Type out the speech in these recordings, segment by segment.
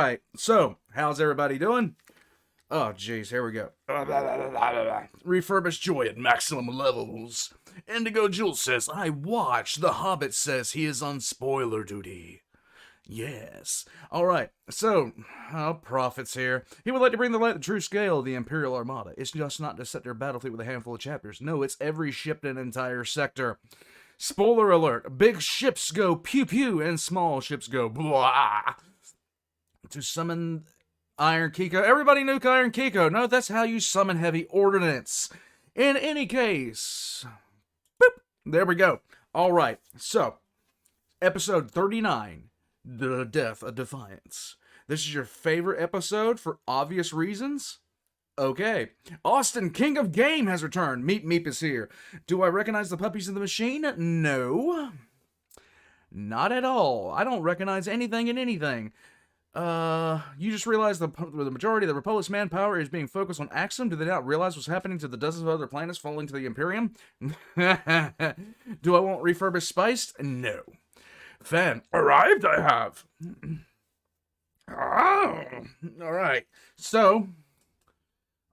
right. So, how's everybody doing? Oh, jeez, here we go. Refurbished joy at maximum levels. Indigo Jules says, I watch. The Hobbit says he is on spoiler duty. Yes. All right. So, Prophet's here. He would like to bring the light the true scale of the Imperial Armada. It's just not to set their battle fleet with a handful of chapters. No, it's every ship in an entire sector. Spoiler alert. Big ships go pew pew and small ships go blah. To summon Iron Kiko. Everybody nuke Iron Kiko. No, that's how you summon heavy ordnance. In any case, boop. There we go. All right. So, episode 39. The Death of Defiance. This is your favorite episode for obvious reasons? Okay. Austin, King of Game, has returned. Meep Meep is here. Do I recognize the puppies in the machine? No. Not at all. I don't recognize anything in anything. You just realize the majority of the Republic's manpower is being focused on Axum? Do they not realize what's happening to the dozens of other planets falling to the Imperium? Do I want refurbished spiced? No. Fan arrived, I have. Oh, alright. So,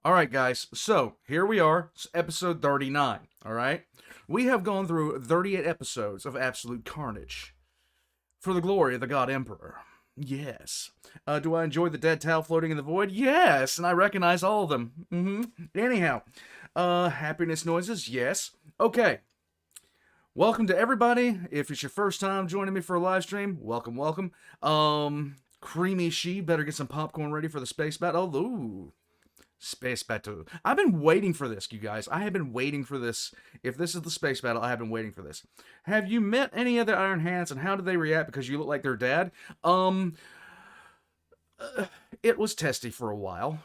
alright, guys. So, here we are. It's episode 39. Alright? We have gone through 38 episodes of absolute carnage. For the glory of the God Emperor. Yes. Do I enjoy the dead towel floating in the void? Yes, and I recognize all of them. Anyhow, happiness noises? Yes. Okay. Welcome to everybody. If it's your first time joining me for a live stream, welcome, welcome. Creamy She, better get some popcorn ready for the space battle. Ooh, space battle. I've been waiting for this, you guys. I have been waiting for this. If this is the space battle, I have been waiting for this. Have you met any other Iron Hands, and how did they react because you look like their dad? It was testy for a while.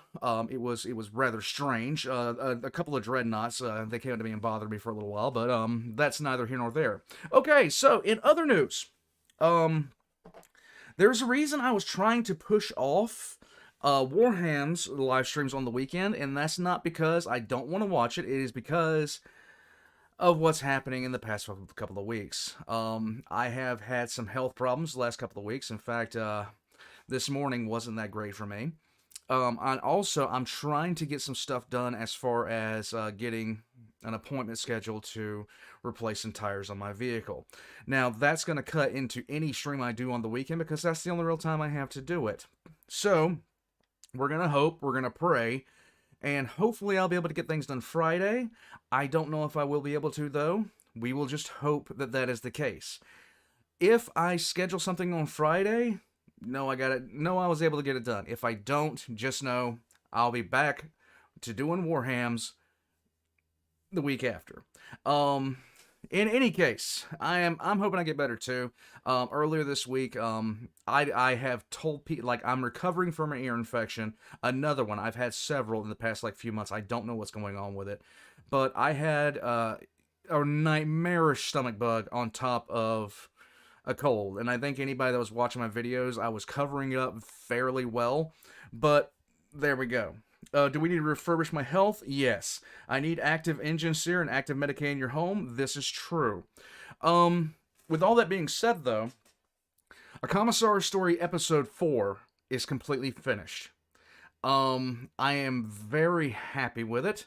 It was rather strange. A couple of dreadnoughts, they came to me and bothered me for a little while, but that's neither here nor there. Okay, so in other news, there's a reason I was trying to push off Warhammer's live streams on the weekend, and that's not because I don't want to watch it. It is because of what's happening in the past couple of weeks. I have had some health problems the last couple of weeks. In fact, this morning wasn't that great for me. And also, I'm trying to get some stuff done as far as getting an appointment scheduled to replace some tires on my vehicle. Now, that's going to cut into any stream I do on the weekend because that's the only real time I have to do it. So, we're going to hope, we're going to pray, and hopefully I'll be able to get things done Friday. I don't know if I will be able to, though. We will just hope that that is the case. If I schedule something on Friday, no, I was able to get it done. If I don't, just know I'll be back to doing Warhams the week after. In any case, I'm hoping I get better too. Earlier this week, I have told people, like, I'm recovering from an ear infection. Another one. I've had several in the past, few months. I don't know what's going on with it. But I had a nightmarish stomach bug on top of a cold, and I think anybody that was watching my videos, I was covering it up fairly well, but there we go. Do we need to refurbish my health? Yes. I need active engine sear and active Medicaid in your home? This is true. With all that being said, though, A Commissar Story Episode 4 is completely finished. I am very happy with it.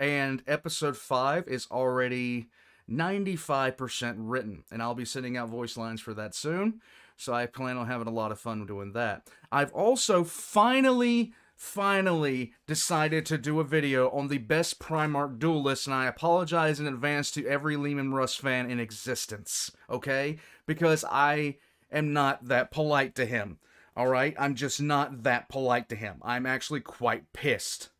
And episode 5 is already 95% written, and I'll be sending out voice lines for that soon, so I plan on having a lot of fun doing that. I've also finally decided to do a video on the best Primarch duelist, and I apologize in advance to every Lehman Russ fan in existence, okay? Because I am not that polite to him, alright? I'm just not that polite to him. I'm actually quite pissed.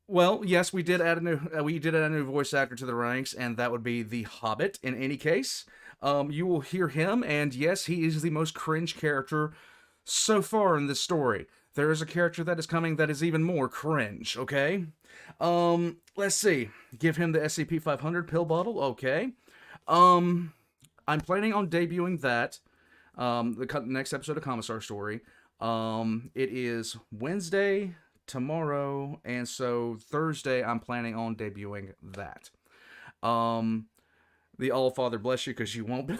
Well, yes, we did add a new voice actor to the ranks, and that would be the Hobbit. In any case, you will hear him, and yes, he is the most cringe character so far in this story. There is a character that is coming that is even more cringe. Okay, let's see. Give him the SCP-500 pill bottle. Okay, I'm planning on debuting that. The next episode of Commissar Story. It is Wednesday, tomorrow, and so Thursday I'm planning on debuting that. The All-Father bless you, because you won't be.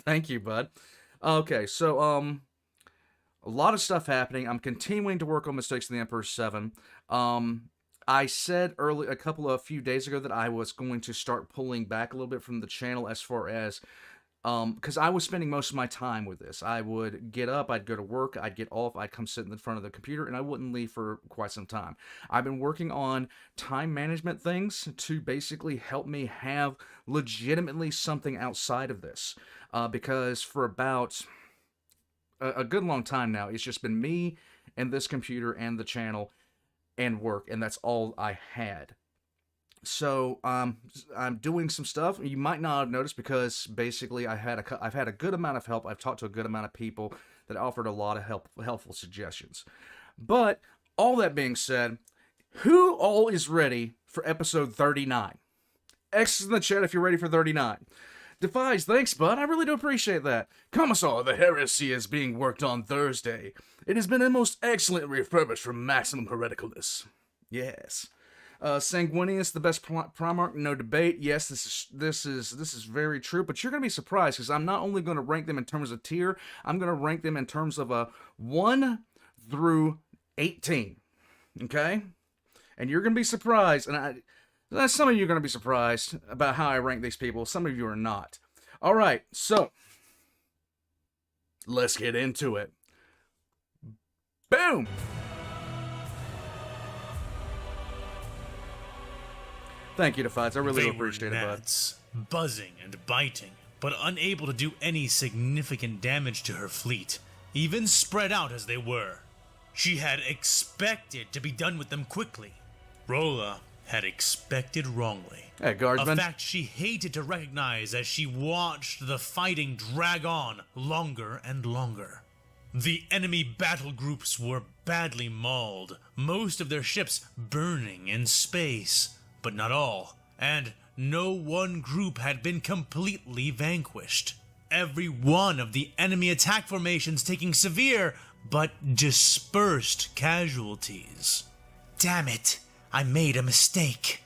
Thank you, bud. Okay, so, a lot of stuff happening. I'm continuing to work on Mistakes in the Emperor 7. I said a few days ago that I was going to start pulling back a little bit from the channel as far as, because I was spending most of my time with this. I would get up, I'd go to work, I'd get off, I'd come sit in the front of the computer, and I wouldn't leave for quite some time. I've been working on time management things to basically help me have legitimately something outside of this, because for about a good long time now, it's just been me and this computer and the channel and work, and that's all I had. So I'm doing some stuff. You might not have noticed because basically I've had a good amount of help. I've talked to a good amount of people that offered a lot of helpful suggestions. But all that being said, who all is ready for episode 39? X in the chat if you're ready for 39. Defies, thanks, bud. I really do appreciate that. Commissar, the heresy is being worked on Thursday. It has been a most excellent refurbished from maximum hereticalness. Yes. Sanguinius, the best Primarch, no debate. Yes, this is very true. But you're gonna be surprised because I'm not only going to rank them in terms of tier, I'm going to rank them in terms of a 1 through 18. Okay, and you're gonna be surprised, and some of you are gonna be surprised about how I rank these people. Some of you are not. All right, so let's get into it. Boom. Thank you, Defiance. I really do appreciate it, bud. Buzzing and biting, but unable to do any significant damage to her fleet, even spread out as they were. She had expected to be done with them quickly. Rolla had expected wrongly. Hey, Guardsman. A fact she hated to recognize as she watched the fighting drag on longer and longer. The enemy battle groups were badly mauled, most of their ships burning in space. But not all, and no one group had been completely vanquished. Every one of the enemy attack formations taking severe, but dispersed casualties. Damn it, I made a mistake,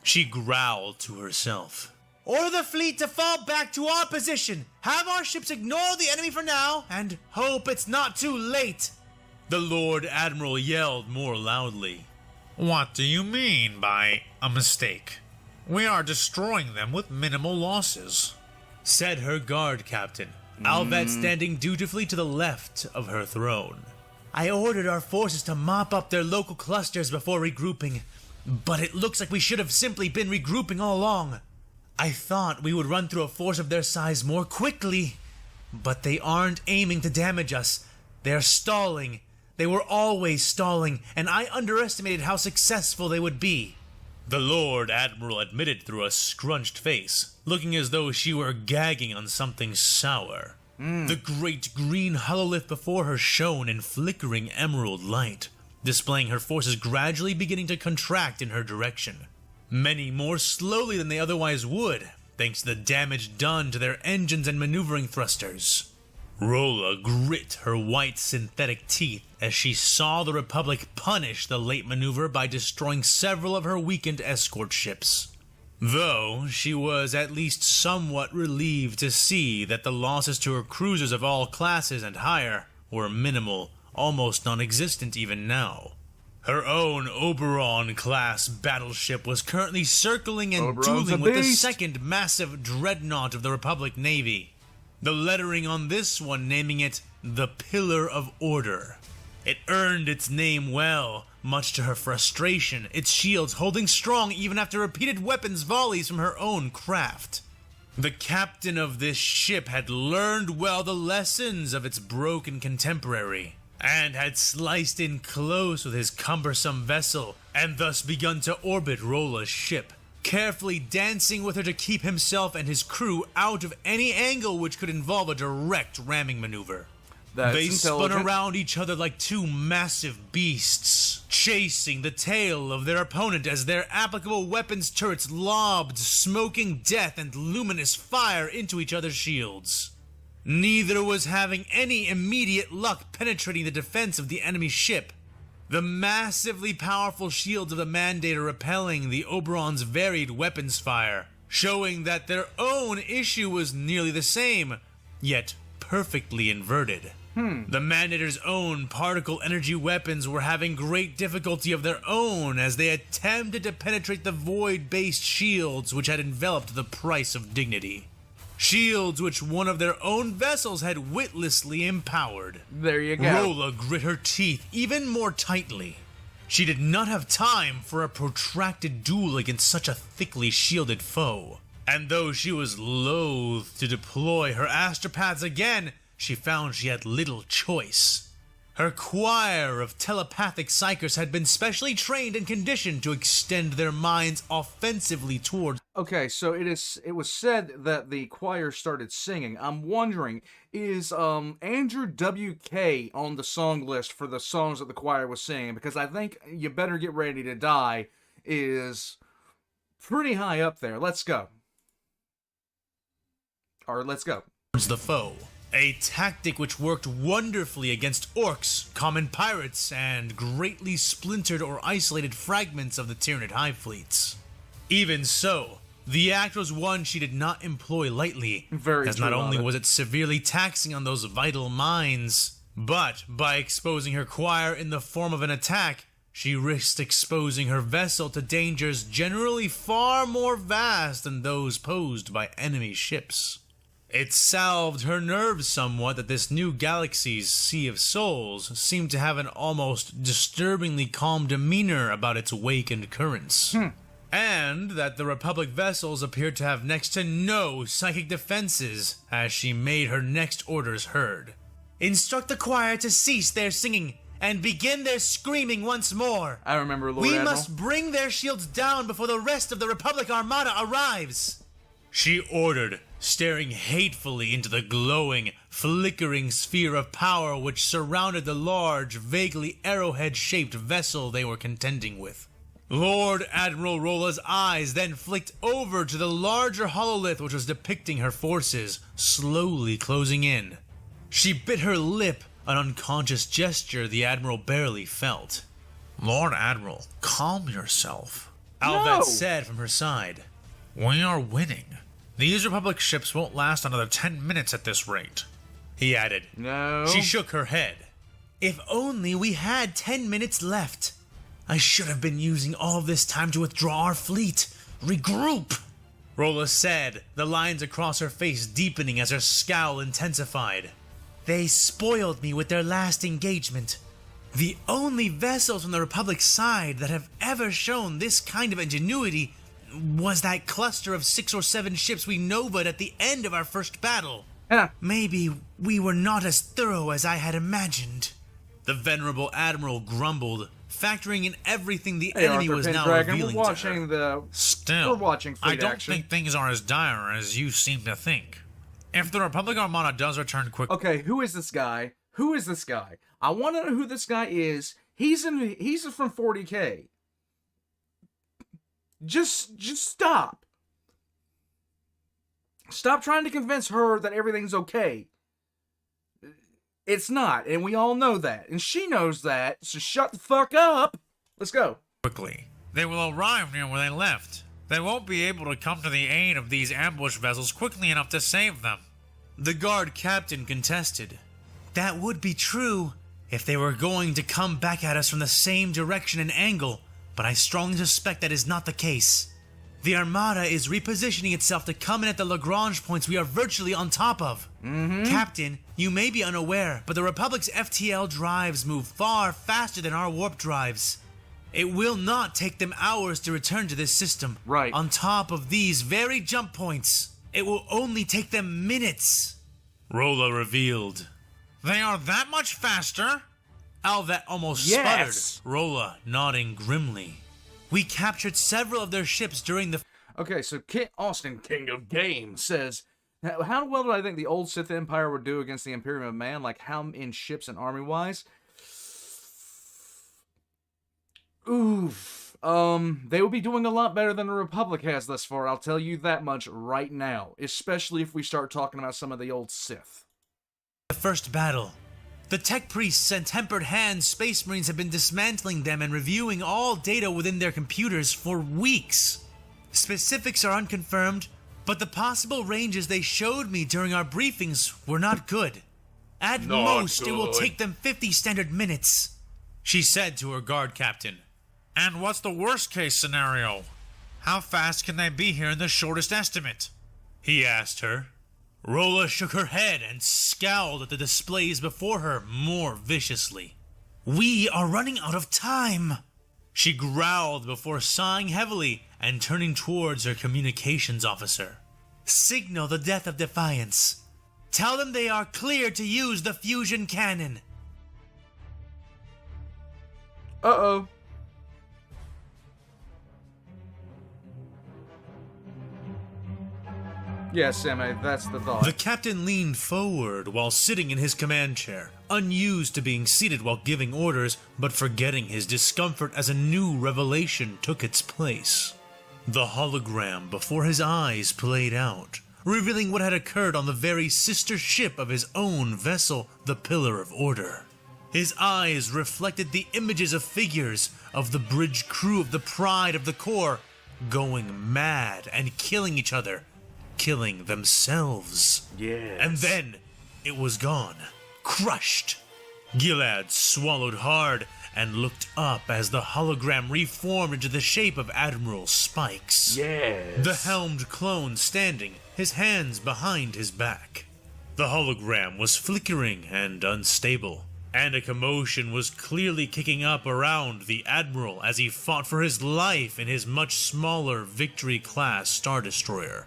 she growled to herself. Order the fleet to fall back to our position. Have our ships ignore the enemy for now, and hope it's not too late. The Lord Admiral yelled more loudly. What do you mean by a mistake? We are destroying them with minimal losses, said her guard captain, Alvet standing dutifully to the left of her throne. I ordered our forces to mop up their local clusters before regrouping, but it looks like we should have simply been regrouping all along. I thought we would run through a force of their size more quickly, but they aren't aiming to damage us. They're stalling. They were always stalling, and I underestimated how successful they would be. The Lord Admiral admitted through a scrunched face, looking as though she were gagging on something sour. The great green hololith before her shone in flickering emerald light, displaying her forces gradually beginning to contract in her direction. Many more slowly than they otherwise would, thanks to the damage done to their engines and maneuvering thrusters. Rolla grit her white synthetic teeth as she saw the Republic punish the late maneuver by destroying several of her weakened escort ships. Though she was at least somewhat relieved to see that the losses to her cruisers of all classes and higher were minimal, almost non-existent even now. Her own Oberon-class battleship was currently circling and dueling with the second massive dreadnought of the Republic Navy. The lettering on this one naming it the Pillar of Order. It earned its name well, much to her frustration, its shields holding strong even after repeated weapons volleys from her own craft. The captain of this ship had learned well the lessons of its broken contemporary, and had sliced in close with his cumbersome vessel, and thus begun to orbit Rolla's ship, carefully dancing with her to keep himself and his crew out of any angle which could involve a direct ramming maneuver. They spun around each other like two massive beasts, chasing the tail of their opponent as their applicable weapons turrets lobbed smoking death and luminous fire into each other's shields. Neither was having any immediate luck penetrating the defense of the enemy ship. The massively powerful shields of the Mandator repelling the Oberon's varied weapons fire, showing that their own issue was nearly the same, yet perfectly inverted. The Mandator's own particle energy weapons were having great difficulty of their own as they attempted to penetrate the void-based shields which had enveloped the price of dignity. Shields which one of their own vessels had witlessly empowered. There you go. Rolla grit her teeth even more tightly. She did not have time for a protracted duel against such a thickly shielded foe. And though she was loath to deploy her astropaths again, she found she had little choice. Her choir of telepathic psychers had been specially trained and conditioned to extend their minds offensively towards... Okay, so it was said that the choir started singing. I'm wondering, is Andrew WK on the song list for the songs that the choir was singing? Because I think You Better Get Ready to Die is pretty high up there. Let's go. Or let's go. The foe. A tactic which worked wonderfully against orcs, common pirates, and greatly splintered or isolated fragments of the Tyranid hive fleets. Even so, the act was one she did not employ lightly, as not only was it severely taxing on those vital minds, but by exposing her choir in the form of an attack, she risked exposing her vessel to dangers generally far more vast than those posed by enemy ships. It salved her nerves somewhat that this new galaxy's Sea of Souls seemed to have an almost disturbingly calm demeanor about its wake and currents. And that the Republic vessels appeared to have next to no psychic defenses as she made her next orders heard. Instruct the choir to cease their singing and begin their screaming once more. I remember, Lord We Admiral. must bring their shields down before the rest of the Republic Armada arrives. She ordered, staring hatefully into the glowing, flickering sphere of power which surrounded the large, vaguely arrowhead-shaped vessel they were contending with. Lord Admiral Rolla's eyes then flicked over to the larger hololith which was depicting her forces, slowly closing in. She bit her lip, an unconscious gesture the Admiral barely felt. Lord Admiral, calm yourself. Alvet said from her side. We are winning. These Republic ships won't last another 10 minutes at this rate. He added. No. She shook her head. If only we had 10 minutes left. I should have been using all this time to withdraw our fleet. Regroup! Rolla said, the lines across her face deepening as her scowl intensified. They spoiled me with their last engagement. The only vessels on the Republic's side that have ever shown this kind of ingenuity was that cluster of 6 or 7 ships we novaed at the end of our first battle. Maybe we were not as thorough as I had imagined. The venerable Admiral grumbled, factoring in everything the enemy was now revealing we're to her. Still, We're watching fleet I don't action. think things are as dire as you seem to think. If the Republic Armada does return quickly... Okay, who is this guy? Who is this guy? I want to know who this guy is. He's from 40K. Just stop. Stop trying to convince her that everything's okay. It's not, and we all know that. And she knows that, so shut the fuck up. Let's go. quickly. They will arrive near where they left. They won't be able to come to the aid of these ambush vessels quickly enough to save them. The guard captain contested. That would be true if they were going to come back at us from the same direction and angle, but I strongly suspect that is not the case. The Armada is repositioning itself to come in at the Lagrange points we are virtually on top of. Captain, you may be unaware, but the Republic's FTL drives move far faster than our warp drives. It will not take them hours to return to this system. Right. On top of these very jump points, it will only take them minutes. Rolla revealed. They are that much faster? Alvet almost Yes. sputtered, Rolla nodding grimly. We captured several of their ships during the... Okay, so Kit Austin, King of Games, says, how well do I think the old Sith Empire would do against the Imperium of Man? Like, how in ships and army-wise? Oof. They would be doing a lot better than the Republic has thus far, I'll tell you that much right now. Especially if we start talking about some of the old Sith. first battle. The tech priests and tempered hands space marines have been dismantling them and reviewing all data within their computers for weeks. Specifics are unconfirmed, but the possible ranges they showed me during our briefings were not good. At most, it will take them 50 standard minutes, she said to her guard captain. And what's the worst case scenario? How fast can they be here in the shortest estimate? He asked her. Rolla shook her head and scowled at the displays before her more viciously. We are running out of time, she growled before sighing heavily and turning towards her communications officer. Signal the death of Defiance. Tell them they are clear to use the fusion cannon. Uh-oh. Yes, Sammy, that's the thought. The captain leaned forward while sitting in his command chair, unused to being seated while giving orders, but forgetting his discomfort as a new revelation took its place. The hologram before his eyes played out, revealing what had occurred on the very sister ship of his own vessel, the Pillar of Order. His eyes reflected the images of figures of the bridge crew of the Pride of the Corps, going mad and killing each other, killing themselves. Yes. And then it was gone, crushed. Gilad swallowed hard and looked up as the hologram reformed into the shape of Admiral Spikes. Yes. The helmed clone standing, his hands behind his back. The hologram was flickering and unstable, and a commotion was clearly kicking up around the Admiral as he fought for his life in his much smaller Victory-class Star Destroyer.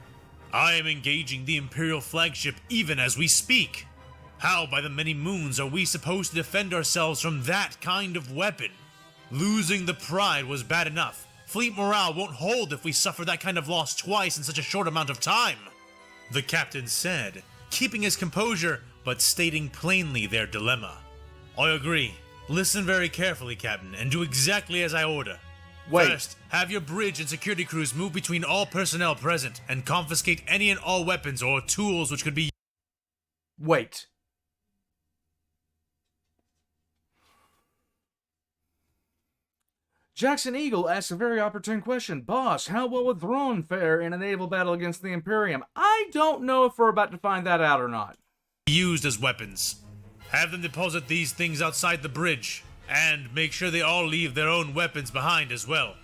I am engaging the Imperial flagship even as we speak. How by the many moons are we supposed to defend ourselves from that kind of weapon? Losing the Pride was bad enough. Fleet morale won't hold if we suffer that kind of loss twice in such a short amount of time, the captain said, keeping his composure but stating plainly their dilemma. I agree. Listen very carefully, Captain, and do exactly as I order. Wait. First, have your bridge and security crews move between all personnel present and confiscate any and all weapons or tools which could be... Wait. Jackson Eagle asks a very opportune question. Boss, how will a Thrawn fare in a naval battle against the Imperium? I don't know if we're about to find that out or not. Used as weapons. Have them deposit these things outside the bridge, and make sure they all leave their own weapons behind as well.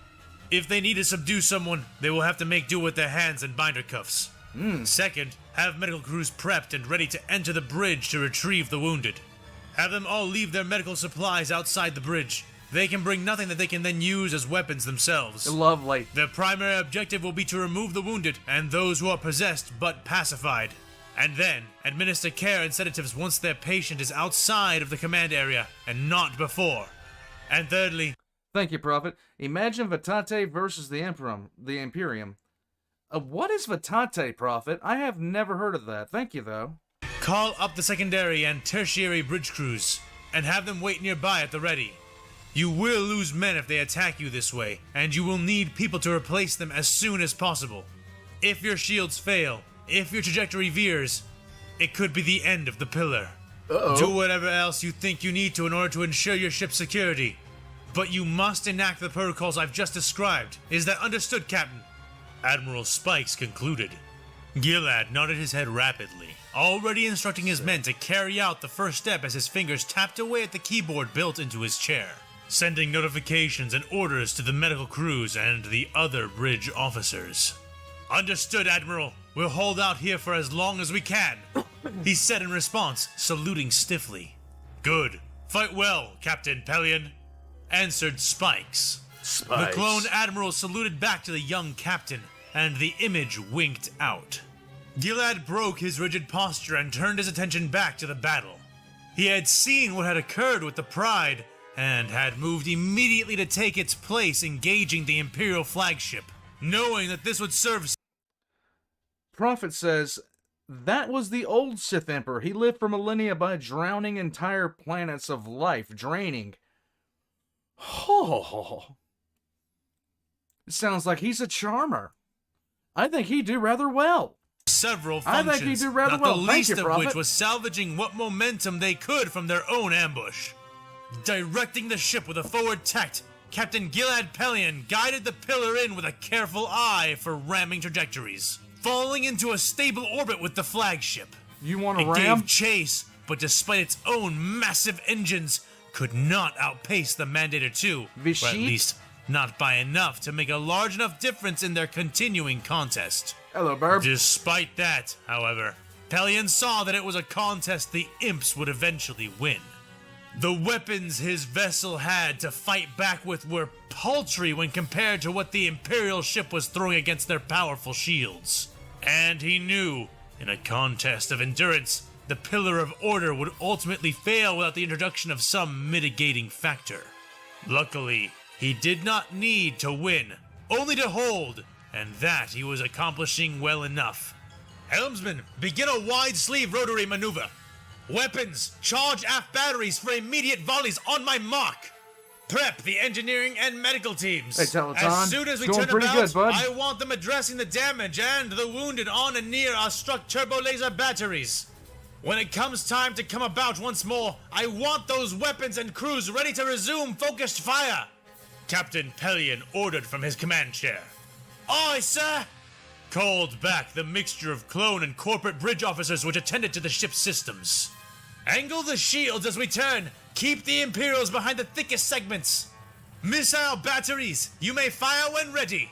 If they need to subdue someone, they will have to make do with their hands and binder cuffs. Second, have medical crews prepped and ready to enter the bridge to retrieve the wounded. Have them all leave their medical supplies outside the bridge. They can bring nothing that they can then use as weapons themselves. Lovely. Their primary objective will be to remove the wounded and those who are possessed but pacified, and then administer care and sedatives once their patient is outside of the command area and not before. And thirdly... Thank you, Prophet. Imagine Vitate versus the Imperium. What is Vitate, Prophet? I have never heard of that. Thank you, though. Call up the secondary and tertiary bridge crews, and have them wait nearby at the ready. You will lose men if they attack you this way, and you will need people to replace them as soon as possible. If your shields fail, if your trajectory veers, it could be the end of the pillar. Do whatever else you think you need to in order to ensure your ship's security. But you must enact the protocols I've just described. Is that understood, Captain? Admiral Spikes concluded. Gilad nodded his head rapidly, already instructing his men to carry out the first step as his fingers tapped away at the keyboard built into his chair, sending notifications and orders to the medical crews and the other bridge officers. Understood, Admiral. We'll hold out here for as long as we can, he said in response, saluting stiffly. Good. Fight well, Captain Pellaeon, answered Spikes. The clone admiral saluted back to the young captain, and the image winked out. Gilad broke his rigid posture and turned his attention back to the battle. He had seen what had occurred with the Pride, and had moved immediately to take its place engaging the Imperial flagship, knowing that this would serve... Prophet says, that was the old Sith Emperor. He lived for millennia by drowning entire planets of life, draining. Oh, it sounds like he's a charmer. I think he'd do rather well. Several functions, I think he'd do rather not well. the Thank least you, of Prophet. which was salvaging what momentum they could from their own ambush. Directing the ship with a forward tact, Captain Gilad Pellaeon guided the pillar in with a careful eye for ramming trajectories, falling into a stable orbit with the flagship. You want to It ram? gave chase, but despite its own massive engines, could not outpace the Mandator 2, or at Vishit? least not by enough to make a large enough difference in their continuing contest. Hello, Burb. Despite that, however, Pellaeon saw that it was a contest the imps would eventually win. The weapons his vessel had to fight back with were paltry when compared to what the Imperial ship was throwing against their powerful shields. And he knew, in a contest of endurance, the Pillar of Order would ultimately fail without the introduction of some mitigating factor. Luckily, he did not need to win, only to hold, and that he was accomplishing well enough. Helmsman, begin a wide-sleeve rotary maneuver. Weapons, charge aft batteries for immediate volleys on my mark. Prep the engineering and medical teams. Hey, Teleton, As soon as we going turn pretty about, good, bud. I want them addressing the damage and the wounded on and near our struck turbo laser batteries. When it comes time to come about once more, I want those weapons and crews ready to resume focused fire. Captain Pellaeon ordered from his command chair. Aye, sir! Called back the mixture of clone and corporate bridge officers which attended to the ship's systems. Angle the shields as we turn. Keep the Imperials behind the thickest segments. Missile batteries, you may fire when ready.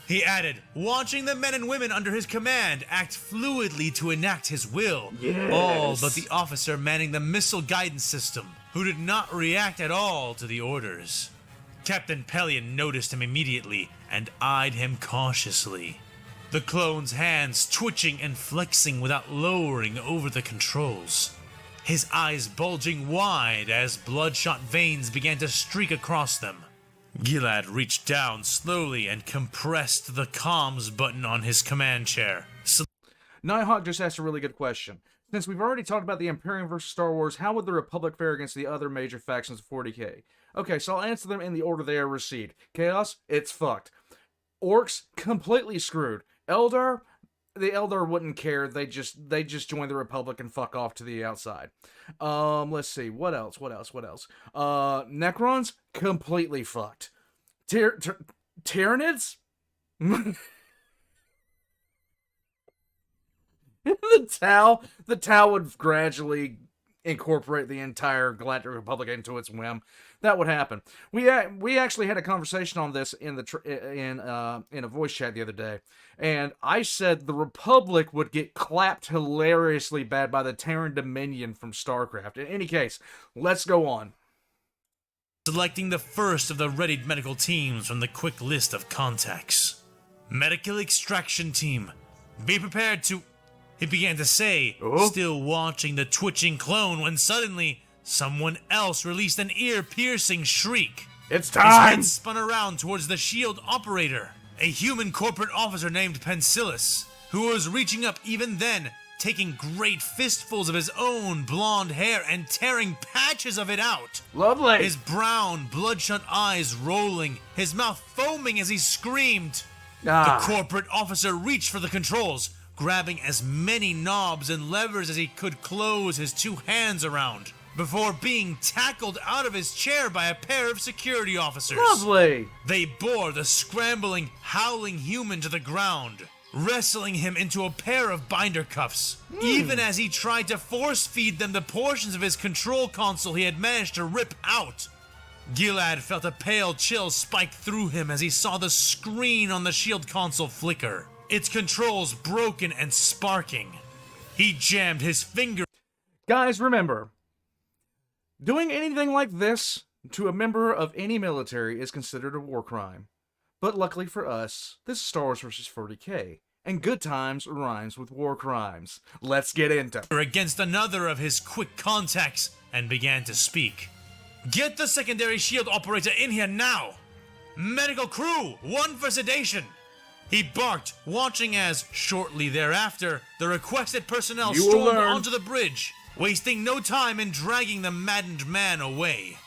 He added, watching the men and women under his command act fluidly to enact his will. Yes. All but the officer manning the missile guidance system, who did not react at all to the orders. Captain Pellaeon noticed him immediately and eyed him cautiously. The clone's hands twitching and flexing without lowering over the controls. His eyes bulging wide as bloodshot veins began to streak across them. Gilad reached down slowly and compressed the comms button on his command chair. Nighthawk just asked a really good question. Since we've already talked about the Imperium versus Star Wars, how would the Republic fare against the other major factions of 40k? Okay, so I'll answer them in the order they are received. Chaos, it's fucked. Orcs, completely screwed. Eldar, the Eldar wouldn't care. They just join the Republic and fuck off to the outside. Let's see. What else? Necrons, completely fucked. Tyranids? The Tau would gradually incorporate the entire Galactic Republic into its whim. That would happen. We actually had a conversation on this in a voice chat the other day, and I said the Republic would get clapped hilariously bad by the Terran Dominion from StarCraft. In any case, let's go on. Selecting the first of the readied medical teams from the quick list of contacts. Medical extraction team, be prepared to... He began to say, still watching the twitching clone, when suddenly someone else released an ear-piercing shriek. It's His time! head spun around towards the shield operator, a human corporate officer named Pencilis, who was reaching up even then, taking great fistfuls of his own blonde hair and tearing patches of it out. Lovely! His brown, bloodshot eyes rolling, his mouth foaming as he screamed. The corporate officer reached for the controls, grabbing as many knobs and levers as he could close his two hands around, before being tackled out of his chair by a pair of security officers. Lovely! They bore the scrambling, howling human to the ground, wrestling him into a pair of binder cuffs, even as he tried to force feed them the portions of his control console he had managed to rip out. Gilad felt a pale chill spike through him as he saw the screen on the shield console flicker, its controls broken and sparking. He jammed his finger. Guys, remember, doing anything like this to a member of any military is considered a war crime. But luckily for us, this is Star Wars vs. 40k, and good times rhymes with war crimes. Let's get into it. Against another of his quick contacts and began to speak. Get the secondary shield operator in here now! Medical crew, one for sedation! He barked, watching as, shortly thereafter, the requested personnel You will stormed learn. onto the bridge, wasting no time in dragging the maddened man away.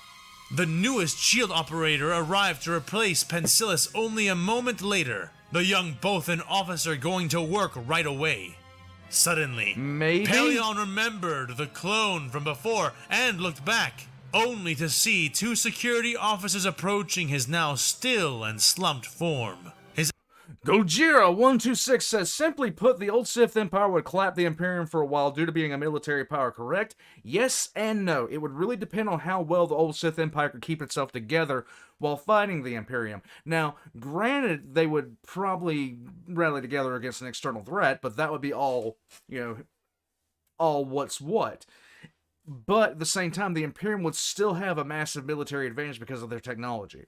The newest shield operator arrived to replace Pencilis only a moment later, the young Bothan officer going to work right away. Suddenly, Maybe? Pellaeon remembered the clone from before and looked back. only to see 2 security officers approaching his now still and slumped form. His Gojira126 says, simply put, the old Sith Empire would clap the Imperium for a while due to being a military power, correct? Yes and no. It would really depend on how well the old Sith Empire could keep itself together while fighting the Imperium. Now, granted, they would probably rally together against an external threat, but that would be all, all what's what. But at the same time, the Imperium would still have a massive military advantage because of their technology.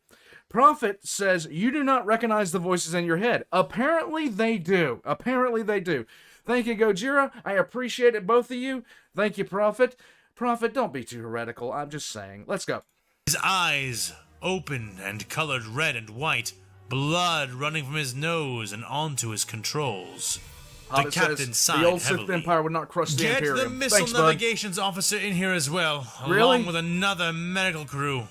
Prophet says, you do not recognize the voices in your head. Apparently they do. Apparently they do. Thank you, Gojira. I appreciate it, both of you. Thank you, Prophet. Prophet, don't be too heretical. I'm just saying. Let's go. His eyes open and colored red and white, blood running from his nose and onto his controls. The captain sighed the old heavily. Sith Empire would not crush the Imperium. Get the missile Thanks, navigations officer in here as well, Really? along with another medical crew,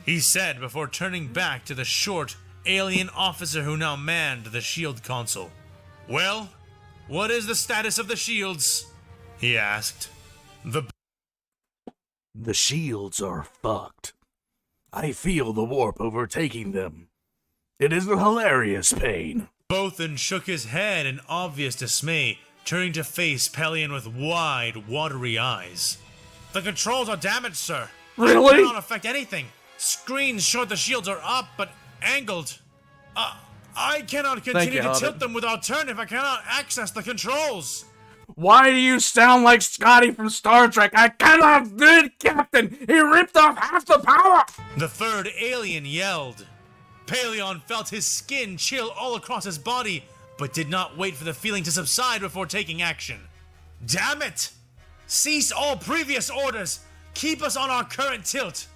he said before turning back to the short, alien officer who now manned the shield console. Well, what is the status of the shields? He asked. The shields are fucked. I feel the warp overtaking them. It is a hilarious pain. Bothan shook his head in obvious dismay, turning to face Pellaeon with wide, watery eyes. The controls are damaged, sir. Really? They cannot affect anything. Screens show the shields are up, but angled. I cannot continue to tilt them without turn if I cannot access the controls. Why do you sound like Scotty from Star Trek? I cannot do it, Captain! He ripped off half the power! The third alien yelled. Pellaeon felt his skin chill all across his body, but did not wait for the feeling to subside before taking action. Damn it! Cease all previous orders! Keep us on our current tilt!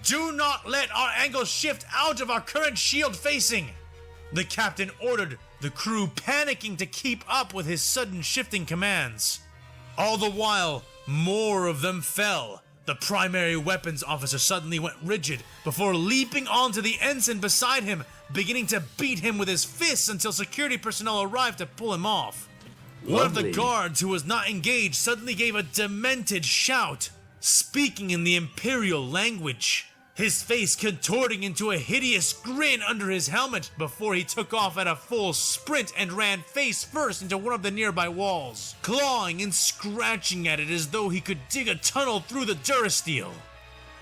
Do not let our angle shift out of our current shield facing! The captain ordered, the crew panicking to keep up with his sudden shifting commands. All the while, more of them fell. The primary weapons officer suddenly went rigid before leaping onto the ensign beside him, beginning to beat him with his fists until security personnel arrived to pull him off. One of the guards who was not engaged suddenly gave a demented shout, speaking in the Imperial language, his face contorting into a hideous grin under his helmet before he took off at a full sprint and ran face first into one of the nearby walls, clawing and scratching at it as though he could dig a tunnel through the durasteel.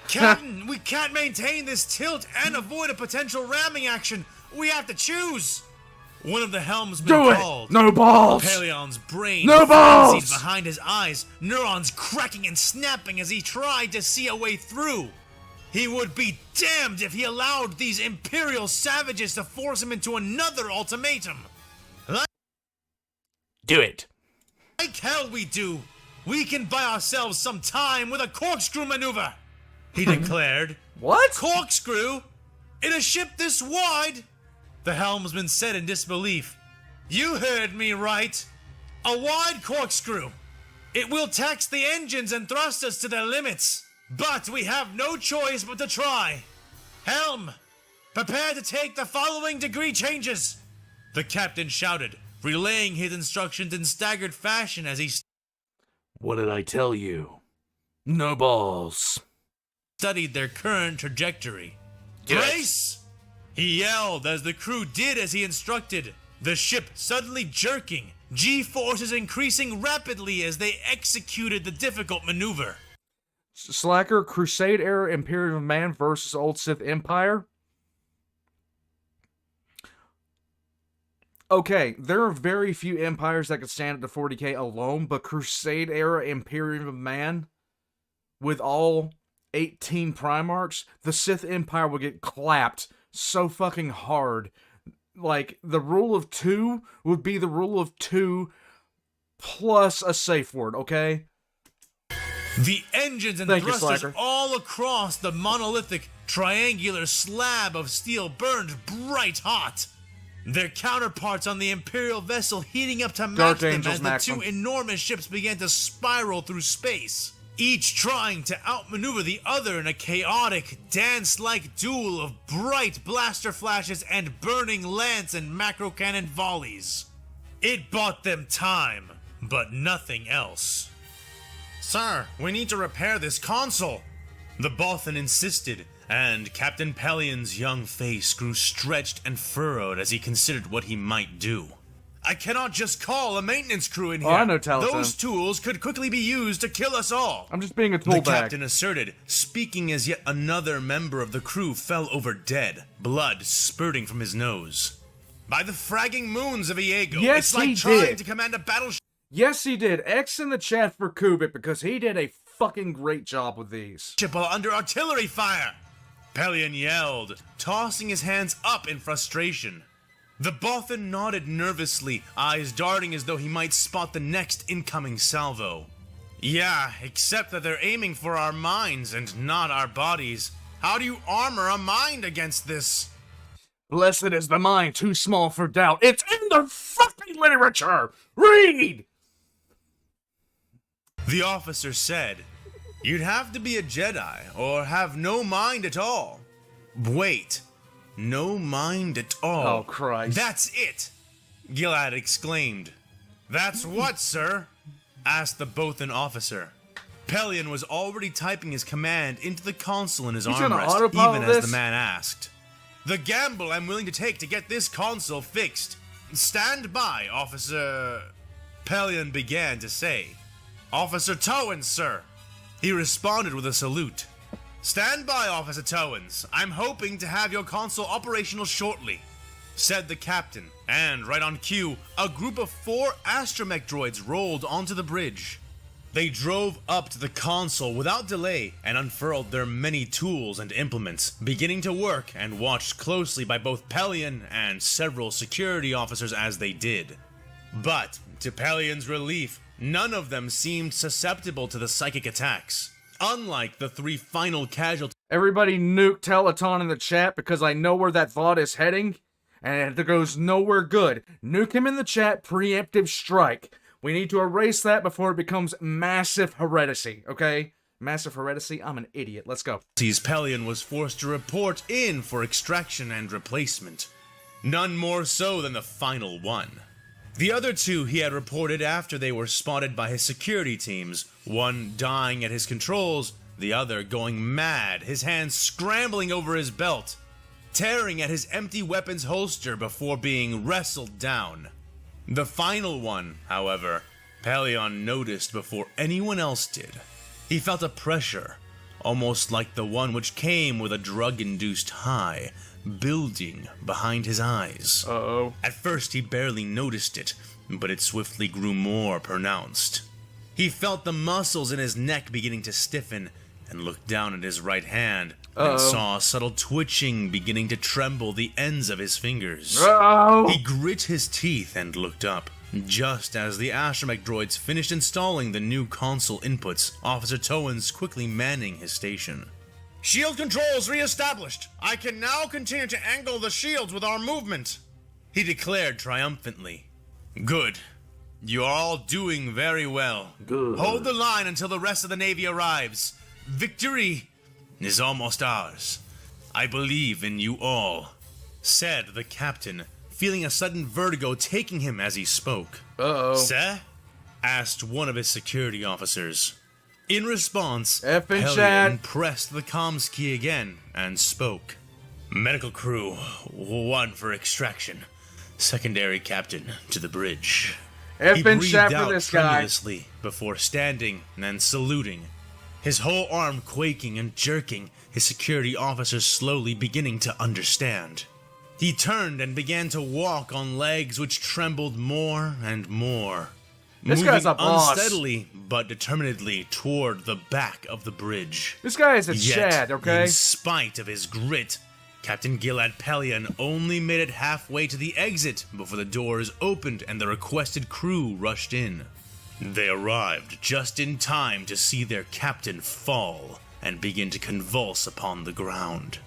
Captain, we can't maintain this tilt and avoid a potential ramming action. We have to choose. One of the helmsmen called. No balls! Pellaeon's brain No balls! frenzied behind his eyes, neurons cracking and snapping as he tried to see a way through. He would be damned if he allowed these Imperial savages to force him into another ultimatum. Do it. Like hell we do. We can buy ourselves some time with a corkscrew maneuver, he declared. What? Corkscrew? In a ship this wide? The helmsman said in disbelief. You heard me right. A wide corkscrew. It will tax the engines and thrust us to their limits. But we have no choice but to try. Helm, prepare to take the following degree changes, the captain shouted, relaying his instructions in staggered fashion as he What did I tell you? No balls. studied their current trajectory. Do it. Brace! He yelled as the crew did as he instructed, the ship suddenly jerking, G-forces increasing rapidly as they executed the difficult maneuver. Slacker, Crusade era Imperium of Man versus Old Sith Empire. Okay, there are very few empires that could stand at the 40k alone, but Crusade era Imperium of Man, with all 18 Primarchs, the Sith Empire would get clapped so fucking hard. Like, the rule of 2 would be the rule of 2 plus a safe word, okay? The engines and Thank you, thrusters Slacker. all across the monolithic, triangular slab of steel burned bright hot. Their counterparts on the Imperial vessel heating up to match Dark them Angels as the match two them. enormous ships began to spiral through space, each trying to outmaneuver the other in a chaotic, dance-like duel of bright blaster flashes and burning lance and macro cannon volleys. It bought them time, but nothing else. Sir, we need to repair this console, The Bothan insisted, and Captain Pellaeon's young face grew stretched and furrowed as he considered what he might do. I cannot just call a maintenance crew in here. Oh, I know Talatone. Those tools could quickly be used to kill us all. I'm just being a The tool bag. captain asserted, speaking as yet another member of the crew fell over dead, blood spurting from his nose. By the fragging moons of Iego, Yes, it's like he trying did. to command a battleship. Yes, he did. X in the chat for Kubit because he did a fucking great job with these. While under artillery fire. Pellaeon yelled, tossing his hands up in frustration. The Bothan nodded nervously, eyes darting as though he might spot the next incoming salvo. Yeah, except that they're aiming for our minds and not our bodies. How do you armor a mind against this? Blessed is the mind too small for doubt. It's in the fucking literature! Read! The officer said, you'd have to be a Jedi or have no mind at all. Wait, no mind at all? Oh, Christ. That's it! Gilad exclaimed. That's what, sir? Asked the Bothan officer. Pellaeon was already typing his command into the console in his He's gonna armrest, autopilot even as this? the man asked. The gamble I'm willing to take to get this console fixed. Stand by, Officer... Pellaeon began to say. Officer Towens, sir. He responded with a salute. Stand by, Officer Towens. I'm hoping to have your console operational shortly, said the captain, and right on cue, a group of 4 astromech droids rolled onto the bridge. They drove up to the console without delay and unfurled their many tools and implements, beginning to work and watched closely by both Pellaeon and several security officers as they did. But, to Pellaeon's relief, none of them seemed susceptible to the psychic attacks. Unlike the 3 final casualties. Everybody nuke Teleton in the chat because I know where that thought is heading, and it goes nowhere good. Nuke him in the chat, preemptive strike. We need to erase that before it becomes massive heresy, okay? Massive heresy? I'm an idiot. Let's go. Pellaeon was forced to report in for extraction and replacement. None more so than the final one. The other 2 he had reported after they were spotted by his security teams, one dying at his controls, the other going mad, his hands scrambling over his belt, tearing at his empty weapon's holster before being wrestled down. The final one, however, Pellaeon noticed before anyone else did. He felt a pressure, almost like the one which came with a drug-induced high, building behind his eyes. Uh-oh. At first he barely noticed it, but it swiftly grew more pronounced. He felt the muscles in his neck beginning to stiffen, and looked down at his right hand, and saw a subtle twitching beginning to tremble the ends of his fingers. Uh-oh. He grit his teeth and looked up. Just as the astromech droids finished installing the new console inputs, Officer Towens quickly manning his station. Shield controls re-established. I can now continue to angle the shields with our movement, he declared triumphantly. Good. You are all doing very well. Good. Hold the line until the rest of the Navy arrives. Victory is almost ours. I believe in you all, said the captain, feeling a sudden vertigo taking him as he spoke. Uh-oh. Sir? Asked one of his security officers. In response, F in Pellaeon chat. pressed the comms key again and spoke. Medical crew, 1 for extraction. Secondary captain to the bridge. F He in breathed chat for out this guy. tremulously before standing and saluting. His whole arm quaking and jerking, his security officers slowly beginning to understand. He turned and began to walk on legs which trembled more and more. This moving guy's a boss. unsteadily but determinedly toward the back of the bridge. This guy is a Yet, Chad, okay? in spite of his grit, Captain Gilad Pellaeon only made it halfway to the exit before the doors opened and the requested crew rushed in. They arrived just in time to see their captain fall and begin to convulse upon the ground.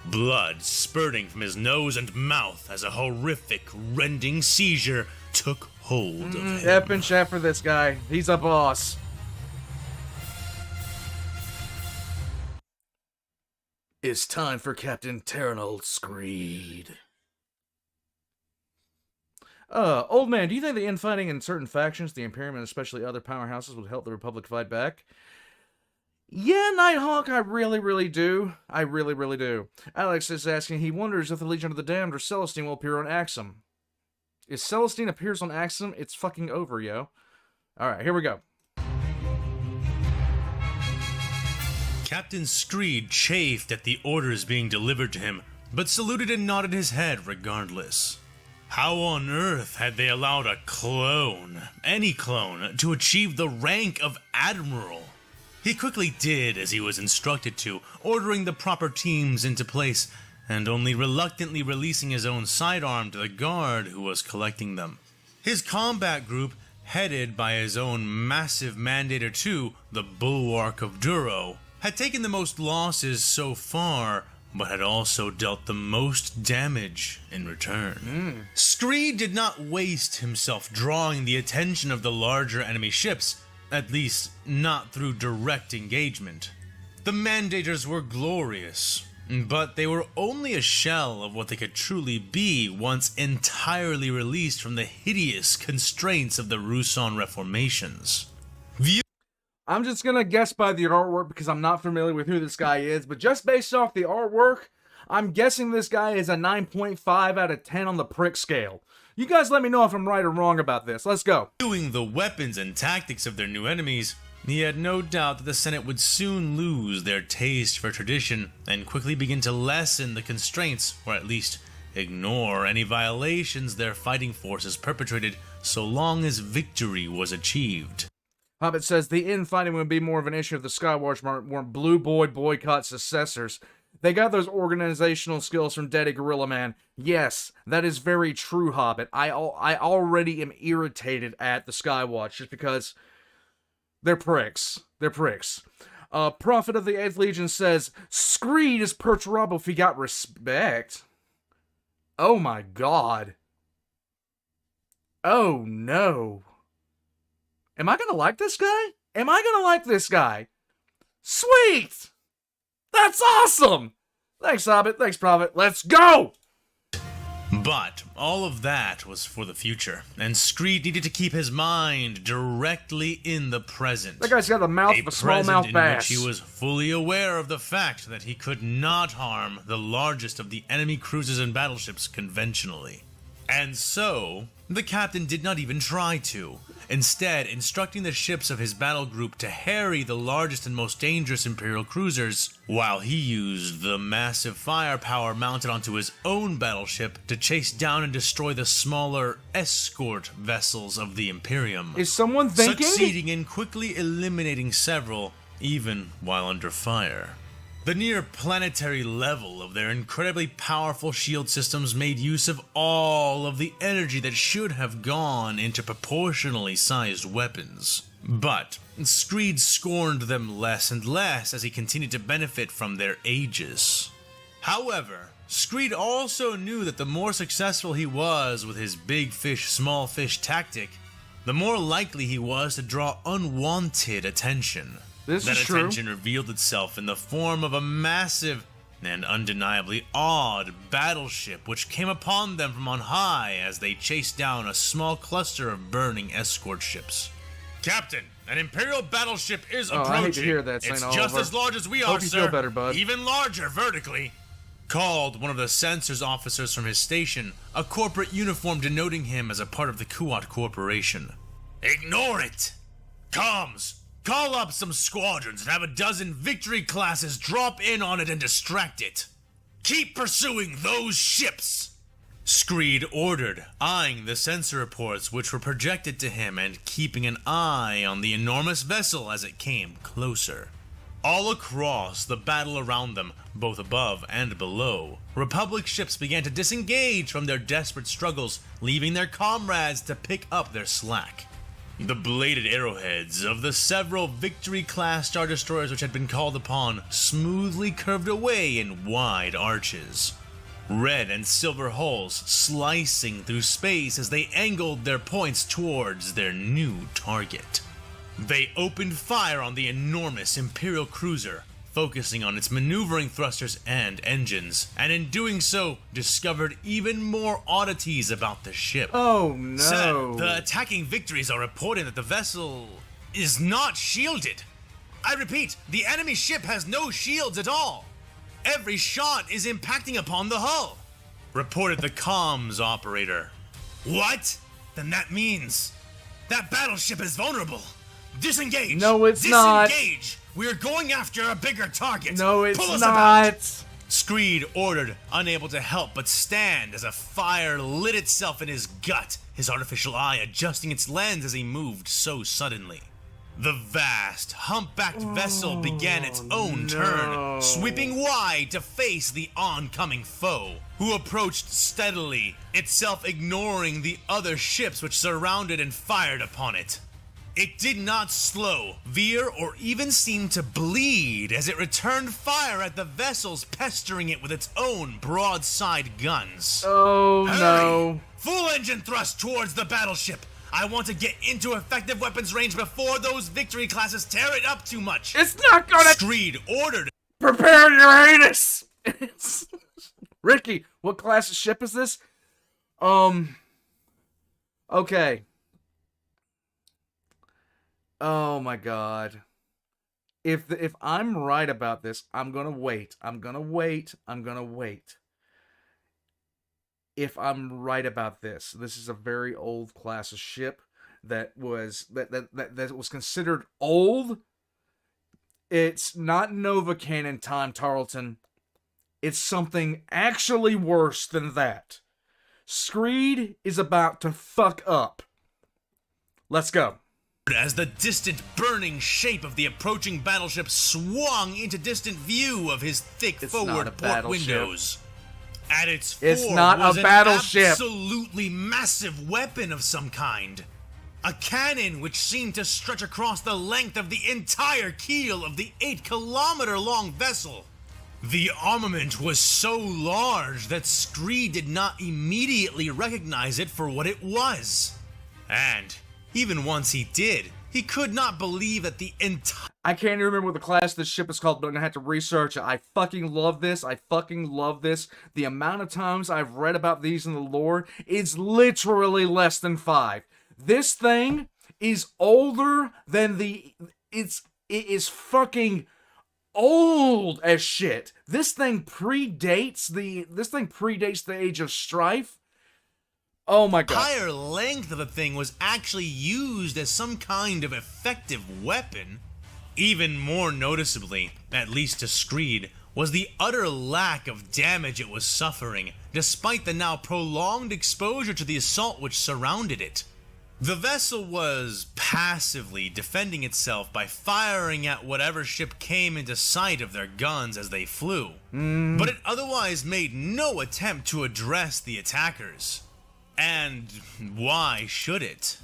Blood spurting from his nose and mouth as a horrific, rending seizure took hold of him. F in chat for this guy. He's a boss. It's time for Captain Terranol Screed. Old man, do you think the infighting in certain factions, the Imperium and especially other powerhouses, would help the Republic fight back? Yeah, Nighthawk, I really, really do. I really, really do. Alex is asking, he wonders if the Legion of the Damned or Celestine will appear on Axum. If Celestine appears on Axum, it's fucking over, yo. Alright, here we go. Captain Screed chafed at the orders being delivered to him, but saluted and nodded his head regardless. How on earth had they allowed a clone, any clone, to achieve the rank of Admiral? He quickly did as he was instructed to, ordering the proper teams into place, and only reluctantly releasing his own sidearm to the guard who was collecting them. His combat group, headed by his own massive Mandator II, the Bulwark of Duro, had taken the most losses so far, but had also dealt the most damage in return. Screed did not waste himself drawing the attention of the larger enemy ships, at least not through direct engagement. The Mandators were glorious, but they were only a shell of what they could truly be once entirely released from the hideous constraints of the Ruusan reformations. I'm just gonna guess by the artwork because I'm not familiar with who this guy is, but just based off the artwork, I'm guessing this guy is a 9.5 out of 10 on the prick scale. You guys let me know if I'm right or wrong about this. Let's go. Viewing the weapons and tactics of their new enemies, he had no doubt that the Senate would soon lose their taste for tradition and quickly begin to lessen the constraints, or at least ignore any violations their fighting forces perpetrated so long as victory was achieved. Hobbit says the infighting would be more of an issue if the Skywatch weren't Blue Boy boycott successors. They got those organizational skills from Daddy Gorilla Man. Yes, that is very true, Hobbit. I already am irritated at the Skywatch just because they're pricks. They're pricks. Prophet of the 8th Legion says, Screed is perturable if he got respect. Oh my god. Oh no. Am I gonna like this guy? Am I gonna like this guy? Sweet! That's awesome! Thanks, Hobbit. Thanks, Prophet. Let's go! But all of that was for the future, and Screed needed to keep his mind directly in the present. That guy's got the mouth of a smallmouth bass. In which he was fully aware of the fact that he could not harm the largest of the enemy cruisers and battleships conventionally. And so, the captain did not even try to, instead instructing the ships of his battle group to harry the largest and most dangerous Imperial cruisers, while he used the massive firepower mounted onto his own battleship to chase down and destroy the smaller escort vessels of the Imperium. Is someone thinking? Succeeding in quickly eliminating several, even while under fire. The near planetary level of their incredibly powerful shield systems made use of all of the energy that should have gone into proportionally sized weapons. But Screed scorned them less and less as he continued to benefit from their aegis. However, Screed also knew that the more successful he was with his big fish, small fish tactic, the more likely he was to draw unwanted attention. That attention revealed itself in the form of a massive and undeniably odd battleship which came upon them from on high as they chased down a small cluster of burning escort ships. Captain, an Imperial battleship is approaching. I hate to hear that, it's St. just Oliver. as large as we Hope are, you sir. feel better, bud. Even larger vertically. Called one of the censors officers from his station, a corporate uniform denoting him as a part of the Kuat Corporation. Ignore it! Comms! Call up some squadrons and have a dozen victory classes drop in on it and distract it. Keep pursuing those ships! Screed ordered, eyeing the sensor reports which were projected to him and keeping an eye on the enormous vessel as it came closer. All across the battle around them, both above and below, Republic ships began to disengage from their desperate struggles, leaving their comrades to pick up their slack. The bladed arrowheads of the several Victory-class Star Destroyers which had been called upon smoothly curved away in wide arches. Red and silver hulls slicing through space as they angled their points towards their new target. They opened fire on the enormous Imperial cruiser, focusing on its maneuvering thrusters and engines, and in doing so, discovered even more oddities about the ship. Oh no. Sir, the attacking victories are reporting that the vessel is not shielded. I repeat, the enemy ship has no shields at all. Every shot is impacting upon the hull, reported the comms operator. What? Then that means that battleship is vulnerable. Disengage. No, it's not. Disengage. We're going after a bigger target. No, it's Pull us not. about. Screed ordered, unable to help but stand as a fire lit itself in his gut, his artificial eye adjusting its lens as he moved so suddenly. The vast, humpbacked vessel began its own turn, sweeping wide to face the oncoming foe, who approached steadily, itself ignoring the other ships which surrounded and fired upon it. It did not slow, veer, or even seem to bleed as it returned fire at the vessels, pestering it with its own broadside guns. Oh, Hurry! no. Full engine thrust towards the battleship. I want to get into effective weapons range before those victory classes tear it up too much. It's not gonna... Screed ordered. Prepare your anus! Ricky, what class of ship is this? Okay. Oh my god. If I'm right about this, I'm gonna wait. If I'm right about this, this is a very old class of ship that was considered old. It's not Nova Cannon time, Tarleton. It's something actually worse than that. Screed is about to fuck up. Let's go. As the distant burning shape of the approaching battleship swung into distant view of his thick It's forward not a port battleship. windows. At its fore It's not was a battleship. an absolutely massive weapon of some kind. A cannon which seemed to stretch across the length of the entire keel of the 8-kilometer-long vessel. The armament was so large that Screed did not immediately recognize it for what it was. And even once he did, he could not believe that the entire... I can't even remember what the class of this ship is called, but I'm gonna have to research it. I fucking love this. The amount of times I've read about these in the lore is literally less than 5. This thing is older than it is fucking old as shit. This thing predates the Age of Strife. Oh my god. The entire length of the thing was actually used as some kind of effective weapon. Even more noticeably, at least to Screed, was the utter lack of damage it was suffering, despite the now prolonged exposure to the assault which surrounded it. The vessel was passively defending itself by firing at whatever ship came into sight of their guns as they flew, but it otherwise made no attempt to address the attackers. And why should it?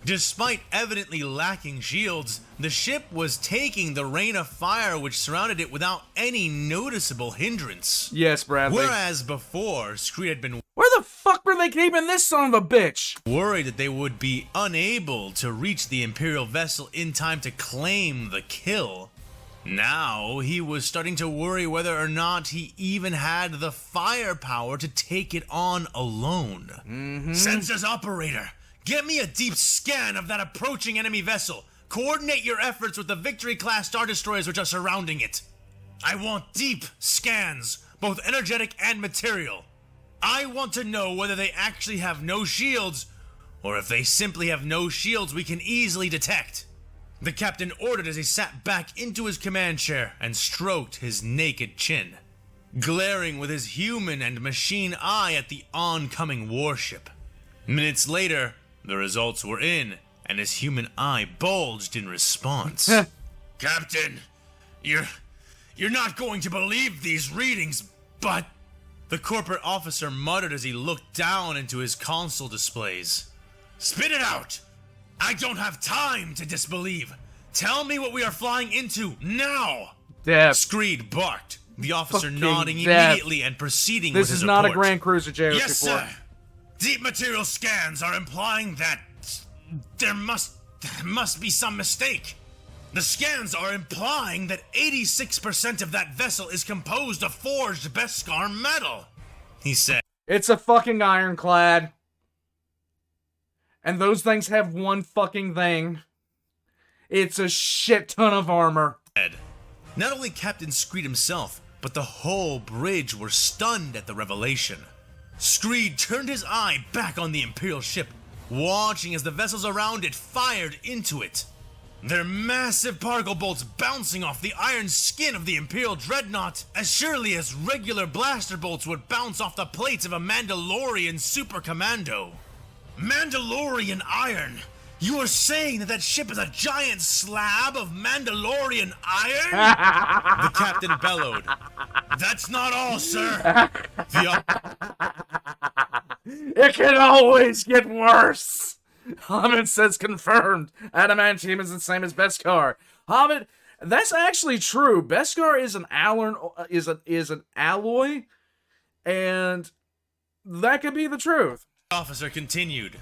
Despite evidently lacking shields, the ship was taking the rain of fire which surrounded it without any noticeable hindrance. Yes, Bradley. Whereas before, Screed had been Where the fuck were they keeping this son of a bitch? worried that they would be unable to reach the Imperial vessel in time to claim the kill. Now, he was starting to worry whether or not he even had the firepower to take it on alone. Sensors operator, get me a deep scan of that approaching enemy vessel. Coordinate your efforts with the Victory-class Star Destroyers which are surrounding it. I want deep scans, both energetic and material. I want to know whether they actually have no shields, or if they simply have no shields we can easily detect. The captain ordered as he sat back into his command chair and stroked his naked chin, glaring with his human and machine eye at the oncoming warship. Minutes later, the results were in, and his human eye bulged in response. Captain, you're not going to believe these readings, but... The corporate officer muttered as he looked down into his console displays. Spit it out! I don't have time to disbelieve. Tell me what we are flying into now! Death. Screed barked, the officer Fucking nodding death. immediately and proceeding This with his is not a report. Grand Cruiser JRC4. Yes, sir. Deep material scans are implying that there must be some mistake. The scans are implying that 86% of that vessel is composed of forged Beskar metal, he said. It's a fucking Ironclad. And those things have one fucking thing. It's a shit ton of armor. Not only Captain Screed himself, but the whole bridge were stunned at the revelation. Screed turned his eye back on the Imperial ship, watching as the vessels around it fired into it. Their massive particle bolts bouncing off the iron skin of the Imperial dreadnought as surely as regular blaster bolts would bounce off the plates of a Mandalorian super commando. Mandalorian iron? You are saying that ship is a giant slab of Mandalorian iron? The captain bellowed. That's not all, sir. It can always get worse. Hobbit says confirmed. Adamantium is the same as Beskar. Hobbit, that's actually true. Beskar is an alloy, and that could be the truth. The officer continued.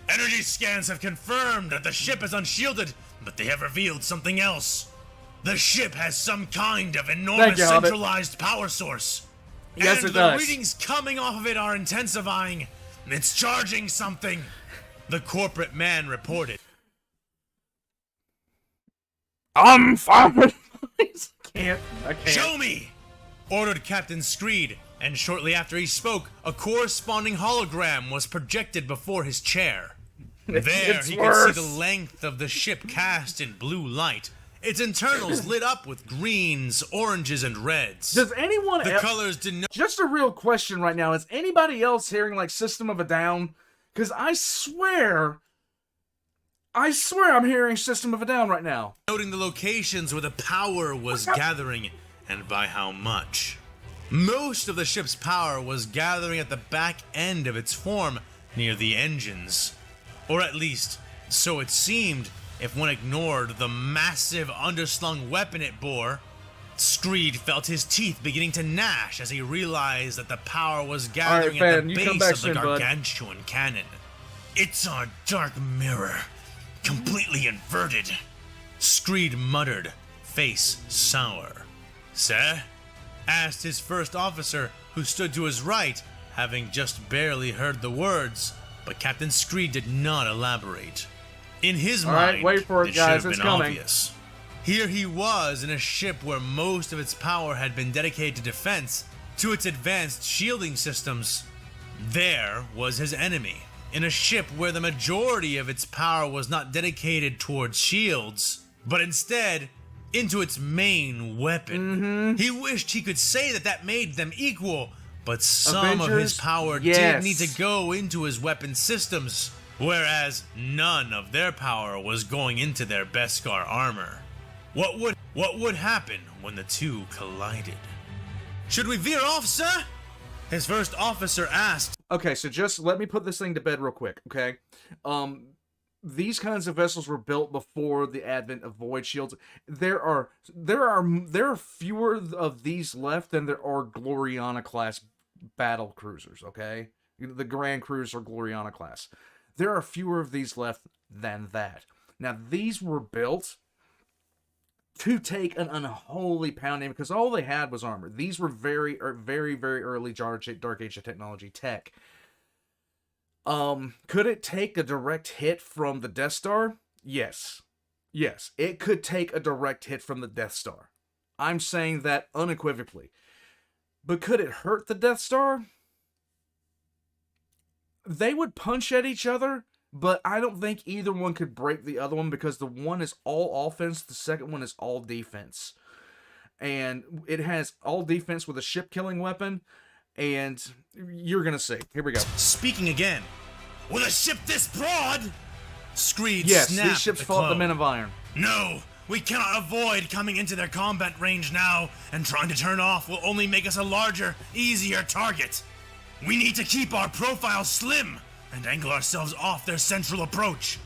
Energy scans have confirmed that the ship is unshielded, but they have revealed something else. The ship has some kind of enormous centralized power source. Yes, and it does. The readings coming off of it are intensifying. It's charging something. The corporate man reported. I'm fine. I can't. Show me! Ordered Captain Screed, and shortly after he spoke, a corresponding hologram was projected before his chair. There, he could see the length of the ship cast in blue light, its internals lit up with greens, oranges, and reds. Does anyone The colors denote... Just a real question right now. Is anybody else hearing, like, System of a Down? Because I swear I'm hearing System of a Down right now. Noting the locations where the power was gathering, and by how much. Most of the ship's power was gathering at the back end of its form, near the engines. Or at least, so it seemed, if one ignored the massive underslung weapon it bore. Screed felt his teeth beginning to gnash as he realized that the power was gathering at the base of the gargantuan cannon. It's our dark mirror, completely inverted. Screed muttered, face sour. Sir? Asked his first officer, who stood to his right, having just barely heard the words, but Captain Screed did not elaborate. In his mind, wait for it, guys. It's coming. Obvious. Here he was in a ship where most of its power had been dedicated to defense, to its advanced shielding systems. There was his enemy, in a ship where the majority of its power was not dedicated towards shields, but instead into its main weapon. He wished he could say that made them equal, but some of his power did need to go into his weapon systems, whereas none of their power was going into their Beskar armor. What would happen when the two collided? Should we veer off, sir? His first officer asked. Okay, so just let me put this thing to bed real quick, okay? These kinds of vessels were built before the advent of void shields. There are fewer of these left than there are Gloriana class battle cruisers, okay? The Grand Cruiser Gloriana class. There are fewer of these left than that. Now, these were built to take an unholy pounding because all they had was armor. These were very, very early Dark Age of technology tech. Could it take a direct hit from the Death Star? Yes. Yes, it could take a direct hit from the Death Star. I'm saying that unequivocally. But could it hurt the Death Star? They would punch at each other, but I don't think either one could break the other one because the one is all offense, the second one is all defense. And it has all defense with a ship-killing weapon, and you're gonna see. Here we go. Speaking again. With a ship this broad? Screed snapped. Yes, These ships fought the Men of Iron. No, we cannot avoid coming into their combat range now, and trying to turn off will only make us a larger, easier target. We need to keep our profile slim and angle ourselves off their central approach.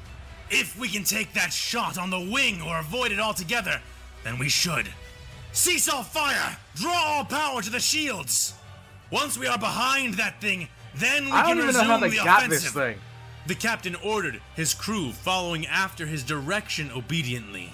If we can take that shot on the wing or avoid it altogether, then we should. Cease all fire! Draw all power to the shields! Once we are behind that thing, then we can resume the offensive. The captain ordered, his crew following after his direction obediently.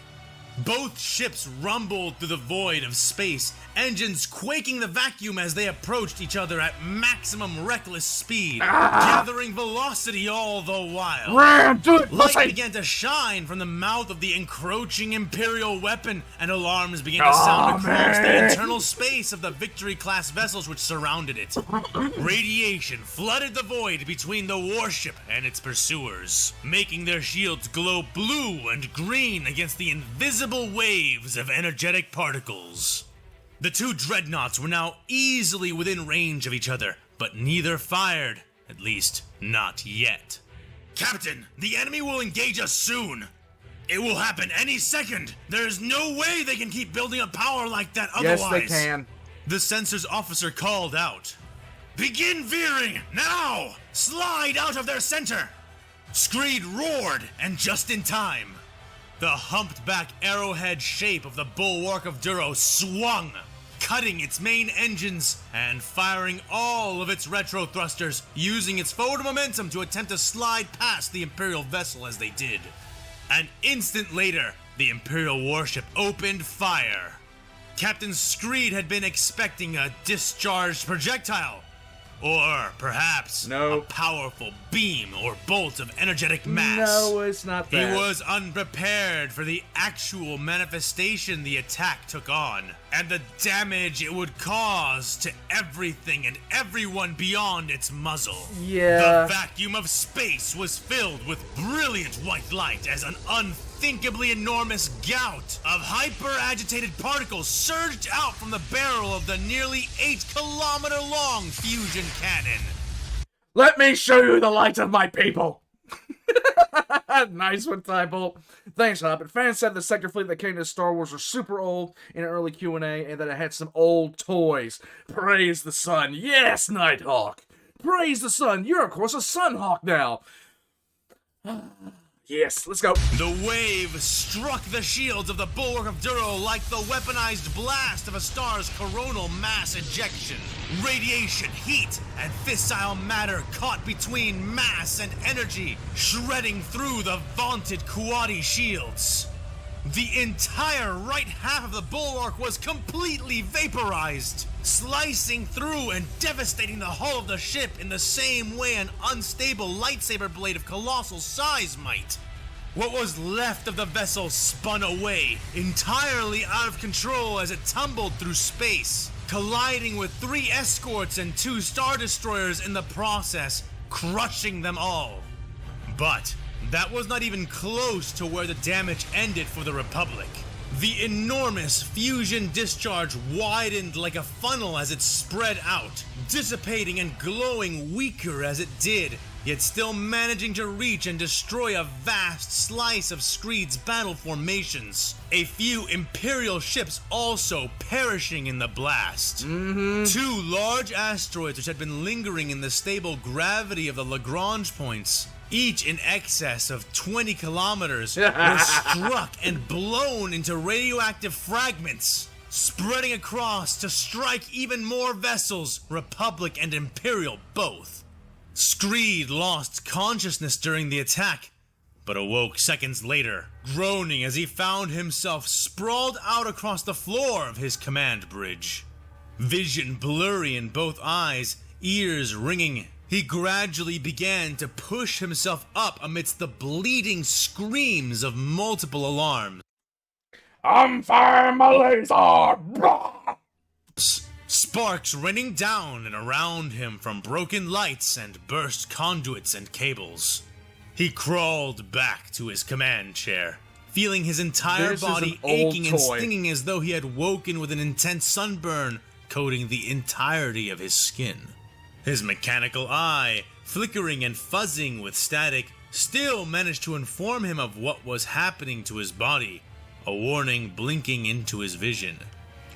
Both ships rumbled through the void of space, engines quaking the vacuum as they approached each other at maximum reckless speed, gathering velocity all the while. Ram, do it, Light pussy! began to shine from the mouth of the encroaching Imperial weapon, and alarms began to sound across the internal space of the Victory-class vessels which surrounded it. Radiation flooded the void between the warship and its pursuers, making their shields glow blue and green against the invisible waves of energetic particles. The two dreadnoughts were now easily within range of each other, but neither fired, at least not yet. Captain, the enemy will engage us soon. It will happen any second. There is no way they can keep building up power like that otherwise. Yes, they can. The sensors officer called out. Begin veering, now! Slide out of their center! Screed roared, and just in time. The humped-back arrowhead shape of the bulwark of Duro swung, cutting its main engines and firing all of its retro thrusters, using its forward momentum to attempt to slide past the Imperial vessel as they did. An instant later, the Imperial warship opened fire. Captain Screed had been expecting a discharged projectile, or perhaps a powerful beam or bolt of energetic mass. No, it's not that. He was unprepared for the actual manifestation the attack took on, and the damage it would cause to everything and everyone beyond its muzzle. Yeah. The vacuum of space was filled with brilliant white light as an unthinkably enormous gout of hyper-agitated particles surged out from the barrel of the nearly 8-kilometer-long fusion cannon. Let me show you the light of my people. Nice one, Tybolt. Thanks, Hobbit. Fans said the sector fleet that came to Star Wars was super old in an early Q&A and that it had some old toys. Praise the sun. Yes, Nighthawk. Praise the sun. You're, of course, a Sunhawk now. Yes, let's go. The wave struck the shields of the bulwark of Duro like the weaponized blast of a star's coronal mass ejection. Radiation, heat, and fissile matter caught between mass and energy, shredding through the vaunted Kuati shields. The entire right half of the bulwark was completely vaporized, slicing through and devastating the hull of the ship in the same way an unstable lightsaber blade of colossal size might. What was left of the vessel spun away, entirely out of control as it tumbled through space, colliding with 3 escorts and 2 Star Destroyers in the process, crushing them all. But that was not even close to where the damage ended for the Republic. The enormous fusion discharge widened like a funnel as it spread out, dissipating and glowing weaker as it did, yet still managing to reach and destroy a vast slice of Screed's battle formations. A few Imperial ships also perishing in the blast. 2 large asteroids which had been lingering in the stable gravity of the Lagrange points, each in excess of 20 kilometers, were struck and blown into radioactive fragments, spreading across to strike even more vessels, Republic and Imperial both. Screed lost consciousness during the attack, but awoke seconds later, groaning as he found himself sprawled out across the floor of his command bridge. Vision blurry in both eyes, ears ringing, he gradually began to push himself up amidst the bleeding screams of multiple alarms. I'm firing my laser! Sparks raining down and around him from broken lights and burst conduits and cables. He crawled back to his command chair, feeling his entire body aching and stinging as though he had woken with an intense sunburn coating the entirety of his skin. His mechanical eye, flickering and fuzzing with static, still managed to inform him of what was happening to his body, a warning blinking into his vision.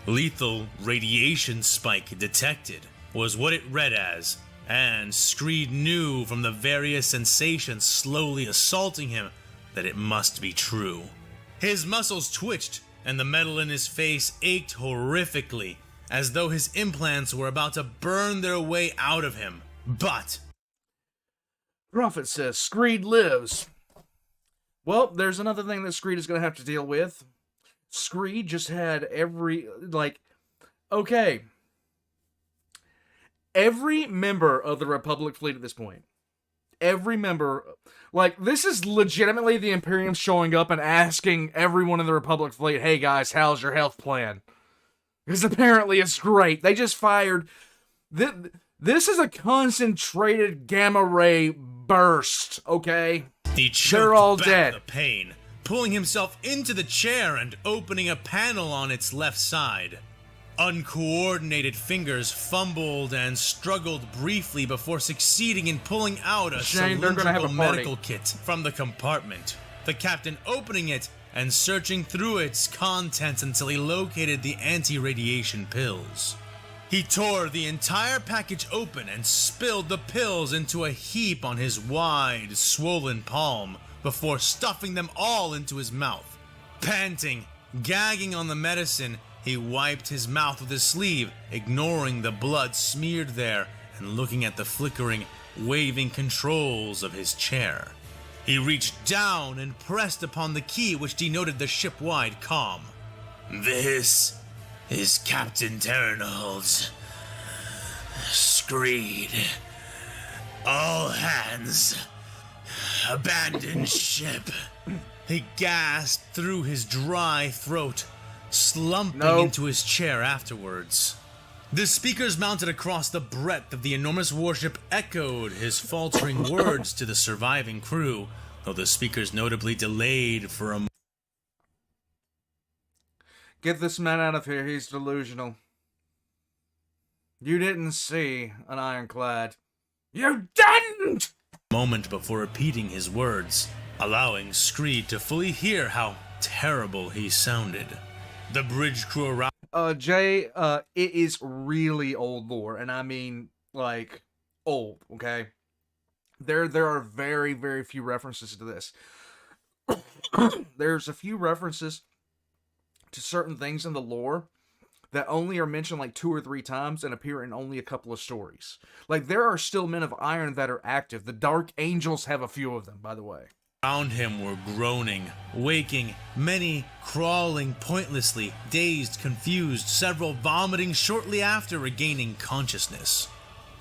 Lethal radiation spike detected was what it read as, and Screed knew from the various sensations slowly assaulting him that it must be true. His muscles twitched, and the metal in his face ached horrifically, as though his implants were about to burn their way out of him. But Prophet says Screed lives. Well, there's another thing that Screed is going to have to deal with. Screed just had every, like, okay. Every member of the Republic fleet at this point, every member, like, this is legitimately the Imperium showing up and asking everyone in the Republic fleet, hey guys, how's your health plan? Because apparently it's great. They just fired, this is a concentrated gamma ray burst, okay? He choked They're all back dead. the pain, pulling himself into the chair and opening a panel on its left side. Uncoordinated fingers fumbled and struggled briefly before succeeding in pulling out a Shane, they're gonna have a cylindrical party. medical kit from the compartment. The captain opening it and searching through its contents until he located the anti-radiation pills. He tore the entire package open and spilled the pills into a heap on his wide, swollen palm before stuffing them all into his mouth. Panting, gagging on the medicine, he wiped his mouth with his sleeve, ignoring the blood smeared there and looking at the flickering, waving controls of his chair. He reached down and pressed upon the key which denoted the ship-wide comm. This is Captain Terranald's Screed. All hands, abandon ship. He gasped through his dry throat, slumping into his chair afterwards. The speakers mounted across the breadth of the enormous warship echoed his faltering words to the surviving crew, though the speakers notably delayed for a moment. Get this man out of here, he's delusional. You didn't see an Ironclad. You didn't! Moment before repeating his words, allowing Screed to fully hear how terrible he sounded. The bridge crew around Jay, it is really old lore, and I mean, like, old, okay? There are very, very few references to this. There's a few references to certain things in the lore that only are mentioned like 2 or 3 times and appear in only a couple of stories. Like, there are still men of iron that are active. The Dark Angels have a few of them, by the way. Around him were groaning, waking, many crawling pointlessly, dazed, confused, several vomiting shortly after regaining consciousness.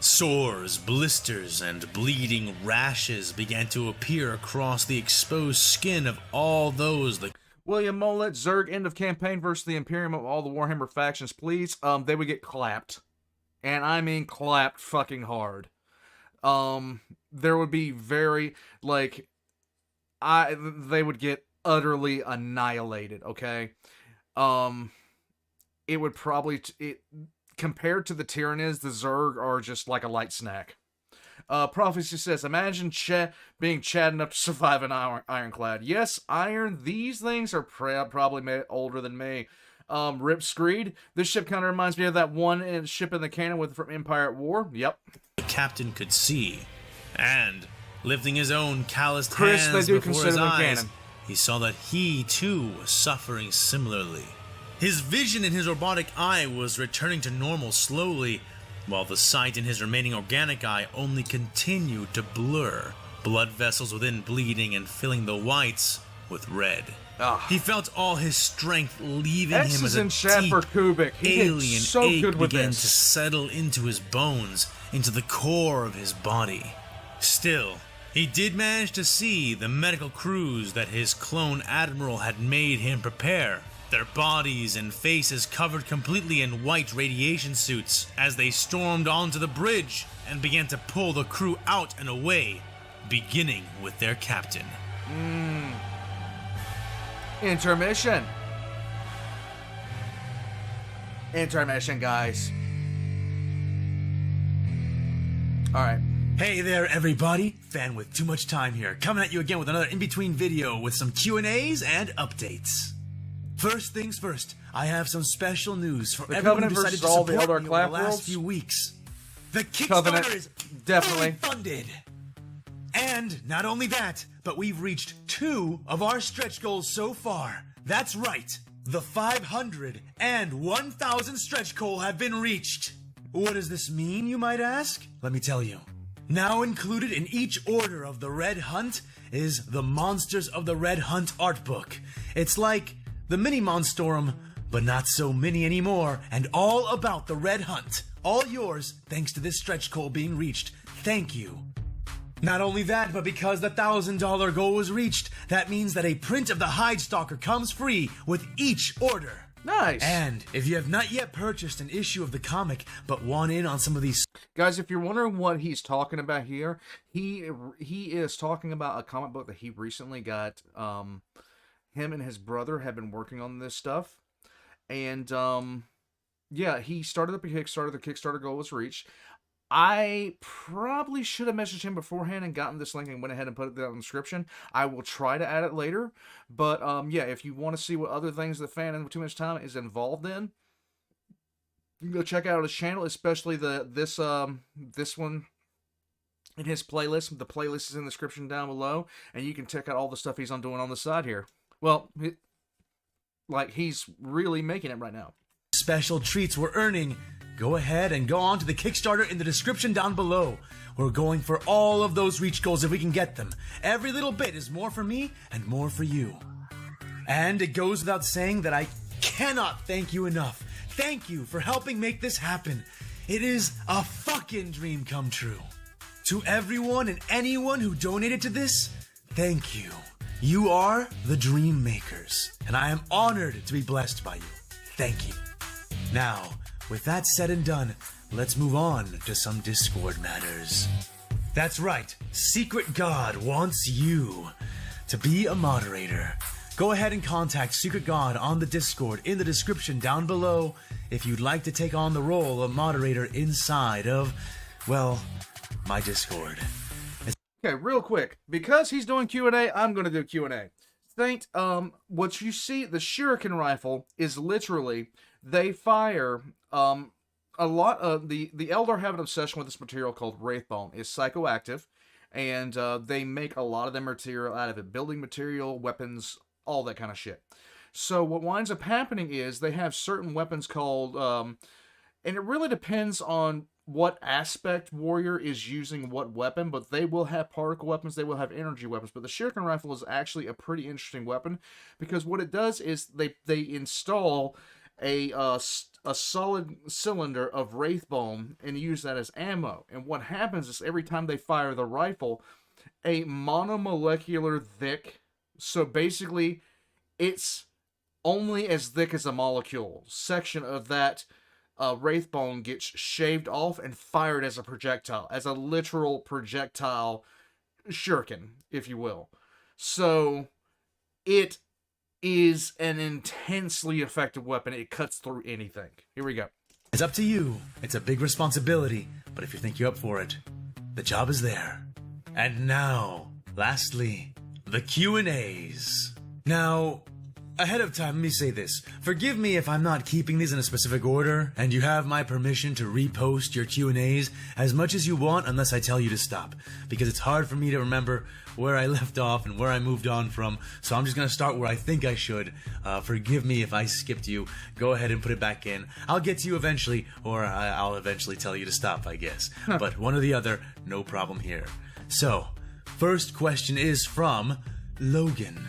Sores, blisters, and bleeding rashes began to appear across the exposed skin of all those that... William Mollett, Zerg, end of campaign versus the Imperium of all the Warhammer factions, please. They would get clapped. And I mean clapped fucking hard. There would be very, like... they would get utterly annihilated, okay? It would probably... compared to the Tyranids, the Zerg are just like a light snack. Prophecy says, imagine being Chad enough to survive an Ironclad. Yes, iron, these things are probably older than me. Rip Screed, this ship kind of reminds me of that one ship in the canon from Empire at War. Yep. The captain could see, and... lifting his own calloused Chris, hands they do before his consider them eyes, canon. he saw that he, too, was suffering similarly. His vision in his robotic eye was returning to normal slowly, while the sight in his remaining organic eye only continued to blur, blood vessels within bleeding and filling the whites with red. He felt all his strength leaving X him is as a in chat for deep, Kubik. He did alien so ache good with began this. to settle into his bones, into the core of his body. Still, he did manage to see the medical crews that his clone admiral had made him prepare, their bodies and faces covered completely in white radiation suits as they stormed onto the bridge and began to pull the crew out and away, beginning with their captain. Intermission. Intermission, guys. Alright. Hey there, everybody! Fan with too much time here, coming at you again with another in-between video with some Q&As and updates. First things first, I have some special news for The everyone who Covenant decided versus to all the support Eldar me over Clap the last Worlds? few weeks. The Covenant, Kickstarter is definitely fully funded. And not only that, but we've reached 2 of our stretch goals so far. That's right, the 500 and 1,000 stretch goal have been reached. What does this mean, you might ask? Let me tell you. Now included in each order of the Red Hunt is the Monsters of the Red Hunt art book. It's like the mini Monstorum, but not so mini anymore, and all about the Red Hunt. All yours, thanks to this stretch goal being reached. Thank you. Not only that, but because the $1,000 goal was reached, that means that a print of the Hide Stalker comes free with each order. Nice. And if you have not yet purchased an issue of the comic, but want in on some of these... Guys, if you're wondering what he's talking about here, he is talking about a comic book that he recently got. Him and his brother have been working on this stuff. And, yeah, he started up a Kickstarter. The Kickstarter goal was reached. I probably should have messaged him beforehand and gotten this link and went ahead and put it down in the description. I will try to add it later. But, yeah, if you want to see what other things the fan in Too Much Time is involved in, you can go check out his channel, especially this one in his playlist. The playlist is in the description down below, and you can check out all the stuff he's doing on the side here. Well, he's really making it right now. Special treats we're earning. Go ahead and go on to the Kickstarter in the description down below. We're going for all of those reach goals if we can get them. Every little bit is more for me and more for you. And it goes without saying that I cannot thank you enough. Thank you for helping make this happen. It is a fucking dream come true. To everyone and anyone who donated to this, thank you. You are the dream makers, and I am honored to be blessed by you. Thank you. Now, with that said and done, let's move on to some Discord matters. That's right, Secret God wants you to be a moderator. Go ahead and contact Secret God on the Discord in the description down below if you'd like to take on the role of moderator inside of, well, my Discord. Okay, real quick, because he's doing Q&A, I'm going to do Q&A. Think, what you see, the Shuriken rifle is literally, they fire, a lot of, the Eldar have an obsession with this material called Wraithbone. It's psychoactive, and they make a lot of their material out of it. Building material, weapons, all that kind of shit. So what winds up happening is they have certain weapons called, and it really depends on what aspect warrior is using what weapon, but they will have particle weapons, they will have energy weapons. But the Shuriken rifle is actually a pretty interesting weapon, because what it does is they install a solid cylinder of Wraithbone and use that as ammo. And what happens is every time they fire the rifle, a monomolecular thick, so basically it's only as thick as a molecule section of that Wraithbone gets shaved off and fired as a projectile, as a literal projectile shuriken, if you will. So it is an intensely effective weapon. It cuts through anything. Here we go. It's up to you. It's a big responsibility, but if you think you're up for it, the job is there. And now, lastly, the Q&As. Now, ahead of time, let me say this. Forgive me if I'm not keeping these in a specific order, and you have my permission to repost your Q&As as much as you want unless I tell you to stop, because it's hard for me to remember where I left off and where I moved on from, so I'm just going to start where I think I should. Forgive me if I skipped you. Go ahead and put it back in. I'll get to you eventually, or I'll eventually tell you to stop, I guess. But one or the other, no problem here. So, first question is from Logan.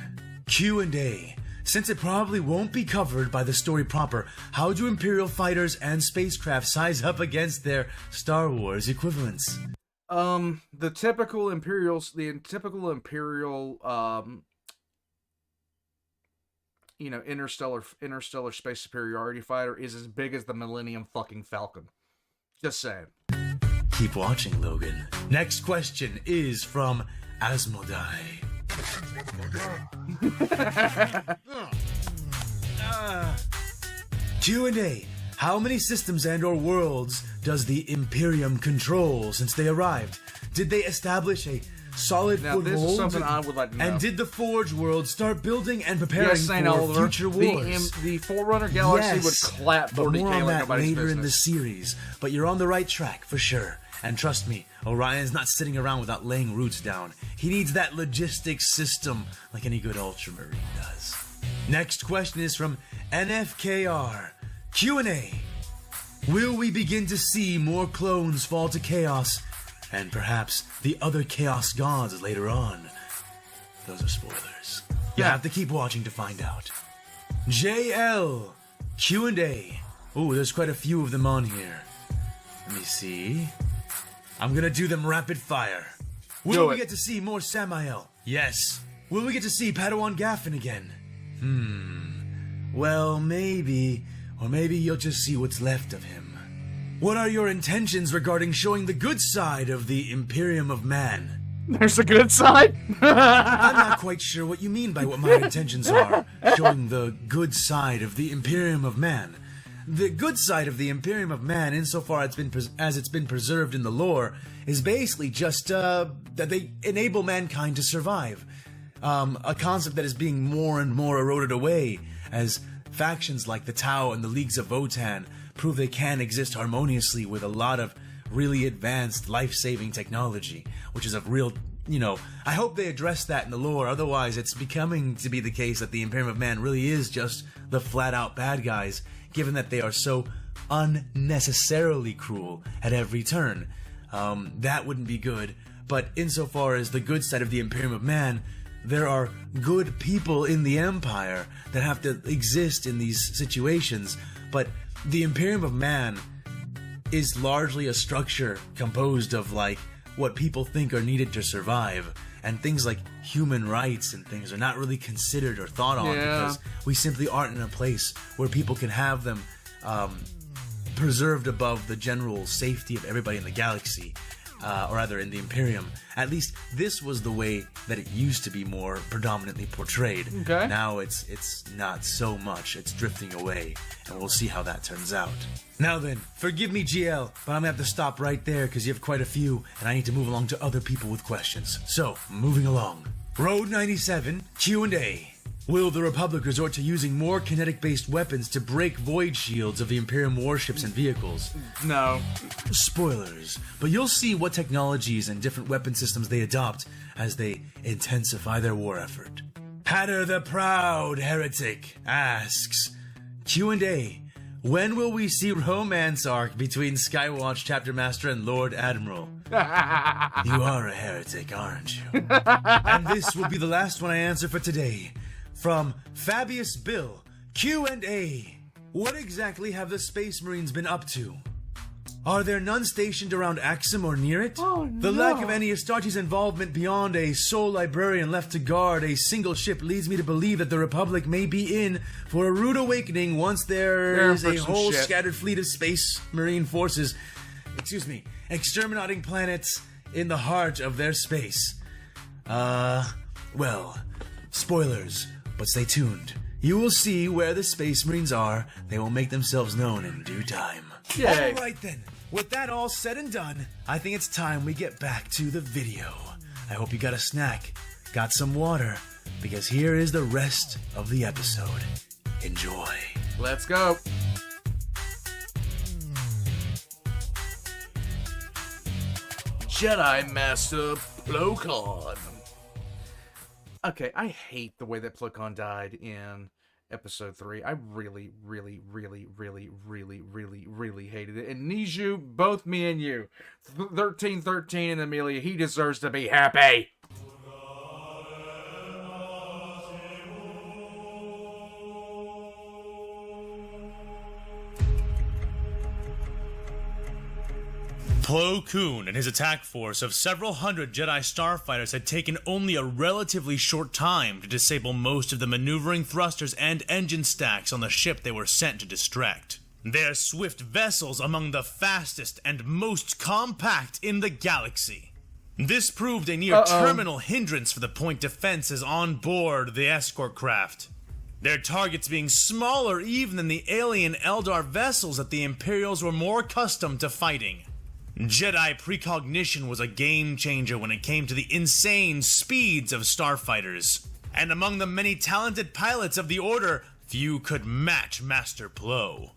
Q&A. Since it probably won't be covered by the story proper, how do Imperial fighters and spacecraft size up against their Star Wars equivalents? The typical Imperial, interstellar space superiority fighter is as big as the Millennium fucking Falcon. Just saying. Keep watching, Logan. Next question is from Asmodai. Q&A. How many systems and or worlds does the Imperium control since they arrived? Did they establish a solid foothold? This is something I would like to know. And did the Forge world start building and preparing for future wars? The Forerunner Galaxy would clap 40K but more on like that nobody's later business. in the series. But you're on the right track for sure. And trust me, Orion's not sitting around without laying roots down. He needs that logistics system like any good Ultramarine does. Next question is from NFKR. Q&A. Will we begin to see more clones fall to chaos? And perhaps the other chaos gods later on? Those are spoilers. You have to keep watching to find out. JL, Q&A. Oh, there's quite a few of them on here. Let me see. I'm gonna do them rapid fire. Will we get to see more Samael? Yes. Will we get to see Padawan Gaffin again? Well, maybe. Or maybe you'll just see what's left of him. What are your intentions regarding showing the good side of the Imperium of Man? There's a good side? I'm not quite sure what you mean by what my intentions are. Showing the good side of the Imperium of Man. The good side of the Imperium of Man, insofar as it's been preserved in the lore, is basically just that they enable mankind to survive. A concept that is being more and more eroded away as factions like the Tau and the Leagues of Votan prove they can exist harmoniously with a lot of really advanced life-saving technology, which is a real, I hope they address that in the lore. Otherwise, it's becoming to be the case that the Imperium of Man really is just the flat-out bad guys, given that they are so unnecessarily cruel at every turn. That wouldn't be good, but insofar as the good side of the Imperium of Man, there are good people in the Empire that have to exist in these situations, but the Imperium of Man is largely a structure composed of, what people think are needed to survive, and things like human rights and things are not really considered or thought on because we simply aren't in a place where people can have them preserved above the general safety of everybody in the galaxy. Or rather in the Imperium. At least this was the way that it used to be more predominantly portrayed. Okay. Now it's not so much. It's drifting away, and we'll see how that turns out. Now then, forgive me, GL, but I'm gonna have to stop right there because you have quite a few, and I need to move along to other people with questions. So, moving along. Road 97, Q&A. Will the Republic resort to using more kinetic-based weapons to break void shields of the Imperium warships and vehicles? No. Spoilers, but you'll see what technologies and different weapon systems they adopt as they intensify their war effort. Hatter the Proud Heretic asks, Q&A, when will we see romance arc between Skywatch Chapter Master and Lord Admiral? You are a heretic, aren't you? And this will be the last one I answer for today. From Fabius Bill, Q&A. What exactly have the Space Marines been up to? Are there none stationed around Axum or near it? Oh, the no. lack of any Astartes involvement beyond a sole librarian left to guard a single ship leads me to believe that the Republic may be in for a rude awakening once there is a whole scattered fleet of Space Marine forces, exterminating planets in the heart of their space. Well, spoilers. But stay tuned. You will see where the Space Marines are. They will make themselves known in due time. Yay. Alright then, with that all said and done, I think it's time we get back to the video. I hope you got a snack, got some water, because here is the rest of the episode. Enjoy. Let's go. Jedi Master Plo-Kon. Okay, I hate the way that Plo-Kon died in episode 3. I really, really, really, really, really, really, really hated it. And Niju, both me and you, 1313 and Amelia, he deserves to be happy. Plo Koon and his attack force of several hundred Jedi starfighters had taken only a relatively short time to disable most of the maneuvering thrusters and engine stacks on the ship they were sent to distract. Their swift vessels among the fastest and most compact in the galaxy. This proved a near-terminal hindrance for the point defenses on board the escort craft. Their targets being smaller even than the alien Eldar vessels that the Imperials were more accustomed to fighting. Jedi precognition was a game changer when it came to the insane speeds of starfighters. And among the many talented pilots of the Order, few could match Master Plo.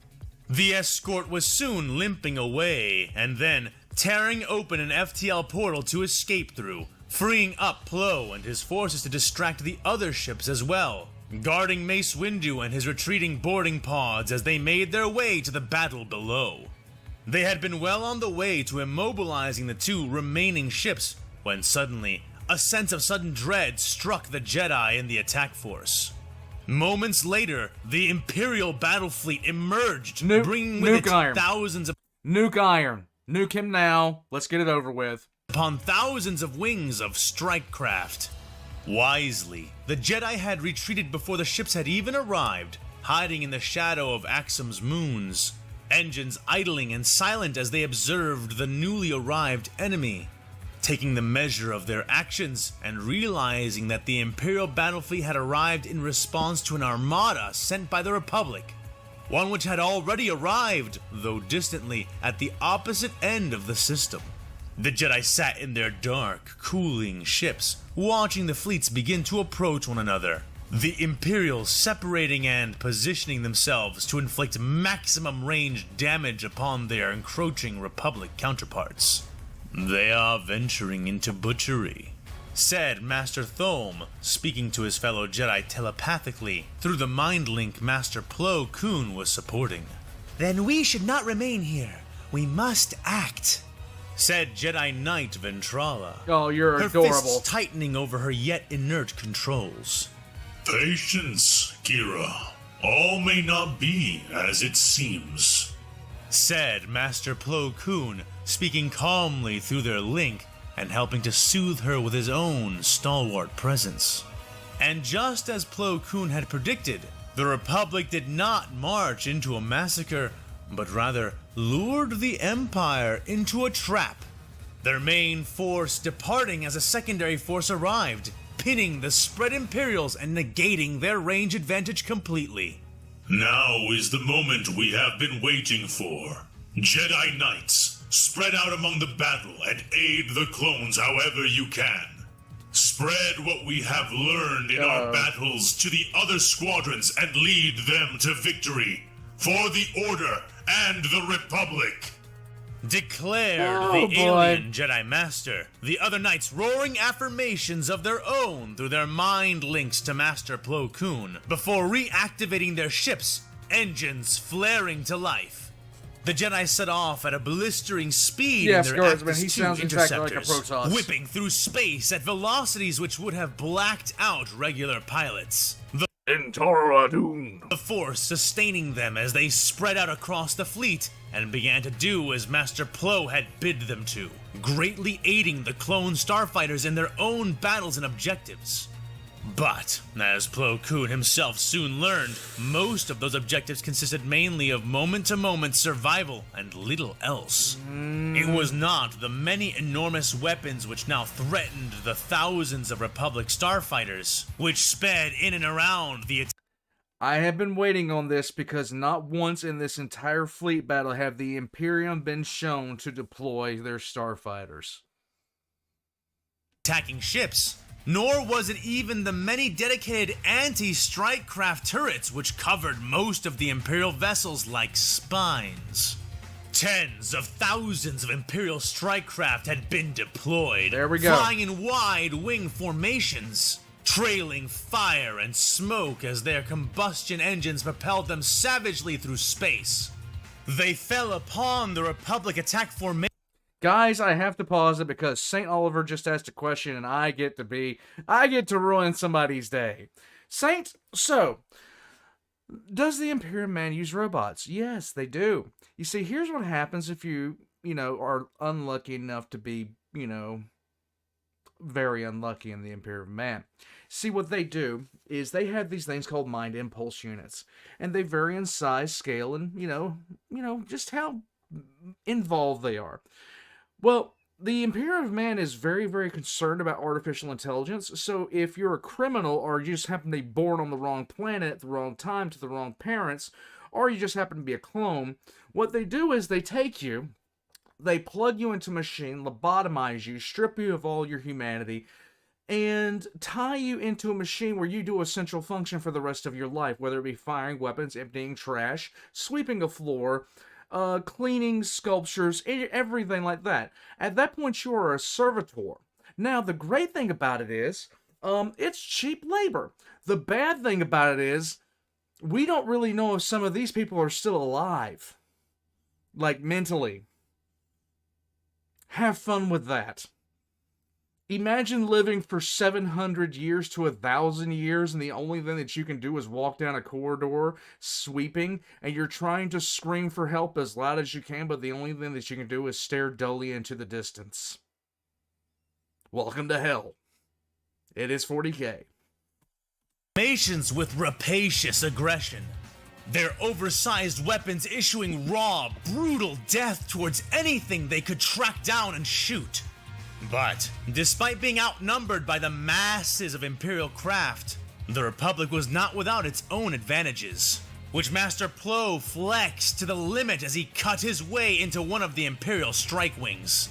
The escort was soon limping away, and then tearing open an FTL portal to escape through, freeing up Plo and his forces to distract the other ships as well, guarding Mace Windu and his retreating boarding pods as they made their way to the battle below. They had been well on the way to immobilizing the two remaining ships when suddenly a sense of sudden dread struck the Jedi in the attack force. Moments later, the Imperial battle fleet emerged, Nuke- bringing with nuke it iron. thousands Nuke Iron. Nuke him now. Let's get it over with. upon thousands of wings of strike craft. Wisely, the Jedi had retreated before the ships had even arrived, hiding in the shadow of Axum's moons, engines idling and silent as they observed the newly arrived enemy. Taking the measure of their actions and realizing that the Imperial battle fleet had arrived in response to an armada sent by the Republic, one which had already arrived, though distantly, at the opposite end of the system. The Jedi sat in their dark, cooling ships, watching the fleets begin to approach one another. The Imperials separating and positioning themselves to inflict maximum range damage upon their encroaching Republic counterparts. "They are venturing into butchery," said Master Thome, speaking to his fellow Jedi telepathically through the mind link Master Plo Koon was supporting. "Then we should not remain here. We must act," said Jedi Knight Ventrala, Oh, you're her adorable. fists tightening over her yet inert controls. Patience, Kira. All may not be as it seems, said Master Plo Koon, speaking calmly through their link and helping to soothe her with his own stalwart presence. And just as Plo Koon had predicted, the Republic did not march into a massacre, but rather lured the Empire into a trap. Their main force departing as a secondary force arrived, pinning the spread Imperials and negating their range advantage completely. Now is the moment we have been waiting for. Jedi Knights, spread out among the battle and aid the clones however you can. Spread what we have learned in our battles to the other squadrons and lead them to victory. For the Order and the Republic. Declared the alien Jedi Master, the other knights roaring affirmations of their own through their mind links to Master Plo Koon before reactivating their ships, engines flaring to life. The Jedi set off at a blistering speed in their Actus he II sounds exactly like a interceptors, Protoss. whipping through space at velocities which would have blacked out regular pilots. The Force sustaining them as they spread out across the fleet and began to do as Master Plo had bid them to, greatly aiding the clone starfighters in their own battles and objectives. But, as Plo Koon himself soon learned, most of those objectives consisted mainly of moment-to-moment survival and little else. It was not the many enormous weapons which now threatened the thousands of Republic starfighters, which sped in and around the I have been waiting on this because not once in this entire fleet battle have the Imperium been shown to deploy their starfighters. attacking ships, nor was it even the many dedicated anti-strike craft turrets which covered most of the Imperial vessels like spines. Tens of thousands of Imperial strike craft had been deployed, There we go. flying in wide wing formations, trailing fire and smoke as their combustion engines propelled them savagely through space. They fell upon the Republic attack formation. Guys, I have to pause it because St. Oliver just asked a question and I get to ruin somebody's day. Saint, so, does the Imperium man use robots? Yes, they do. You see, here's what happens if you are unlucky enough to be, very unlucky in the Imperium man. See, what they do is they have these things called mind impulse units, and they vary in size, scale, and, just how involved they are. Well, the Imperium man is very, very concerned about artificial intelligence, so if you're a criminal or you just happen to be born on the wrong planet at the wrong time to the wrong parents, or you just happen to be a clone, what they do is they take you, they plug you into a machine, lobotomize you, strip you of all your humanity, and tie you into a machine where you do a central function for the rest of your life, whether it be firing weapons, emptying trash, sweeping a floor, cleaning sculptures, everything like that. At that point, you are a servitor. Now, the great thing about it is, it's cheap labor. The bad thing about it is, we don't really know if some of these people are still alive. Like, mentally. Have fun with that. Imagine living for 700 years to 1,000 years, and the only thing that you can do is walk down a corridor, sweeping, and you're trying to scream for help as loud as you can, but the only thing that you can do is stare dully into the distance. Welcome to hell. It is 40K. Nations with rapacious aggression. Their oversized weapons issuing raw, brutal death towards anything they could track down and shoot. But, despite being outnumbered by the masses of Imperial craft, the Republic was not without its own advantages, which Master Plo flexed to the limit as he cut his way into one of the Imperial strike wings.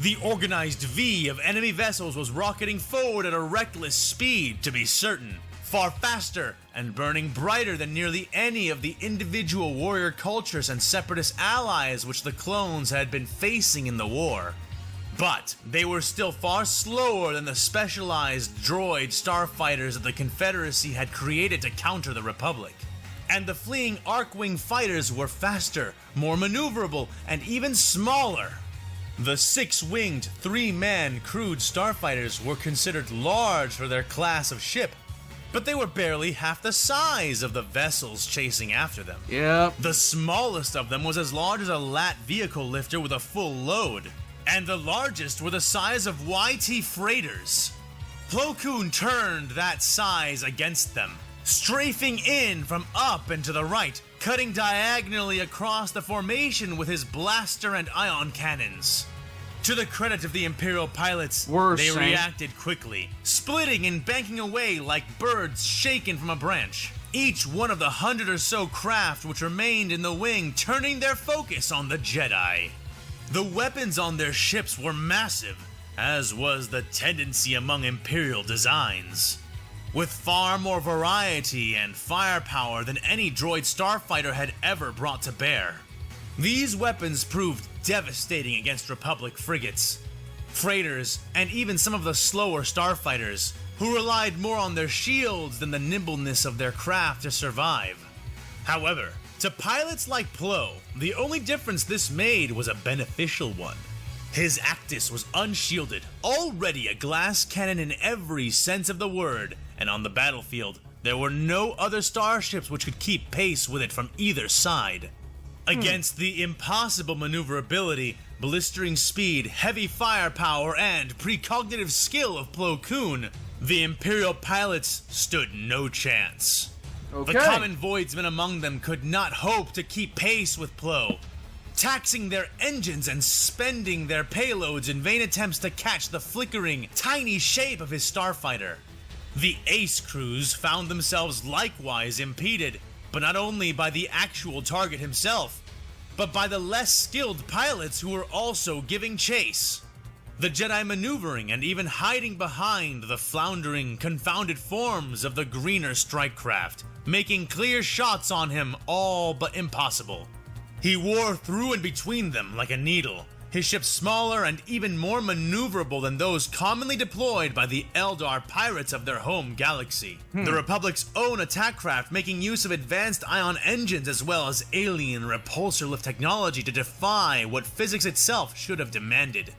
The organized V of enemy vessels was rocketing forward at a reckless speed, to be certain, far faster and burning brighter than nearly any of the individual warrior cultures and separatist allies which the clones had been facing in the war. But they were still far slower than the specialized droid starfighters that the Confederacy had created to counter the Republic. And the fleeing Arc-Wing fighters were faster, more maneuverable, and even smaller. The 6-winged, 3-man crewed starfighters were considered large for their class of ship, but they were barely half the size of the vessels chasing after them. Yep. The smallest of them was as large as a LAT vehicle lifter with a full load, and the largest were the size of YT freighters. Plo Koon turned that size against them, strafing in from up and to the right, cutting diagonally across the formation with his blaster and ion cannons. To the credit of the Imperial pilots, they reacted quickly, splitting and banking away like birds shaken from a branch. Each one of the 100 or so craft which remained in the wing turning their focus on the Jedi. The weapons on their ships were massive, as was the tendency among Imperial designs, with far more variety and firepower than any droid starfighter had ever brought to bear. These weapons proved devastating against Republic frigates, freighters, and even some of the slower starfighters, who relied more on their shields than the nimbleness of their craft to survive. However, to pilots like Plo, the only difference this made was a beneficial one. His Actis was unshielded, already a glass cannon in every sense of the word, and on the battlefield, there were no other starships which could keep pace with it from either side. Against the impossible maneuverability, blistering speed, heavy firepower, and precognitive skill of Plo Koon, the Imperial pilots stood no chance. Okay. The common voidsmen among them could not hope to keep pace with Plo, taxing their engines and spending their payloads in vain attempts to catch the flickering, tiny shape of his starfighter. The ace crews found themselves likewise impeded, but not only by the actual target himself, but by the less skilled pilots who were also giving chase. The Jedi maneuvering and even hiding behind the floundering, confounded forms of the greener strike craft, making clear shots on him all but impossible. He wore through and between them like a needle, his ship smaller and even more maneuverable than those commonly deployed by the Eldar pirates of their home galaxy. The Republic's own attack craft making use of advanced ion engines as well as alien repulsor lift technology to defy what physics itself should have demanded.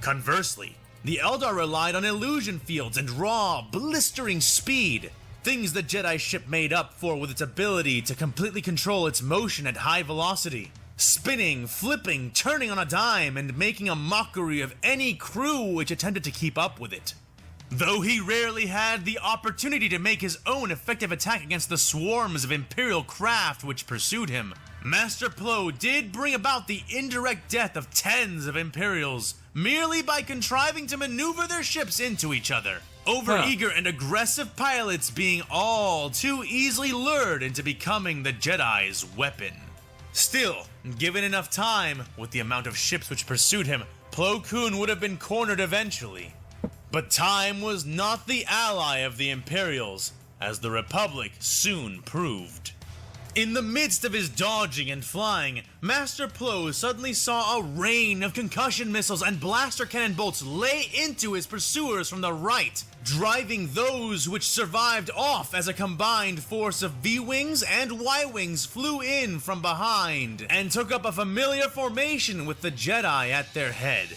Conversely, the Eldar relied on illusion fields and raw, blistering speed, things the Jedi ship made up for with its ability to completely control its motion at high velocity, spinning, flipping, turning on a dime, and making a mockery of any crew which attempted to keep up with it. Though he rarely had the opportunity to make his own effective attack against the swarms of Imperial craft which pursued him, Master Plo did bring about the indirect death of tens of Imperials merely by contriving to maneuver their ships into each other. Overeager and aggressive pilots being all too easily lured into becoming the Jedi's weapon. Still, given enough time, with the amount of ships which pursued him, Plo Koon would have been cornered eventually. But time was not the ally of the Imperials, as the Republic soon proved. In the midst of his dodging and flying, Master Plo suddenly saw a rain of concussion missiles and blaster cannon bolts lay into his pursuers from the right, driving those which survived off as a combined force of V-Wings and Y-Wings flew in from behind and took up a familiar formation with the Jedi at their head.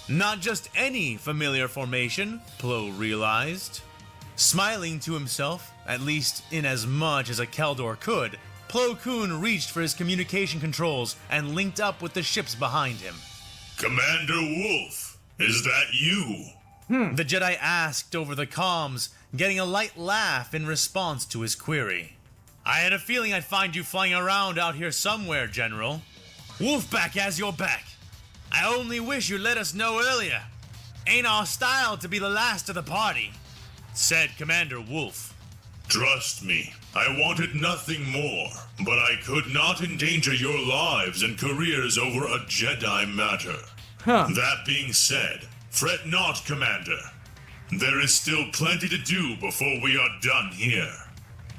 Not just any familiar formation, Plo realized. Smiling to himself, at least in as much as a Keldor could, Plo Koon reached for his communication controls and linked up with the ships behind him. Commander Wolf, is that you? The Jedi asked over the comms, getting a light laugh in response to his query. I had a feeling I'd find you flying around out here somewhere, General. Wolfpack has your back. I only wish you let us know earlier. Ain't our style to be the last of the party, said Commander Wolf. Trust me, I wanted nothing more, but I could not endanger your lives and careers over a Jedi matter. That being said, fret not, Commander. There is still plenty to do before we are done here.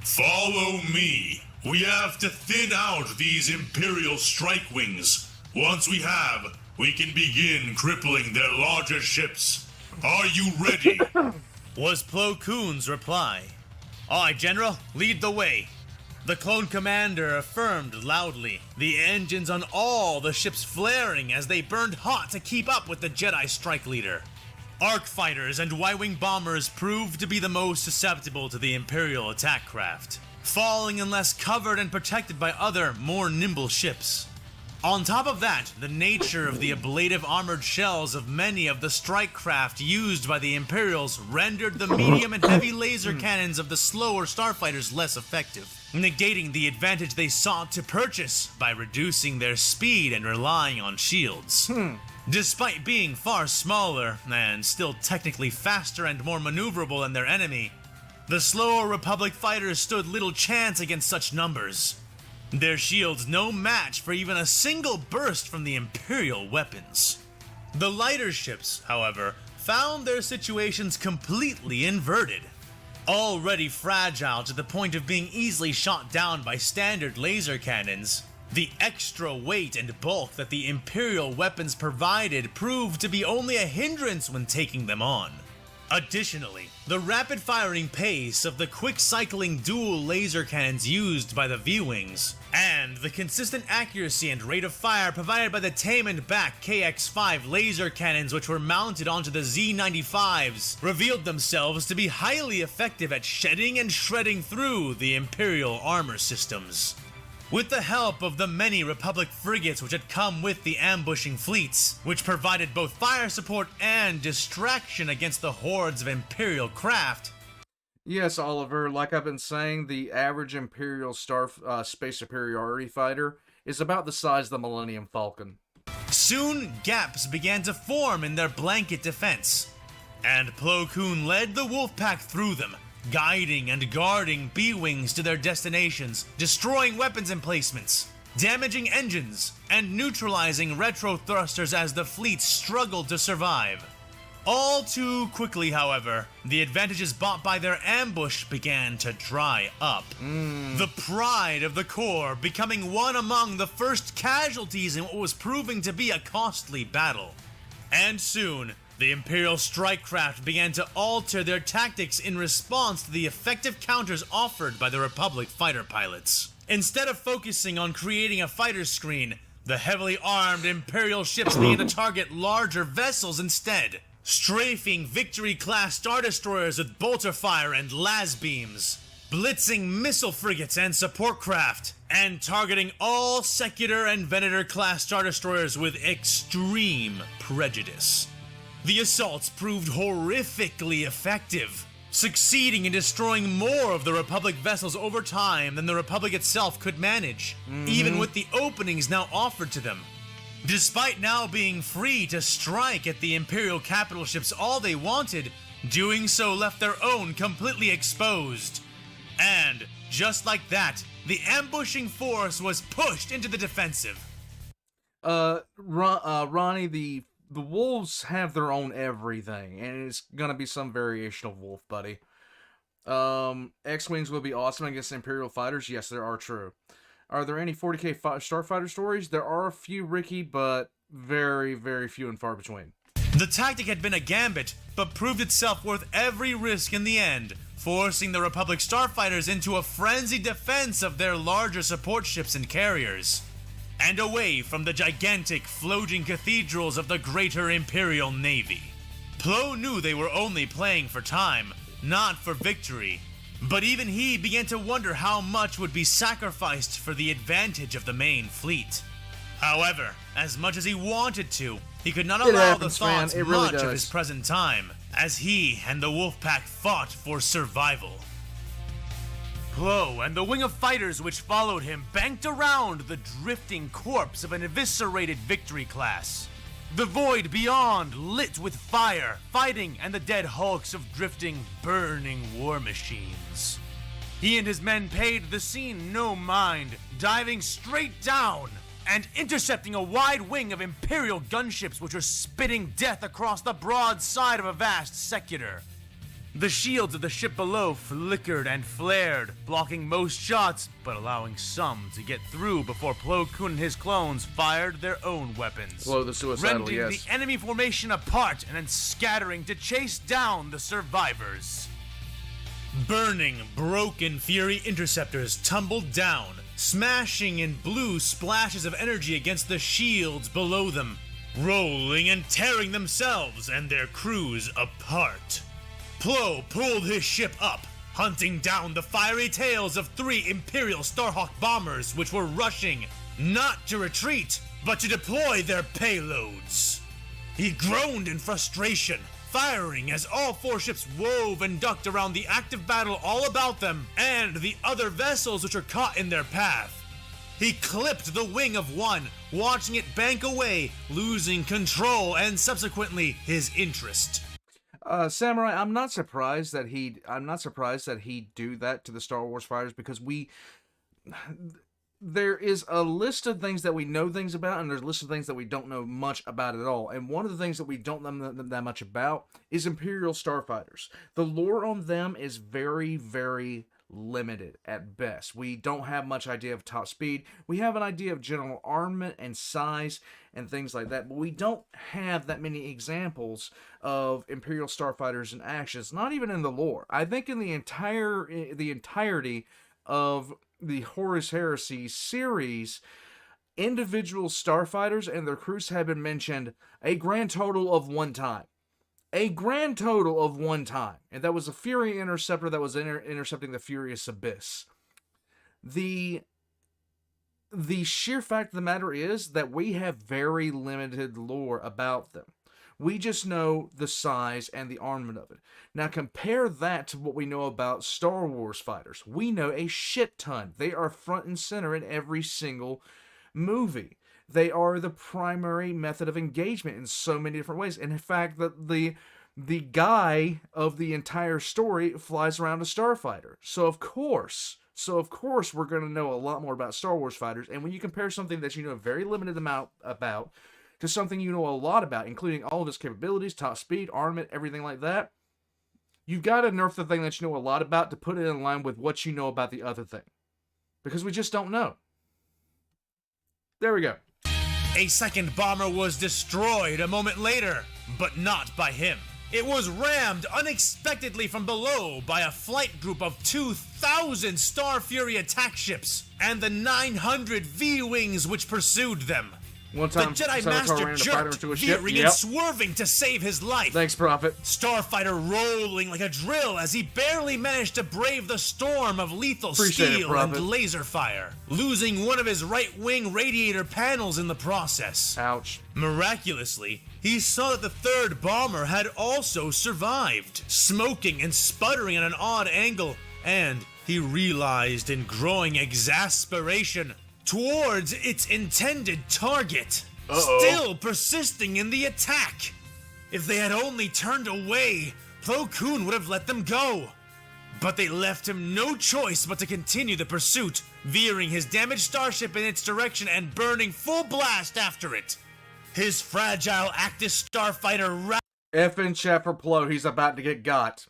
Follow me. We have to thin out these Imperial strike wings. Once we have, we can begin crippling their larger ships. Are you ready? Was Plo Koon's reply. Aye, General, lead the way. The clone commander affirmed loudly, the engines on all the ships flaring as they burned hot to keep up with the Jedi strike leader. Arc fighters and Y-wing bombers proved to be the most susceptible to the Imperial attack craft, falling unless covered and protected by other, more nimble ships. On top of that, the nature of the ablative armored shells of many of the strike craft used by the Imperials rendered the medium and heavy laser cannons of the slower starfighters less effective, negating the advantage they sought to purchase by reducing their speed and relying on shields. Despite being far smaller, and still technically faster and more maneuverable than their enemy, the slower Republic fighters stood little chance against such numbers. Their shields no match for even a single burst from the Imperial weapons. The lighter ships, however, found their situations completely inverted. Already fragile to the point of being easily shot down by standard laser cannons, the extra weight and bulk that the Imperial weapons provided proved to be only a hindrance when taking them on. Additionally, the rapid-firing pace of the quick-cycling dual laser cannons used by the V-Wings, and the consistent accuracy and rate of fire provided by the tame and back KX-5 laser cannons which were mounted onto the Z-95s revealed themselves to be highly effective at shedding and shredding through the Imperial armor systems. With the help of the many Republic frigates which had come with the ambushing fleets, which provided both fire support and distraction against the hordes of Imperial craft. Yes, Oliver, like I've been saying, the average Imperial space superiority fighter is about the size of the Millennium Falcon. Soon, gaps began to form in their blanket defense, and Plo Koon led the Wolfpack through them, guiding and guarding B-Wings to their destinations, destroying weapons emplacements, damaging engines, and neutralizing retro thrusters as the fleet struggled to survive. All too quickly, however, the advantages bought by their ambush began to dry up. The pride of the Corps becoming one among the first casualties in what was proving to be a costly battle. And soon, the Imperial strike craft began to alter their tactics in response to the effective counters offered by the Republic fighter pilots. Instead of focusing on creating a fighter screen, the heavily armed Imperial ships began to target larger vessels instead, strafing Victory-class Star Destroyers with bolter fire and las beams, blitzing missile frigates and support craft, and targeting all Secular and Venator-class Star Destroyers with extreme prejudice. The assaults proved horrifically effective, succeeding in destroying more of the Republic vessels over time than the Republic itself could manage, even with the openings now offered to them. Despite now being free to strike at the Imperial capital ships all they wanted, doing so left their own completely exposed. And, just like that, the ambushing force was pushed into the defensive. Ronnie, the Wolves have their own everything, and it's gonna be some variation of Wolf, buddy. X-Wings will be awesome against Imperial fighters. Yes, there are true. Are there any 40k starfighter stories? There are a few, Ricky, but very, very few and far between. The tactic had been a gambit, but proved itself worth every risk in the end, forcing the Republic starfighters into a frenzied defense of their larger support ships and carriers. and away from the gigantic floating cathedrals of the greater Imperial Navy. Plo knew they were only playing for time, not for victory, but even he began to wonder how much would be sacrificed for the advantage of the main fleet. However, as much as he wanted to, he could not allow the thoughts It really much of does. his present time, as he and the Wolfpack fought for survival. Plo and the wing of fighters which followed him banked around the drifting corpse of an eviscerated victory class. The void beyond lit with fire, fighting and the dead hulks of drifting, burning war machines. He and his men paid the scene no mind, diving straight down and intercepting a wide wing of Imperial gunships which were spitting death across the broad side of a vast sector. The shields of the ship below flickered and flared, blocking most shots, but allowing some to get through before Plo Koon and his clones fired their own weapons. Plo the Suicidal, rending yes. the enemy formation apart and then scattering to chase down the survivors. Burning, broken Fury interceptors tumbled down, smashing in blue splashes of energy against the shields below them, rolling and tearing themselves and their crews apart. Plo pulled his ship up, hunting down the fiery tails of 3 Imperial Starhawk bombers which were rushing, not to retreat, but to deploy their payloads. He groaned in frustration, firing as all 4 ships wove and ducked around the active battle all about them and the other vessels which were caught in their path. He clipped the wing of one, watching it bank away, losing control and subsequently his interest. Samurai, I'm not surprised that he'd do that to the Star Wars fighters, because there is a list of things that we know things about, and there's a list of things that we don't know much about at all. And one of the things that we don't know that much about is Imperial starfighters. The lore on them is very, very limited at best. We don't have much idea of top speed. We have an idea of general armament and size and things like that, but we don't have that many examples of Imperial starfighters in action. It's not even in the lore. I think in the entirety of the Horus Heresy series, individual starfighters and their crews have been mentioned a grand total of 1 time. A grand total of 1 time. And that was a Fury interceptor that was intercepting the Furious Abyss. The sheer fact of the matter is that we have very limited lore about them. We just know the size and the armament of it. Now compare that to what we know about Star Wars fighters. We know a shit ton. They are front and center in every single movie. They are the primary method of engagement in so many different ways. And in fact, the guy of the entire story flies around a starfighter. So of course we're going to know a lot more about Star Wars fighters. And when you compare something that you know a very limited amount about to something you know a lot about, including all of its capabilities, top speed, armament, everything like that, you've got to nerf the thing that you know a lot about to put it in line with what you know about the other thing. Because we just don't know. There we go. A second bomber was destroyed a moment later, but not by him. It was rammed unexpectedly from below by a flight group of 2,000 Star Fury attack ships and the 900 V-Wings which pursued them. One time, the Jedi Senator Master ran a fighter jerked, into a ship. veering Yep. and swerving to save his life. Thanks, Prophet. Starfighter rolling like a drill as he barely managed to brave the storm of lethal Appreciate it, steel Prophet. and laser fire, losing one of his right wing radiator panels in the process. Ouch. Miraculously, he saw that the 3rd bomber had also survived, smoking and sputtering at an odd angle, and he realized in growing exasperation towards its intended target, still persisting in the attack. If they had only turned away, Plo Koon would have let them go. But they left him no choice but to continue the pursuit, veering his damaged starship in its direction and burning full blast after it. His fragile Actis starfighter Effing Shepard Plo, he's about to get got.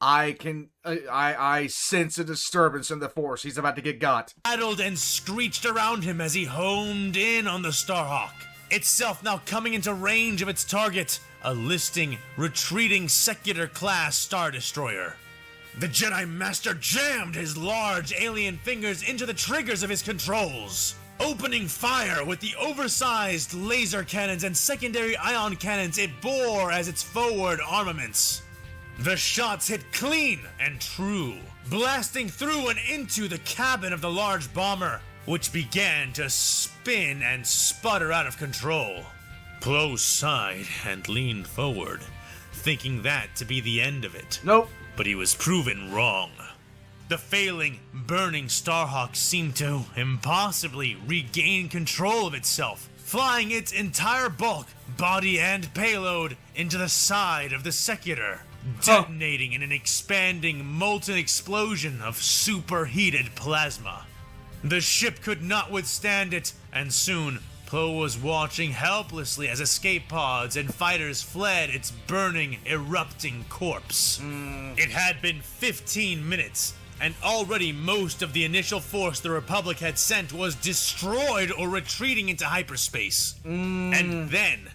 I sense a disturbance in the Force. He's about to get got. rattled and screeched around him as he homed in on the Starhawk, itself now coming into range of its target, a listing, retreating Secular-class Star Destroyer. The Jedi Master jammed his large alien fingers into the triggers of his controls. Opening fire with the oversized laser cannons and secondary ion cannons it bore as its forward armaments. The shots hit clean and true, blasting through and into the cabin of the large bomber, which began to spin and sputter out of control. Plo sighed and leaned forward, thinking that to be the end of it. Nope. But he was proven wrong. The failing, burning Starhawk seemed to impossibly regain control of itself, flying its entire bulk, body and payload, into the side of the Secutor, detonating in an expanding, molten explosion of superheated plasma. The ship could not withstand it, and soon Plo was watching helplessly as escape pods and fighters fled its burning, erupting corpse. It had been 15 minutes, and already most of the initial force the Republic had sent was destroyed or retreating into hyperspace. And then,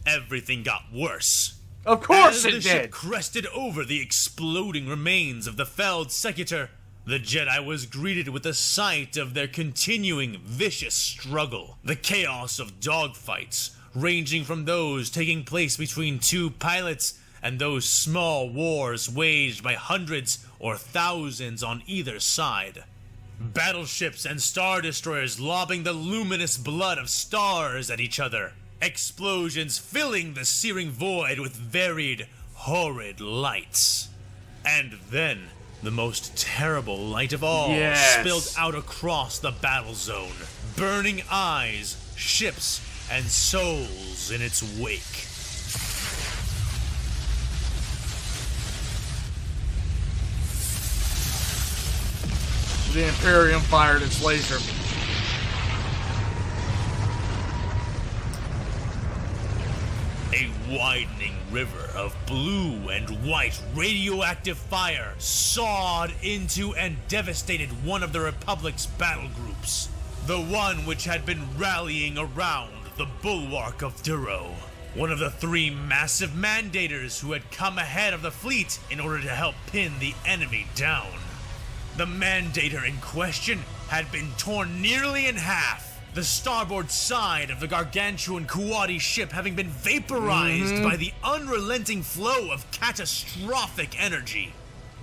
everything got worse. Of course As it the ship did. crested over the exploding remains of the felled Secutor, the Jedi was greeted with the sight of their continuing vicious struggle. The chaos of dogfights, ranging from those taking place between two pilots and those small wars waged by hundreds or thousands on either side. Battleships and star destroyers lobbing the luminous blood of stars at each other. Explosions filling the searing void with varied, horrid lights. And then, the most terrible light of all spilled out across the battle zone, burning eyes, ships, and souls in its wake. The Imperium fired its laser. A widening river of blue and white radioactive fire sawed into and devastated one of the Republic's battle groups. The one which had been rallying around the bulwark of Duro. One of the three massive mandators who had come ahead of the fleet in order to help pin the enemy down. The mandator in question had been torn nearly in half, the starboard side of the gargantuan Kuwati ship having been vaporized by the unrelenting flow of catastrophic energy.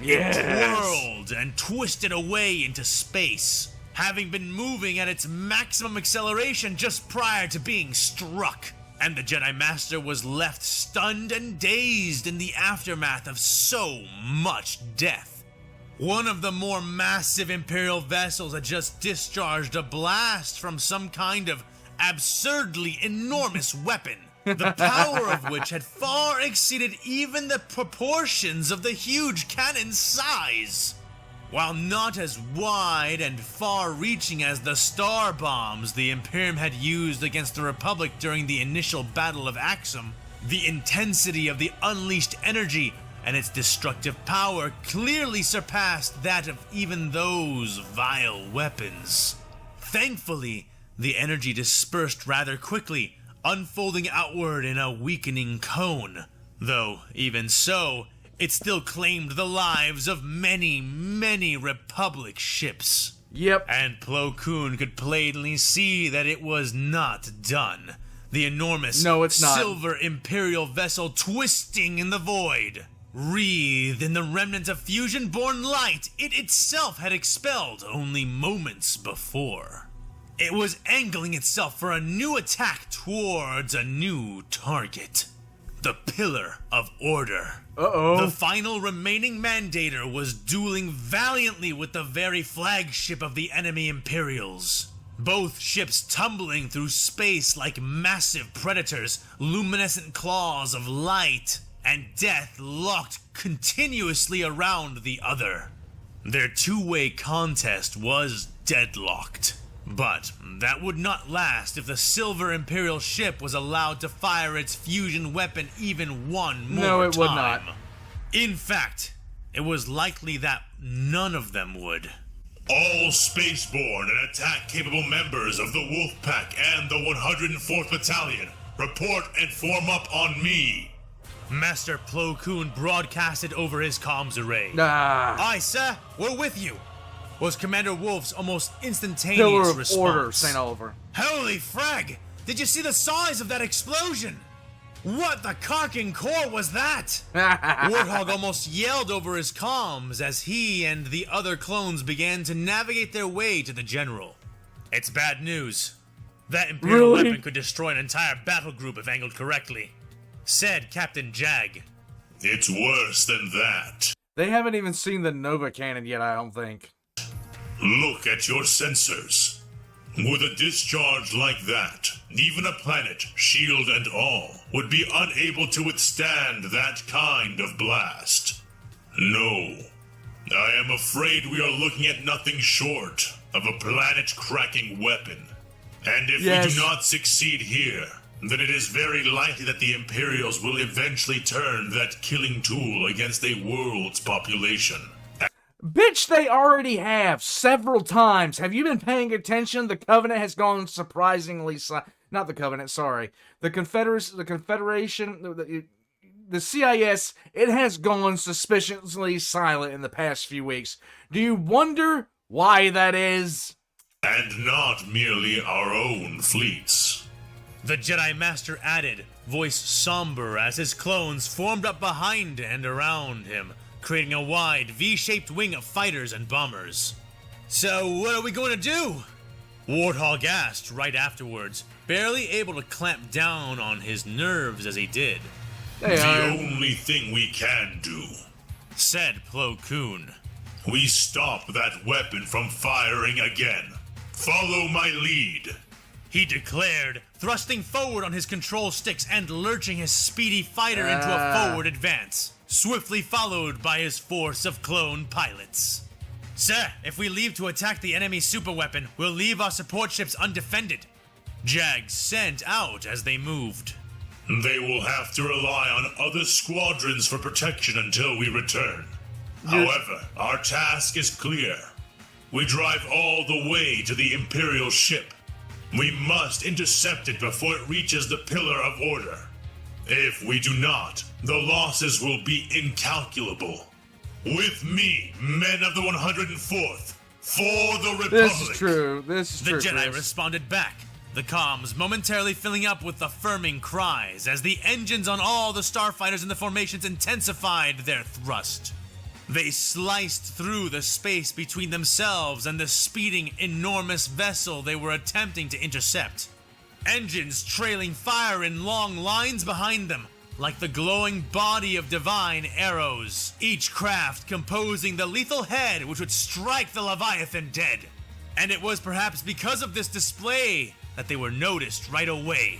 It whirled and twisted away into space, having been moving at its maximum acceleration just prior to being struck, and the Jedi Master was left stunned and dazed in the aftermath of so much death. One of the more massive Imperial vessels had just discharged a blast from some kind of absurdly enormous weapon, the power of which had far exceeded even the proportions of the huge cannon's size. While not as wide and far-reaching as the star bombs the Imperium had used against the Republic during the initial Battle of Axum, the intensity of the unleashed energy and its destructive power clearly surpassed that of even those vile weapons. Thankfully, the energy dispersed rather quickly, unfolding outward in a weakening cone. Though, even so, it still claimed the lives of many, many Republic ships. Yep. And Plo Koon could plainly see that it was not done. The enormous silver Imperial vessel twisting in the void. Wreathed in the remnants of fusion-born light it itself had expelled only moments before. It was angling itself for a new attack towards a new target. The Pillar of Order. The final remaining mandator was dueling valiantly with the very flagship of the enemy Imperials. Both ships tumbling through space like massive predators, luminescent claws of light and death locked continuously around the other. Their two-way contest was deadlocked. But that would not last if the Silver Imperial ship was allowed to fire its fusion weapon even one more time. No, it would not. In fact, it was likely that none of them would. All spaceborne and attack-capable members of the Wolfpack and the 104th Battalion, report and form up on me. Master Plo Koon broadcasted over his comms array. Ah. Aye, sir, we're with you. was Commander Wolf's almost instantaneous Pillar of response. order, St. Oliver. Holy frag! Did you see the size of that explosion? What the carking core was that? Warthog almost yelled over his comms as he and the other clones began to navigate their way to the general. It's bad news. That Imperial Really? weapon could destroy an entire battle group if angled correctly, said Captain Jag. It's worse than that. They haven't even seen the Nova cannon yet, I don't think. Look at your sensors. With a discharge like that, even a planet, shield and all, would be unable to withstand that kind of blast. No. I am afraid we are looking at nothing short of a planet-cracking weapon. And if Yes. we do not succeed here, then it is very likely that the Imperials will eventually turn that killing tool against a world's population. Bitch, they already have several times. Have you been paying attention? The Covenant has gone surprisingly not the Covenant, sorry. The Confederation, the CIS, it has gone suspiciously silent in the past few weeks. Do you wonder why that is? And not merely our own fleets. The Jedi Master added, voice somber as his clones formed up behind and around him, creating a wide V-shaped wing of fighters and bombers. So what are we going to do? Warthog asked right afterwards, barely able to clamp down on his nerves as he did. The only thing we can do, Said Plo Koon. we stop that weapon from firing again. Follow my lead. He declared, thrusting forward on his control sticks and lurching his speedy fighter into a forward advance, swiftly followed by his force of clone pilots. Sir, if we leave to attack the enemy superweapon, we'll leave our support ships undefended. Jag sent out as they moved. They will have to rely on other squadrons for protection until we return. However, our task is clear. We drive all the way to the Imperial ship. We must intercept it before it reaches the Pillar of Order. If we do not, the losses will be incalculable. With me, men of the 104th, for the Republic. This is true. This is The true. Jedi Chris. responded back, the comms momentarily filling up with affirming cries as the engines on all the starfighters in the formations intensified their thrust. They sliced through the space between themselves and the speeding, enormous vessel they were attempting to intercept. Engines trailing fire in long lines behind them, like the glowing body of divine arrows, each craft composing the lethal head which would strike the Leviathan dead. And it was perhaps because of this display that they were noticed right away.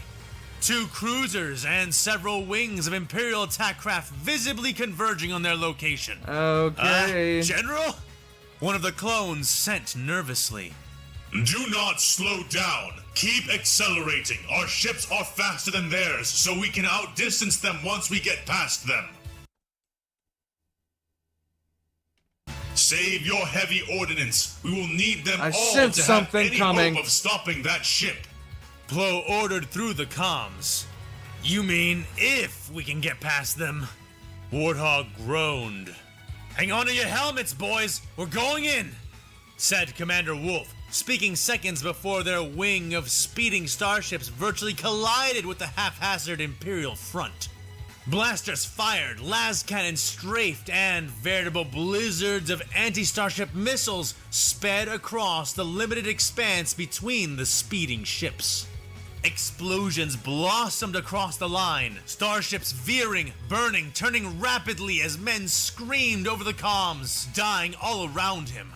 2 cruisers and several wings of Imperial attack craft visibly converging on their location. Okay. General? One of the clones sent nervously. Do not slow down. Keep accelerating. Our ships are faster than theirs, so we can outdistance them once we get past them. Save your heavy ordnance. We will need them I all sense to something have any coming. hope of stopping that ship. Plo ordered through the comms. You mean if we can get past them? Warthog groaned. Hang on to your helmets, boys. We're going in, said Commander Wolf, speaking seconds before their wing of speeding starships virtually collided with the haphazard Imperial front. Blasters fired, las cannons strafed, and veritable blizzards of anti-starship missiles sped across the limited expanse between the speeding ships. Explosions blossomed across the line, starships veering, burning, turning rapidly as men screamed over the comms, dying all around him.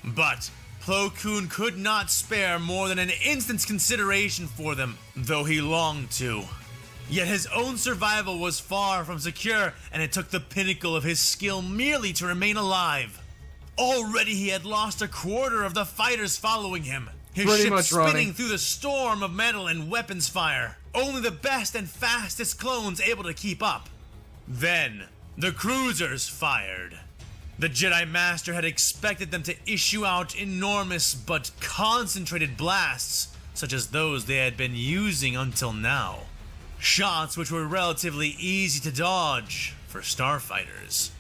But Plo Koon could not spare more than an instant's consideration for them, though he longed to. Yet his own survival was far from secure, and it took the pinnacle of his skill merely to remain alive. Already he had lost a quarter of the fighters following him, his Pretty ship much spinning running. through the storm of metal and weapons fire, only the best and fastest clones able to keep up. Then, the cruisers fired. The Jedi Master had expected them to issue out enormous but concentrated blasts, such as those they had been using until now. Shots which were relatively easy to dodge for starfighters.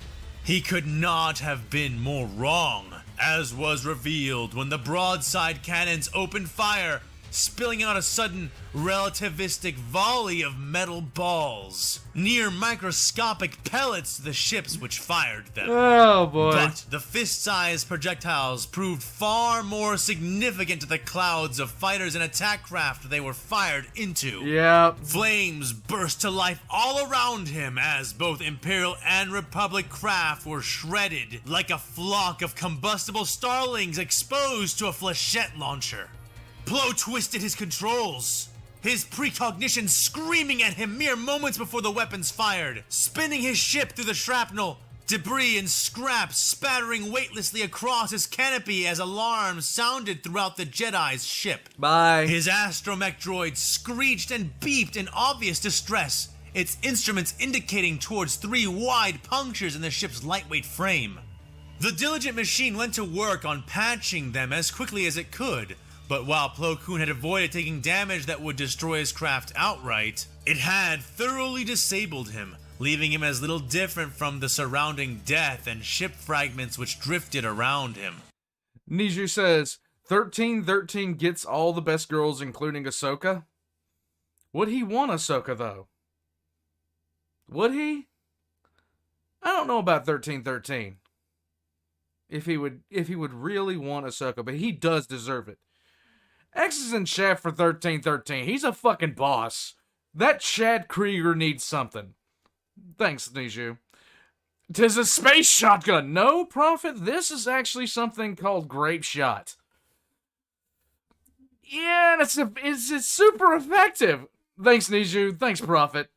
He could not have been more wrong, as was revealed when the broadside cannons opened fire, spilling out a sudden relativistic volley of metal balls, near microscopic pellets to the ships which fired them. Oh boy. But the fist-sized projectiles proved far more significant to the clouds of fighters and attack craft they were fired into. Yep. Flames burst to life all around him as both Imperial and Republic craft were shredded like a flock of combustible starlings exposed to a flechette launcher. Plo twisted his controls, his precognition screaming at him mere moments before the weapons fired, spinning his ship through the shrapnel, debris and scraps spattering weightlessly across his canopy as alarms sounded throughout the Jedi's ship. Bye. His astromech droid screeched and beeped in obvious distress, its instruments indicating towards 3 wide punctures in the ship's lightweight frame. The diligent machine went to work on patching them as quickly as it could, but while Plo Koon had avoided taking damage that would destroy his craft outright, it had thoroughly disabled him, leaving him as little different from the surrounding death and ship fragments which drifted around him. Niju says, 1313 gets all the best girls, including Ahsoka. Would he want Ahsoka, though? Would he? I don't know about 1313. If he would really want Ahsoka, but he does deserve it. X is in chat for 1313. He's a fucking boss. That Chad Krieger needs something. Thanks, Niju. 'Tis a space shotgun. No, Prophet, this is actually something called Grape Shot. Yeah, it's super effective. Thanks, Niju. Thanks, Prophet.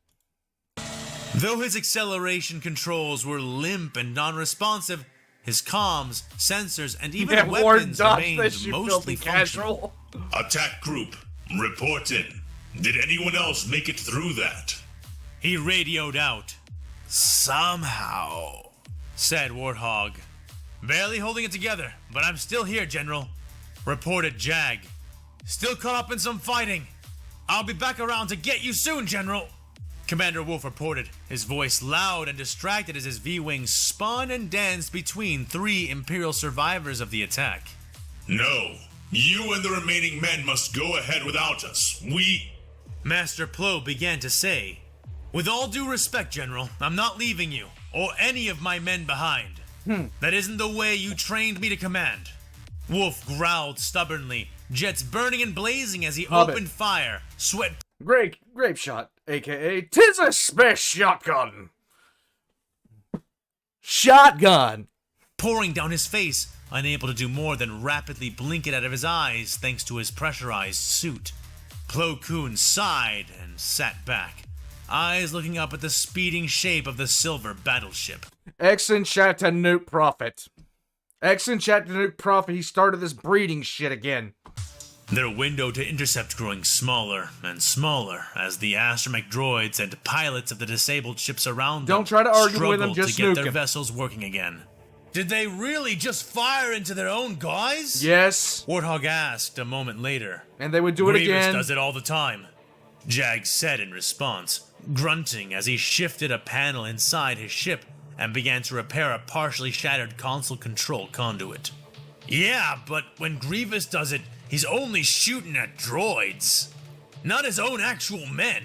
Though his acceleration controls were limp and non-responsive, his comms, sensors, and even weapons remained mostly functional. Attack group, report in. Did anyone else make it through that? He radioed out. Somehow, said Warthog. Barely holding it together, but I'm still here, General, reported Jag. Still caught up in some fighting. I'll be back around to get you soon, General. Commander Wolf reported, his voice loud and distracted as his V-Wing spun and danced between 3 Imperial survivors of the attack. No, you and the remaining men must go ahead without us. Master Plo began to say, with all due respect, General, I'm not leaving you, or any of my men behind. That isn't the way you trained me to command. Wolf growled stubbornly, jets burning and blazing as he opened fire, sweat... Grape Shot, a.k.a. 'Tis a space shotgun. Shotgun! pouring down his face, unable to do more than rapidly blink it out of his eyes thanks to his pressurized suit. Plo Koon sighed and sat back, eyes looking up at the speeding shape of the silver battleship. X in chat to Nuke Prophet. X in chat to Nuke Prophet, he started this breeding shit again. Their window to intercept growing smaller and smaller as the astromech droids and pilots of the disabled ships around them Don't try to argue with them, struggled just to get nuke their him. vessels working again. Did they really just fire into their own guys? Yes. Warthog asked a moment later. And they would do it Grievous again. does it all the time, Jag said in response, grunting as he shifted a panel inside his ship and began to repair a partially shattered console control conduit. Yeah, but when Grievous does it, he's only shooting at droids, not his own actual men.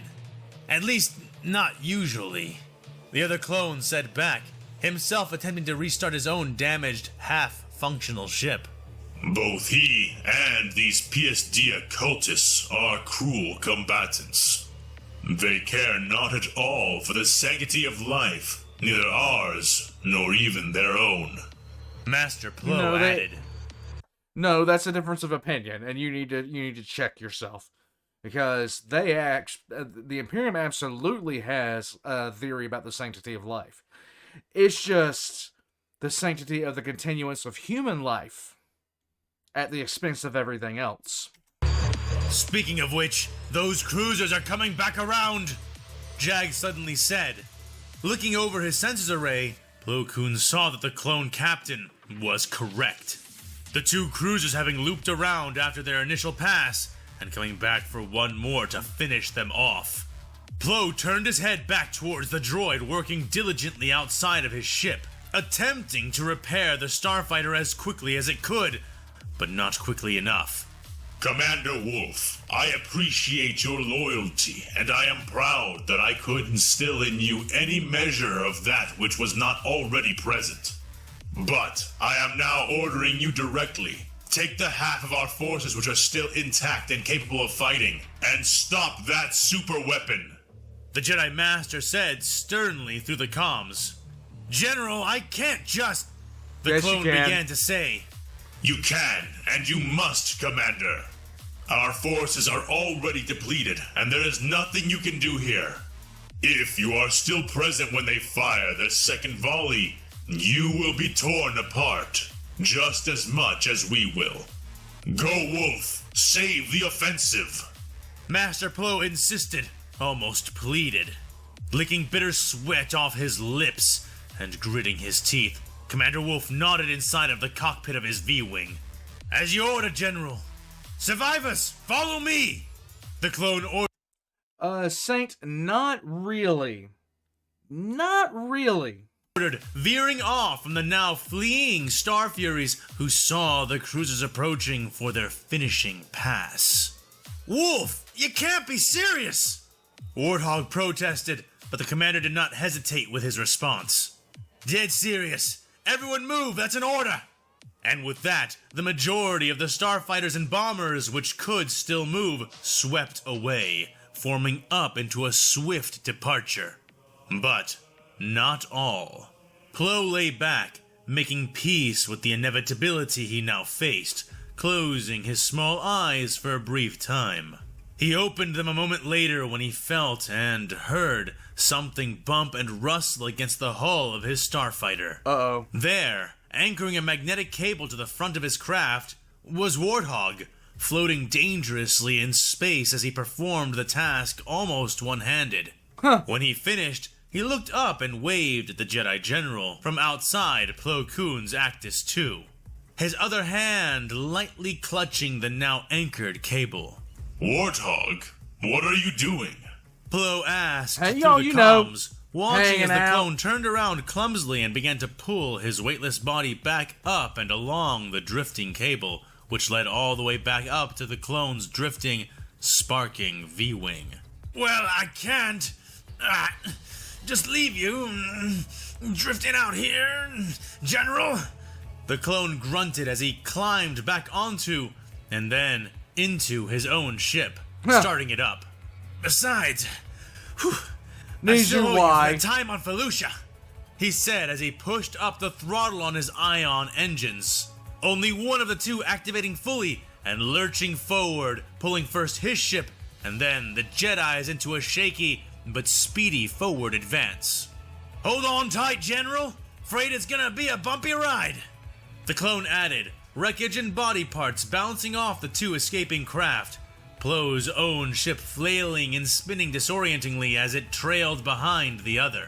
At least, not usually. The other clone said back, himself attempting to restart his own damaged, half-functional ship. Both he and these PSD occultists are cruel combatants. They care not at all for the sanctity of life, neither ours nor even their own. Master Plo added. No, that's a difference of opinion, and you need to check yourself, because the Imperium absolutely has a theory about the sanctity of life. It's just the sanctity of the continuance of human life at the expense of everything else. Speaking of which, those cruisers are coming back around, Jag suddenly said. Looking over his sensors array, Plo Koon saw that the clone captain was correct. The two cruisers having looped around after their initial pass, and coming back for one more to finish them off. Plo turned his head back towards the droid working diligently outside of his ship, attempting to repair the starfighter as quickly as it could, but not quickly enough. Commander Wolf, I appreciate your loyalty, and I am proud that I could instill in you any measure of that which was not already present. But I am now ordering you directly. Take the half of our forces which are still intact and capable of fighting, and stop that super weapon. The Jedi Master said sternly through the comms. General, I can't just... The Yes, you clone can. began to say. You can, and you must, Commander. Our forces are already depleted, and there is nothing you can do here. If you are still present when they fire their second volley, you will be torn apart, just as much as we will. Go, Wolf! Save the offensive! Master Plo insisted, almost pleaded. Licking bitter sweat off his lips and gritting his teeth, Commander Wolf nodded inside of the cockpit of his V-Wing. As you order, General. Survivors, follow me! The clone Saint, not really. Not really. ordered, veering off from the now fleeing Star Furies who saw the cruisers approaching for their finishing pass. Wolf, you can't be serious! Warthog protested, but the commander did not hesitate with his response. Dead serious. Everyone move, that's an order! And with that, the majority of the starfighters and bombers which could still move swept away, forming up into a swift departure. But not all. Plo lay back, making peace with the inevitability he now faced, closing his small eyes for a brief time. He opened them a moment later when he felt and heard something bump and rustle against the hull of his starfighter. Uh-oh. There, anchoring a magnetic cable to the front of his craft, was Warthog, floating dangerously in space as he performed the task almost one-handed. When he finished, he looked up and waved at the Jedi General from outside Plo Koon's Actus II, his other hand lightly clutching the now anchored cable. Warthog, what are you doing? Plo asked Hey, through yo, the you know, comms, watching hanging as the out. clone turned around clumsily and began to pull his weightless body back up and along the drifting cable, which led all the way back up to the clone's drifting, sparking V-Wing. Well, I can't just leave you drifting out here, General. The clone grunted as he climbed back onto and then into his own ship, starting it up. Besides, I Needs still you owe you why? for the time on Felucia, he said as he pushed up the throttle on his ion engines. Only one of the two activating fully and lurching forward, pulling first his ship and then the Jedi's into a shaky but speedy forward advance. Hold on tight, General. Afraid it's gonna be a bumpy ride. The clone added, wreckage and body parts bouncing off the two escaping craft, Plo's own ship flailing and spinning disorientingly as it trailed behind the other.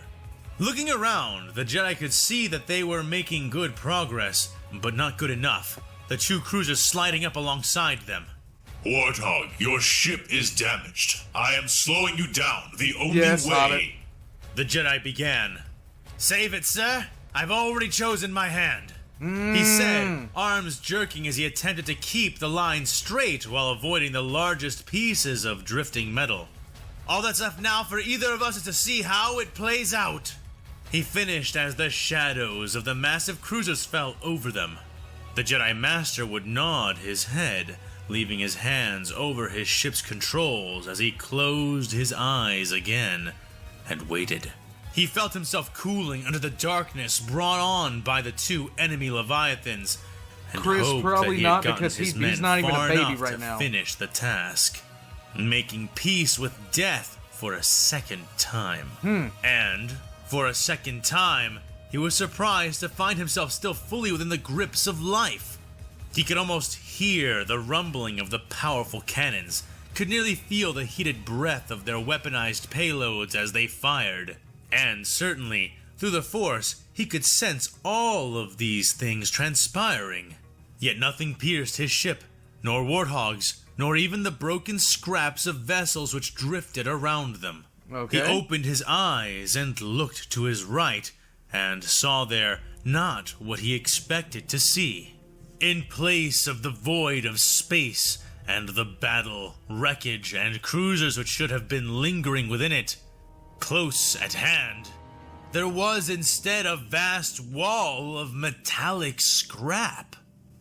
Looking around, the Jedi could see that they were making good progress, but not good enough, the two cruisers sliding up alongside them. Warthog, your ship is damaged. I am slowing you down the only Yes, got it. way. The Jedi began. Save it, sir. I've already chosen my hand. He said, arms jerking as he attempted to keep the line straight while avoiding the largest pieces of drifting metal. All that's left now for either of us is to see how it plays out. He finished as the shadows of the massive cruisers fell over them. The Jedi Master would nod his head, leaving his hands over his ship's controls as he closed his eyes again and waited. He felt himself cooling under the darkness brought on by the two enemy Leviathans, and Chris, hoped probably that he not, had gotten because his he's men not even a far baby enough right to now. finish the task, making peace with death for a second time. And for a second time, he was surprised to find himself still fully within the grips of life. He could almost hear the rumbling of the powerful cannons, could nearly feel the heated breath of their weaponized payloads as they fired. And certainly, through the Force, he could sense all of these things transpiring. Yet nothing pierced his ship, nor Warthogs, nor even the broken scraps of vessels which drifted around them. Okay. He opened his eyes and looked to his right, and saw there not what he expected to see. In place of the void of space and the battle, wreckage, and cruisers which should have been lingering within it, close at hand, there was instead a vast wall of metallic scrap.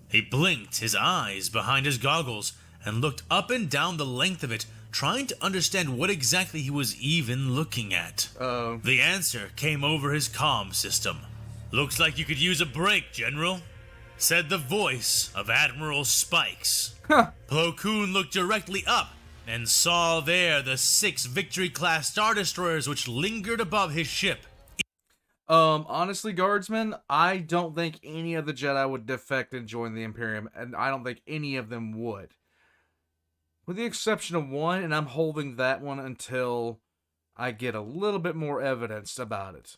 He blinked his eyes behind his goggles and looked up and down the length of it, trying to understand what exactly he was even looking at. The answer came over his comm system. "Looks like you could use a break, General," said the voice of Admiral Spikes. Plo Koon looked directly up and saw there the 6 Victory-class Star Destroyers which lingered above his ship. Honestly, Guardsman, I don't think any of the Jedi would defect and join the Imperium, and I don't think any of them would. With the exception of one, and I'm holding that one until I get a little bit more evidence about it.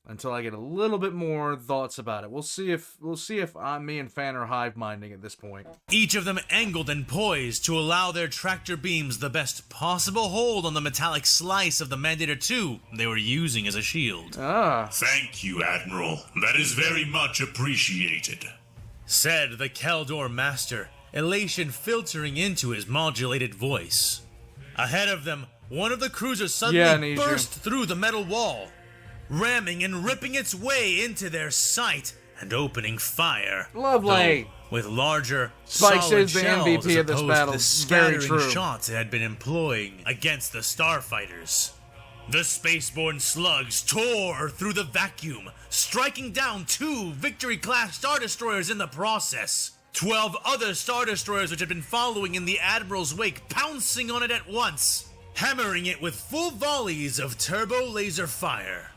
Until I get a little bit more thoughts about it. We'll see if me and Fan are hive minding at this point. Each of them angled and poised to allow their tractor beams the best possible hold on the metallic slice of the Mandator 2 they were using as a shield. Thank you, Admiral. That is very much appreciated, said the Keldor Master, elation filtering into his modulated voice. Ahead of them, one of the cruisers suddenly burst through the metal wall, ramming and ripping its way into their sight and opening fire. Lovely. With larger, Spike solid says the shells MVP as of this opposed battle. to the Very scattering true. shots it had been employing against the starfighters. The spaceborne slugs tore through the vacuum, striking down 2 Victory-class Star Destroyers in the process. 12 other Star Destroyers which had been following in the Admiral's wake, pouncing on it at once, hammering it with full volleys of turbo laser fire.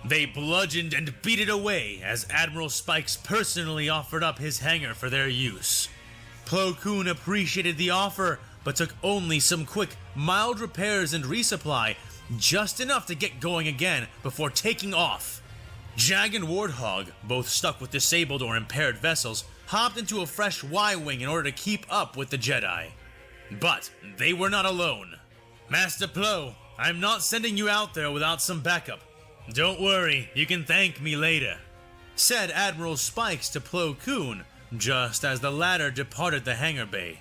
They bludgeoned and beat it away as Admiral Spikes personally offered up his hangar for their use. Plo Koon appreciated the offer, but took only some quick, mild repairs and resupply, just enough to get going again before taking off. Jag and Warthog, both stuck with disabled or impaired vessels, hopped into a fresh Y-wing in order to keep up with the Jedi. But they were not alone. "Master Plo, I'm not sending you out there without some backup. Don't worry, you can thank me later," said Admiral Spikes to Plo Koon, just as the latter departed the hangar bay.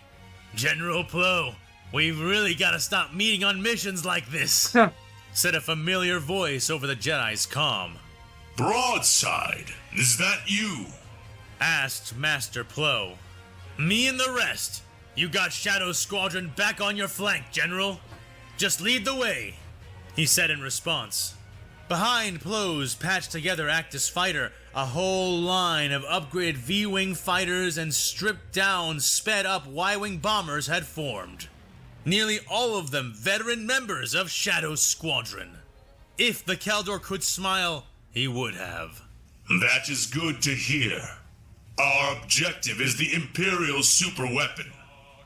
"General Plo, we've really got to stop meeting on missions like this," said a familiar voice over the Jedi's comm. Broadside, is that you? Asked Master Plo. "Me and the rest. You got Shadow Squadron back on your flank, General. Just lead the way," he said in response. Behind Plo's patched-together Actus fighter, a whole line of upgraded V-Wing fighters and stripped-down, sped-up Y-Wing bombers had formed. Nearly all of them veteran members of Shadow Squadron. If the Keldor could smile, he would have. That is good to hear. Our objective is the Imperial superweapon.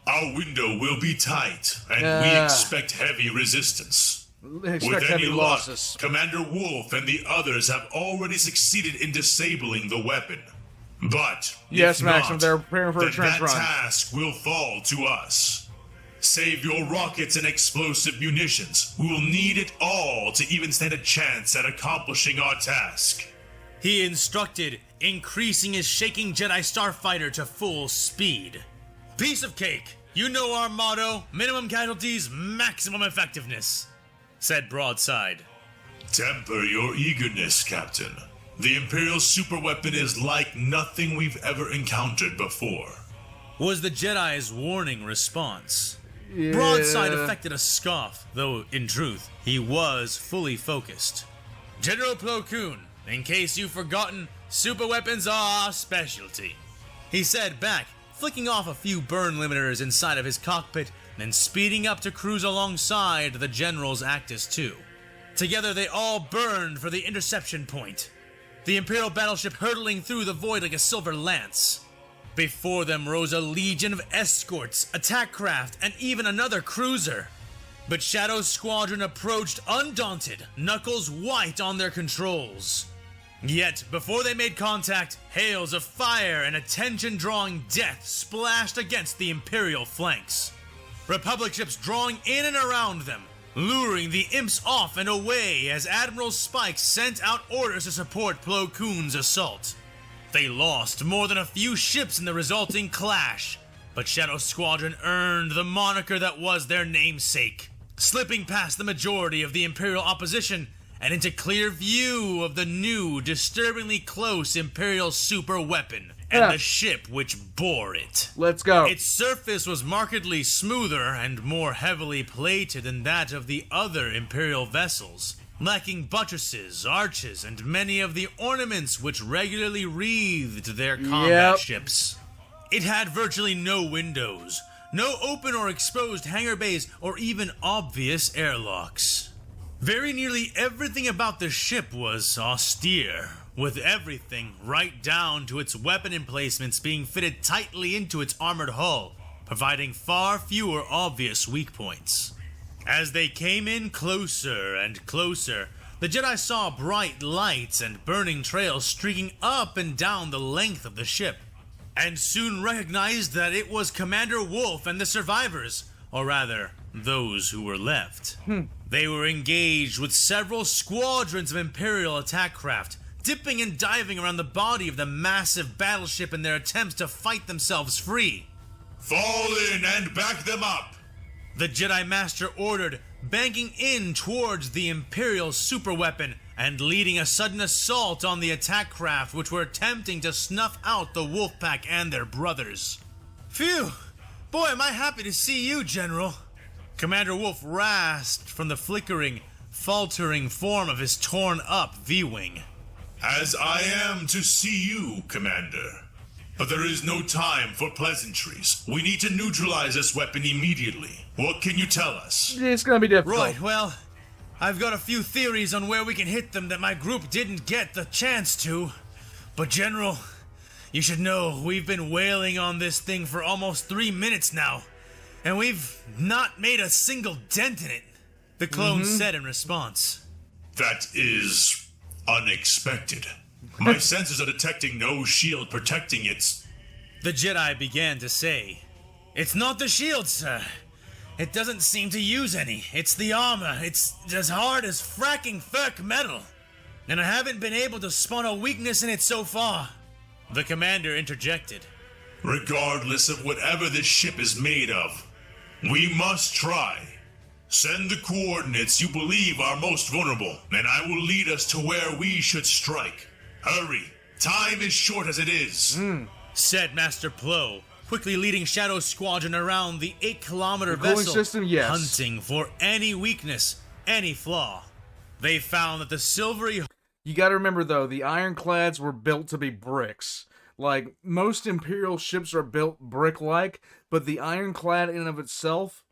Our window will be tight, and we expect heavy resistance. With any luck, Commander Wolf and the others have already succeeded in disabling the weapon. But yes, if Maxim, not, they're preparing for a then trench that run. task will fall to us. Save your rockets and explosive munitions. We will need it all to even stand a chance at accomplishing our task. He instructed, increasing his shaking Jedi starfighter to full speed. "Piece of cake. You know our motto, minimum casualties, maximum effectiveness," said Broadside. Temper your eagerness, Captain. The Imperial superweapon is like nothing we've ever encountered before. Was the Jedi's warning response. Broadside affected a scoff, though, in truth, he was fully focused. "General Plo Koon, in case you've forgotten, superweapons are our specialty," he said back, flicking off a few burn limiters inside of his cockpit and speeding up to cruise alongside the General's Actus 2. Together they all burned for the interception point, the Imperial battleship hurtling through the void like a silver lance. Before them rose a legion of escorts, attack craft, and even another cruiser. But Shadow Squadron approached undaunted, knuckles white on their controls. Yet, before they made contact, hails of fire and attention-drawing death splashed against the Imperial flanks. Republic ships drawing in and around them, luring the imps off and away as Admiral Spike sent out orders to support Plo Koon's assault. They lost more than a few ships in the resulting clash, but Shadow Squadron earned the moniker that was their namesake, slipping past the majority of the Imperial opposition and into clear view of the new, disturbingly close Imperial super weapon and the ship which bore it. Let's go. Its surface was markedly smoother and more heavily plated than that of the other Imperial vessels, lacking buttresses, arches, and many of the ornaments which regularly wreathed their combat ships. It had virtually no windows, no open or exposed hangar bays, or even obvious airlocks. Very nearly everything about the ship was austere, with everything right down to its weapon emplacements being fitted tightly into its armored hull, providing far fewer obvious weak points. As they came in closer and closer, the Jedi saw bright lights and burning trails streaking up and down the length of the ship, and soon recognized that it was Commander Wolf and the survivors, or rather, those who were left. They were engaged with several squadrons of Imperial attack craft, dipping and diving around the body of the massive battleship in their attempts to fight themselves free. Fall in and back them up! The Jedi Master ordered, banking in towards the Imperial superweapon and leading a sudden assault on the attack craft which were attempting to snuff out the Wolfpack and their brothers. Phew! Boy, am I happy to see you, General! Commander Wolf rasped from the flickering, faltering form of his torn-up V-Wing. As I am to see you, Commander. But there is no time for pleasantries. We need to neutralize this weapon immediately. What can you tell us? It's gonna be difficult. Right, well, I've got a few theories on where we can hit them that my group didn't get the chance to. But General, you should know we've been wailing on this thing for almost 3 minutes now, and we've not made a single dent in it, the clone said in response. That is unexpected. My sensors are detecting no shield protecting it. The Jedi began to say. It's not the shield, sir. It doesn't seem to use any. It's the armor. It's as hard as fracking Thurk metal. And I haven't been able to spawn a weakness in it so far. The commander interjected. Regardless of whatever this ship is made of, we must try. Send the coordinates you believe are most vulnerable, and I will lead us to where we should strike. Hurry. Time is short as it is. Said Master Plo, quickly leading Shadow Squadron around the 8-kilometer vessel, system, yes. hunting for any weakness, any flaw. They found that the silvery... You gotta remember, though, the Ironclads were built to be bricks. Like, most Imperial ships are built brick-like, but the Ironclad in and of itself,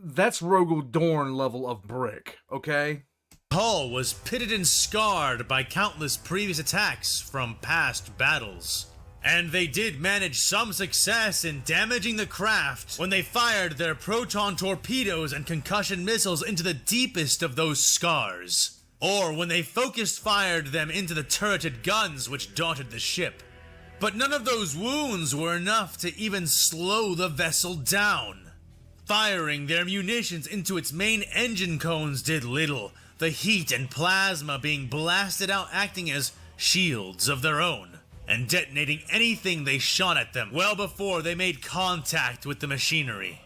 that's Rogel Dorn level of brick, okay? hull was pitted and scarred by countless previous attacks from past battles. And they did manage some success in damaging the craft when they fired their proton torpedoes and concussion missiles into the deepest of those scars, or when they focused fired them into the turreted guns which dotted the ship. But none of those wounds were enough to even slow the vessel down. Firing their munitions into its main engine cones did little, the heat and plasma being blasted out acting as shields of their own, and detonating anything they shot at them well before they made contact with the machinery.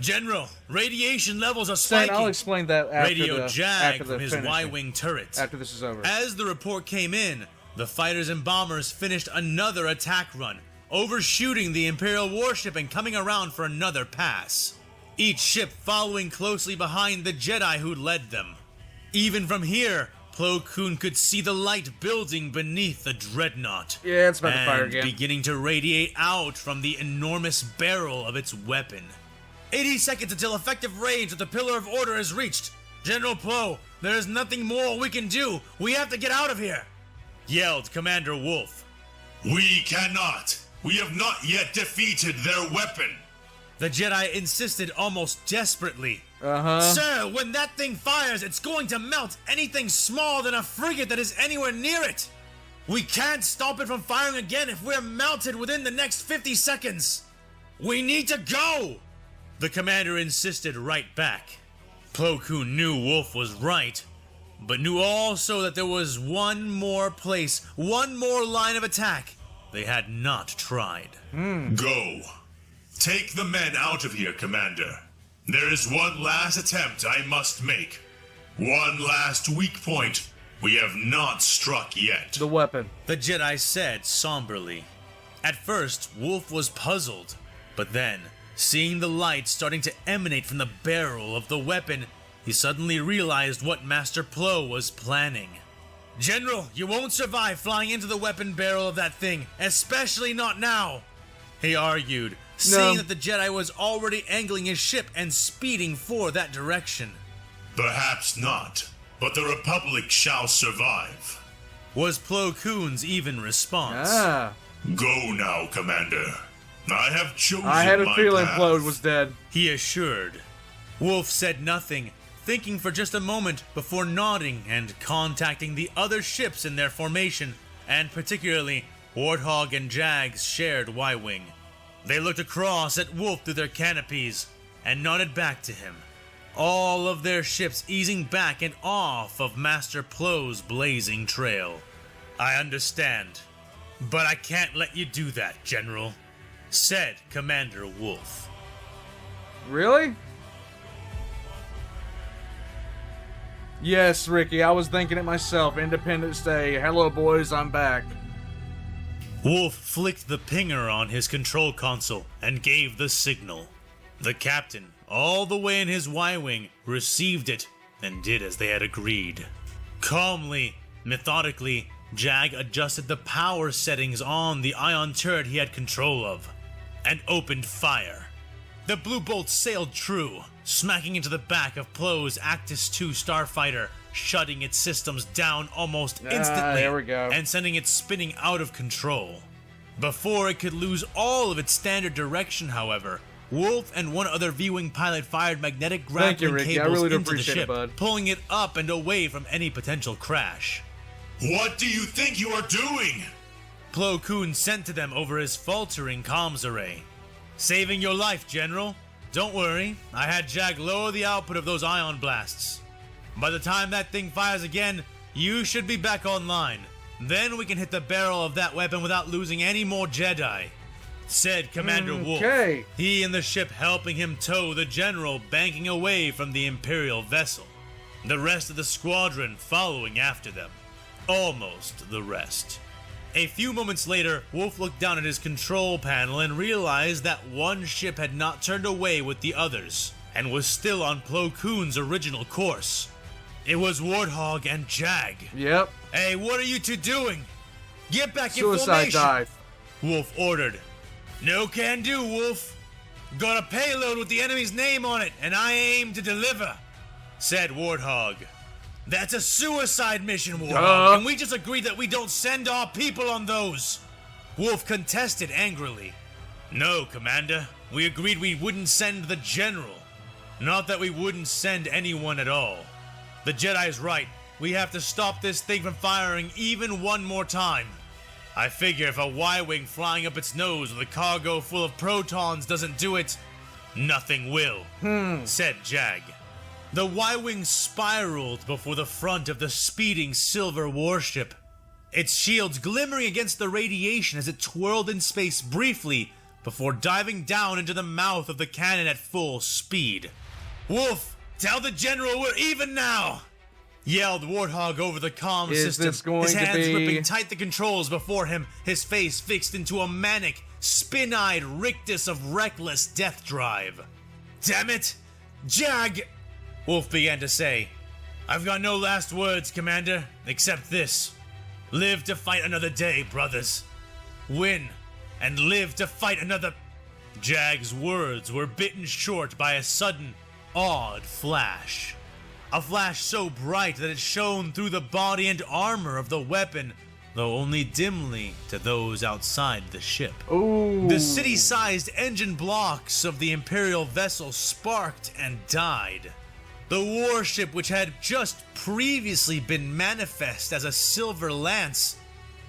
General, radiation levels are spiking. I'll explain that after Radio jagged from his finishing. Y-wing turret. After this is over. As the report came in, the fighters and bombers finished another attack run, overshooting the Imperial warship and coming around for another pass. Each ship following closely behind the Jedi who led them. Even from here, Plo Koon could see the light building beneath the dreadnought. Yeah, it's about to fire and again. beginning to radiate out from the enormous barrel of its weapon. 80 seconds until effective range of the Pillar of Order is reached. General Plo, there is nothing more we can do. We have to get out of here, yelled Commander Wolf. We cannot. We have not yet defeated their weapon. The Jedi insisted almost desperately. Sir, when that thing fires, it's going to melt anything smaller than a frigate that is anywhere near it. We can't stop it from firing again if we're melted within the next 50 seconds. We need to go. The commander insisted right back. Plo Koon knew Wolf was right, but knew also that there was one more place, one more line of attack they had not tried. Go. Take the men out of here, Commander. There is one last attempt I must make. One last weak point we have not struck yet. The weapon. The Jedi said somberly. At first, Wolf was puzzled, but then, seeing the light starting to emanate from the barrel of the weapon, he suddenly realized what Master Plo was planning. General, you won't survive flying into the weapon barrel of that thing, especially not now, he argued, seeing that the Jedi was already angling his ship and speeding for that direction. Perhaps not, but the Republic shall survive. Was Plo Koon's even response. Go now, Commander. I have chosen I had a my feeling path. Plode was dead. He assured. Wolf said nothing, thinking for just a moment before nodding and contacting the other ships in their formation, and particularly Warthog and Jag's shared Y-Wing. They looked across at Wolf through their canopies and nodded back to him, all of their ships easing back and off of Master Plo's blazing trail. I understand, but I can't let you do that, General, said Commander Wolf. Really? Yes, Ricky, I was thinking it myself. Independence Day. Hello, boys, I'm back. Wolf flicked the pinger on his control console and gave the signal. The captain, all the way in his Y-Wing, received it and did as they had agreed. Calmly, methodically, Jag adjusted the power settings on the ion turret he had control of and opened fire. The blue bolt sailed true, smacking into the back of Plo's Actis II starfighter, shutting its systems down almost instantly there we go. and sending it spinning out of control. Before it could lose all of its standard direction, however, Wolf and one other V-Wing pilot fired magnetic Thank you, grappling Ricky. I cables really do into the appreciate it, ship, bud. pulling it up and away from any potential crash. What do you think you are doing? Plo Koon sent to them over his faltering comms array. Saving your life, General. Don't worry, I had Jag lower the output of those ion blasts. By the time that thing fires again, you should be back online. Then we can hit the barrel of that weapon without losing any more Jedi, said Commander Wolf. Okay. He and the ship helping him tow the General banking away from the Imperial vessel. The rest of the squadron following after them. Almost the rest. A few moments later, Wolf looked down at his control panel and realized that one ship had not turned away with the others, and was still on Plo Koon's original course. It was Warthog and Jag. Yep. Hey, what are you two doing? Get back in Suicide formation, dive. Wolf ordered. No can do, Wolf. Got a payload with the enemy's name on it, and I aim to deliver, said Warthog. That's a suicide mission, Warthog, and we just agreed that we don't send our people on those. Wolf contested angrily. No, Commander. We agreed we wouldn't send the General. Not that we wouldn't send anyone at all. The Jedi's right. We have to stop this thing from firing even one more time. I figure if a Y-Wing flying up its nose with a cargo full of protons doesn't do it, nothing will, said Jag. The Y-Wing spiraled before the front of the speeding silver warship, its shields glimmering against the radiation as it twirled in space briefly before diving down into the mouth of the cannon at full speed. Wolf, tell the General we're even now! Yelled Warthog over the comm Is system, this going his to hands be- gripping tight the controls before him, his face fixed into a manic, spin-eyed rictus of reckless death drive. Damn it! Jag! Wolf began to say, I've got no last words, Commander, except this. Live to fight another day, brothers. Win, and live to fight another... Jag's words were bitten short by a sudden, odd flash. A flash so bright that it shone through the body and armor of the weapon, though only dimly to those outside the ship. Ooh. The city-sized engine blocks of the Imperial vessel sparked and died. The warship, which had just previously been manifest as a silver lance,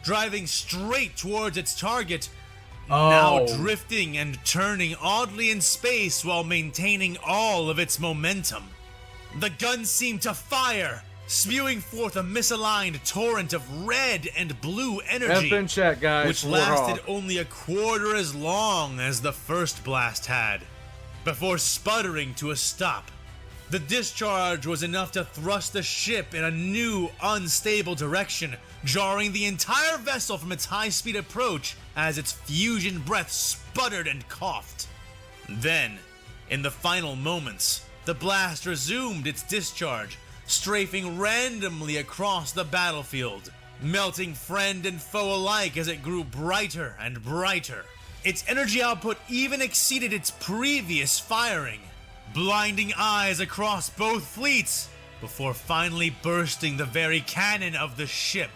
driving straight towards its target, now drifting and turning oddly in space while maintaining all of its momentum. The gun seemed to fire, spewing forth a misaligned torrent of red and blue energy, F in chat, guys. which lasted only a quarter as long as the first blast had, before sputtering to a stop. The discharge was enough to thrust the ship in a new, unstable direction, jarring the entire vessel from its high-speed approach as its fusion breath sputtered and coughed. Then, in the final moments, the blast resumed its discharge, strafing randomly across the battlefield, melting friend and foe alike as it grew brighter and brighter. Its energy output even exceeded its previous firing, blinding eyes across both fleets before finally bursting the very cannon of the ship,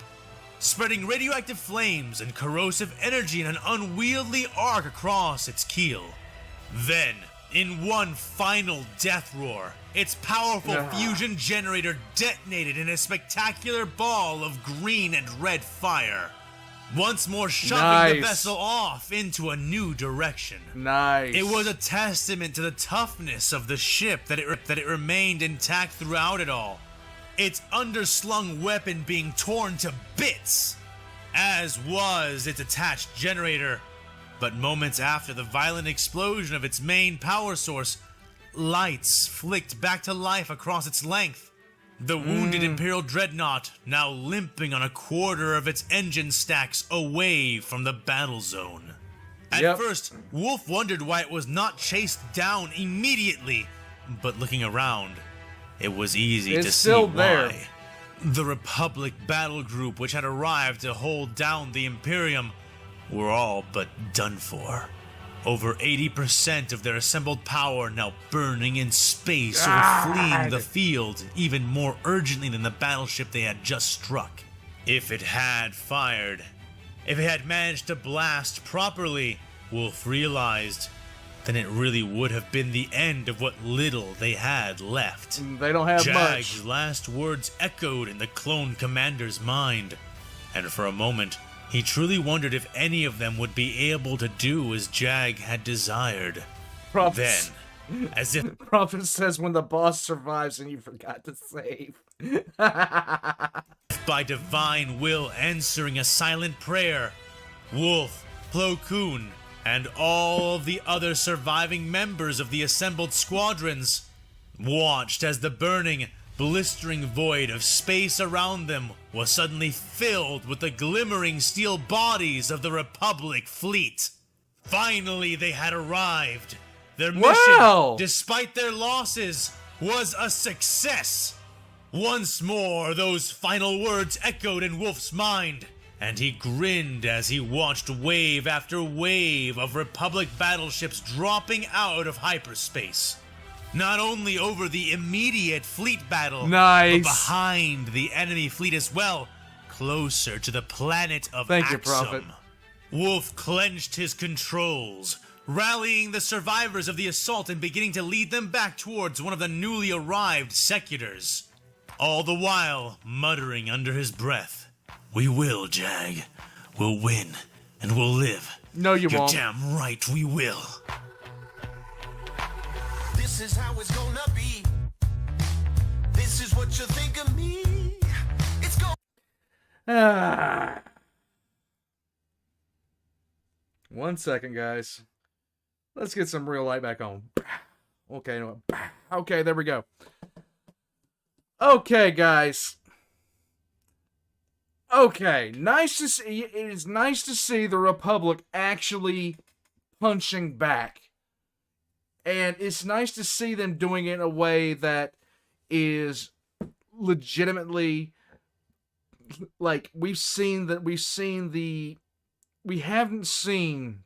spreading radioactive flames and corrosive energy in an unwieldy arc across its keel. Then, in one final death roar, its powerful fusion generator detonated in a spectacular ball of green and red fire, once more shoving the vessel off into a new direction. Nice. It was a testament to the toughness of the ship that it remained intact throughout it all, its underslung weapon being torn to bits, as was its attached generator. But moments after the violent explosion of its main power source, lights flicked back to life across its length. The wounded Imperial Dreadnought now limping on a quarter of its engine stacks away from the battle zone. At first, Wolf wondered why it was not chased down immediately, but looking around, it was easy to see why. The Republic battle group which had arrived to hold down the Imperium were all but done for. Over 80% of their assembled power now burning in space or fleeing the field even more urgently than the battleship they had just struck. If it had fired, if it had managed to blast properly, Wolf realized, then it really would have been the end of what little they had left. They don't have Jag's much. last words echoed in the clone commander's mind, and for a moment, he truly wondered if any of them would be able to do as Jag had desired. Prophet, Then, as if Prophet says when the boss survives and you forgot to save. by divine will answering a silent prayer, Wolf, Plo Koon, and all of the other surviving members of the assembled squadrons watched as the burning, blistering void of space around them was suddenly filled with the glimmering steel bodies of the Republic fleet. Finally, they had arrived. Their mission, despite their losses, was a success. Once more, those final words echoed in Wolf's mind, and he grinned as he watched wave after wave of Republic battleships dropping out of hyperspace. Not only over the immediate fleet battle, but behind the enemy fleet as well, closer to the planet of Axum. You, Prophet. Wolf clenched his controls, rallying the survivors of the assault and beginning to lead them back towards one of the newly arrived secutors. All the while muttering under his breath, "We will, Jag. We'll win, and we'll live. No, you won't. You're damn right we will." This is how it's gonna be. This is what you think of me. It's Ah. 1 second, guys. Let's get some real light back on. Okay, no. Okay, there we go. Okay, guys. Okay, nice to see. It is nice to see the Republic actually punching back. And it's nice to see them doing it in a way that is legitimately, like, we haven't seen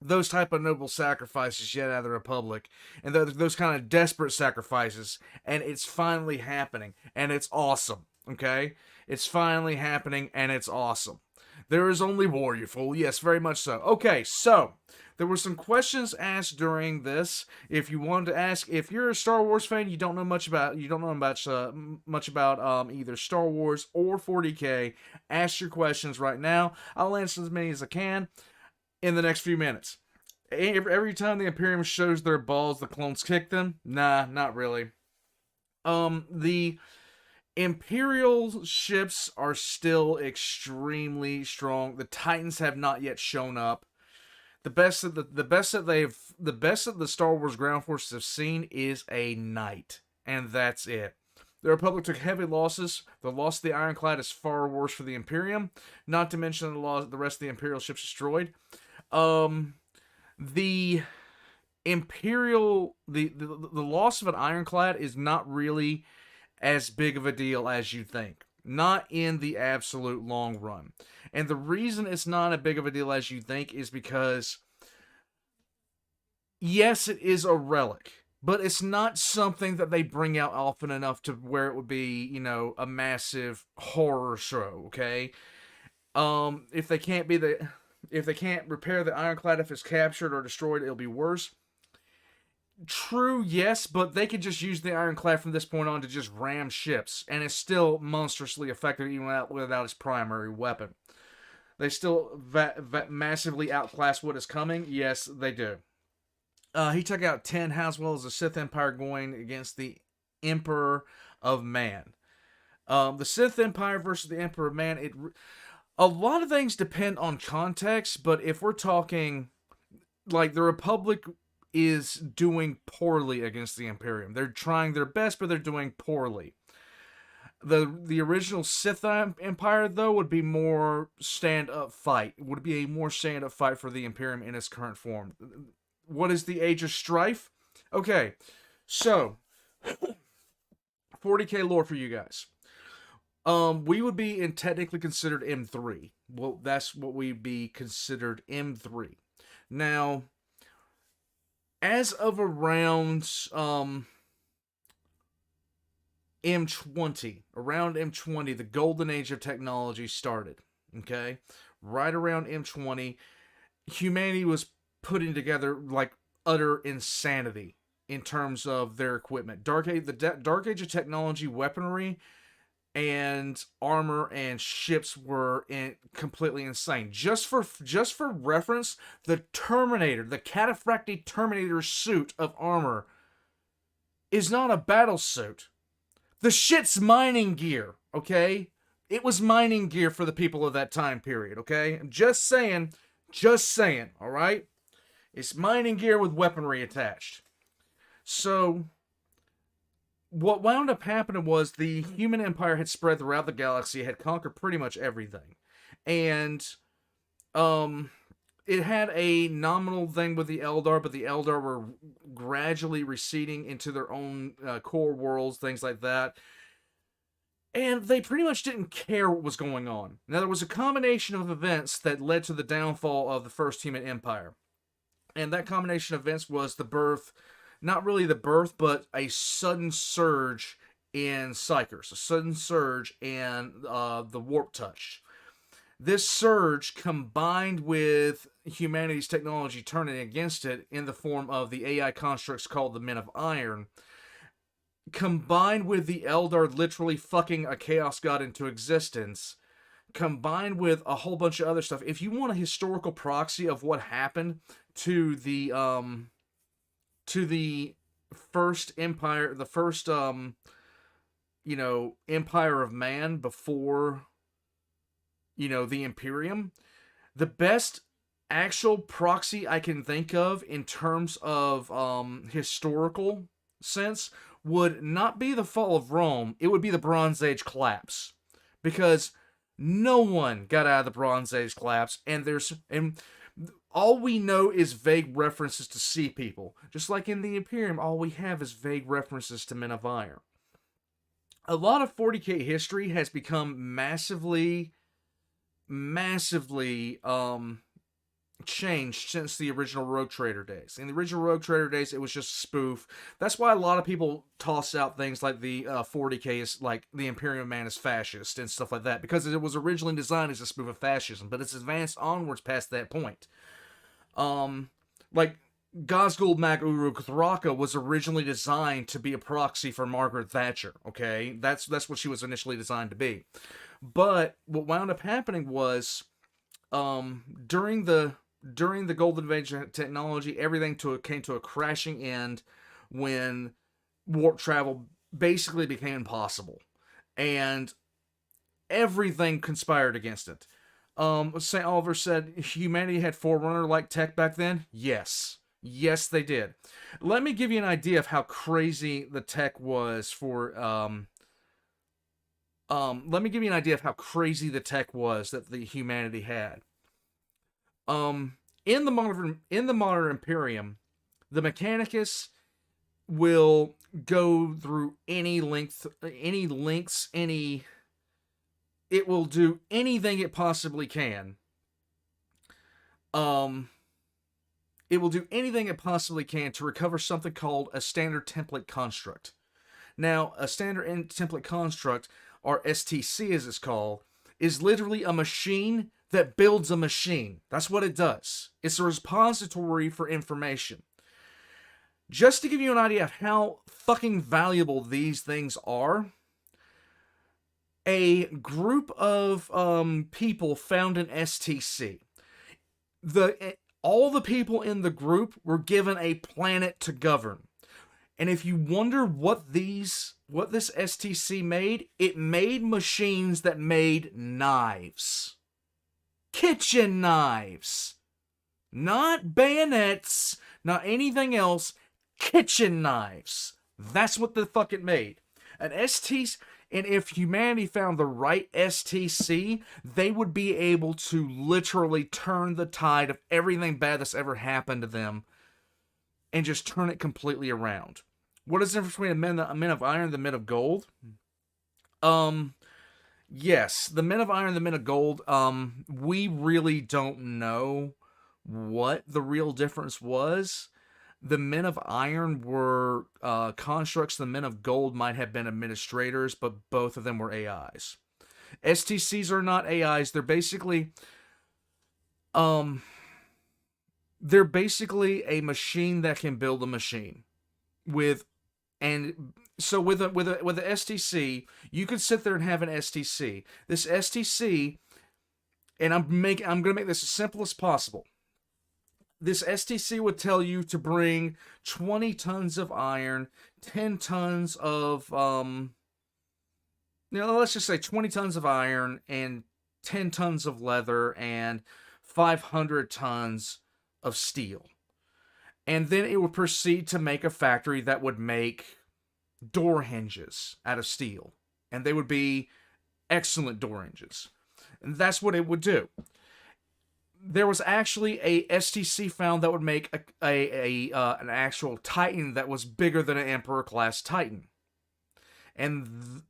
those type of noble sacrifices yet out of the Republic, and those kind of desperate sacrifices, and it's finally happening, and it's awesome, okay? It's finally happening, and it's awesome. There is only war, you fool. Yes, very much so. Okay, so there were some questions asked during this. If you wanted to ask, if you're a Star Wars fan, you don't know much about either Star Wars or 40K, ask your questions right now. I'll answer as many as I can in the next few minutes. Every time the Imperium shows their balls, the clones kick them? Nah, not really. The Imperial ships are still extremely strong. The Titans have not yet shown up. The best that the Star Wars ground forces have seen is a knight, and that's it. The Republic took heavy losses. The loss of the Ironclad is far worse for the Imperium, not to mention the rest of the Imperial ships destroyed. The Imperial the loss of an Ironclad is not really as big of a deal as you think. Not in the absolute long run. And the reason it's not as big of a deal as you think is because, yes, it is a relic, but it's not something that they bring out often enough to where it would be, a massive horror show, okay? If they can't repair the Ironclad if it's captured or destroyed, it'll be worse. True, yes, but they could just use the Ironclad from this point on to just ram ships, and it's still monstrously effective even without its primary weapon. They still massively outclass what is coming. Yes, they do. He took out 10 Haswell as the Sith Empire going against the Emperor of Man. The Sith Empire versus the Emperor of Man, a lot of things depend on context, but if we're talking, like, the Republic is doing poorly against the Imperium. They're trying their best, but they're doing poorly. The original Sith Empire, though, would be more stand-up fight. Would be a more stand-up fight for the Imperium in its current form. What is the Age of Strife? Okay, so 40k lore for you guys. We would be technically considered M3. Well, that's what we'd be considered M3. Now, as of around M20, the golden age of technology started, okay? Right around M20, humanity was putting together, like, utter insanity in terms of their equipment. The Dark Age of technology, weaponry, and armor and ships were completely insane. Just for reference, the Terminator, the cataphractic Terminator suit of armor, is not a battle suit. The shit's mining gear, okay? It was mining gear for the people of that time period, okay? I'm just saying, alright? It's mining gear with weaponry attached. So, what wound up happening was the human empire had spread throughout the galaxy, had conquered pretty much everything. And, it had a nominal thing with the Eldar, but the Eldar were gradually receding into their own core worlds, things like that. And they pretty much didn't care what was going on. Now, there was a combination of events that led to the downfall of the first human empire. And that combination of events was the birth, not really the birth, but a sudden surge in Psychers, a sudden surge in the Warp Touch. This surge, combined with humanity's technology turning against it in the form of the AI constructs called the Men of Iron, combined with the Eldar literally fucking a Chaos God into existence, combined with a whole bunch of other stuff. If you want a historical proxy of what happened to the first empire, the first empire of man before the Imperium, the best actual proxy I can think of in terms of historical sense would not be the fall of Rome, it would be the Bronze Age collapse. Because no one got out of the Bronze Age collapse, and all we know is vague references to sea people. Just like in the Imperium, all we have is vague references to Men of Iron. A lot of 40k history has become massively changed since the original Rogue Trader days. In the original Rogue Trader days, it was just spoof. That's why a lot of people toss out things like the 40k is like the Imperium Man is fascist and stuff like that, because it was originally designed as a spoof of fascism, but it's advanced onwards past that point. Like Gazgul Mag Uruk Thraka was originally designed to be a proxy for Margaret Thatcher. Okay, that's what she was initially designed to be. But what wound up happening was, during the golden age of technology, everything came to a crashing end when warp travel basically became impossible. And everything conspired against it. St. Oliver said humanity had Forerunner-like tech back then. Yes. Yes, they did. Let me give you an idea of how crazy the tech was for... let me give you an idea of how crazy the tech was that the humanity had. In the modern Imperium, the Mechanicus will go through any lengths, it will do anything it possibly can. It will do anything it possibly can to recover something called a standard template construct. Now, a standard template construct, or STC as it's called, is literally a machine that builds a machine. That's what it does. It's a repository for information. Just to give you an idea of how fucking valuable these things are, a group of people found an STC. All the people in the group were given a planet to govern. And if you wonder what this STC made, it made machines that made knives. Kitchen knives. Not bayonets, not anything else. Kitchen knives. That's what the fuck it made. An STC, and if humanity found the right STC, they would be able to literally turn the tide of everything bad that's ever happened to them and just turn it completely around. What is the difference between a men of iron and the men of gold? Yes, the men of iron and the men of gold, we really don't know what the real difference was. The men of iron were constructs. The men of gold might have been administrators, but both of them were AIs. STCs are not AIs. They're basically a machine that can build a machine. With a STC, you could sit there and have an STC. This STC, and I'm gonna make this as simple as possible. This STC would tell you to bring 20 tons of iron, 10 tons of, let's just say 20 tons of iron and 10 tons of leather and 500 tons of steel. And then it would proceed to make a factory that would make door hinges out of steel. And they would be excellent door hinges. And that's what it would do. There was actually a STC found that would make an actual Titan that was bigger than an Emperor class Titan. And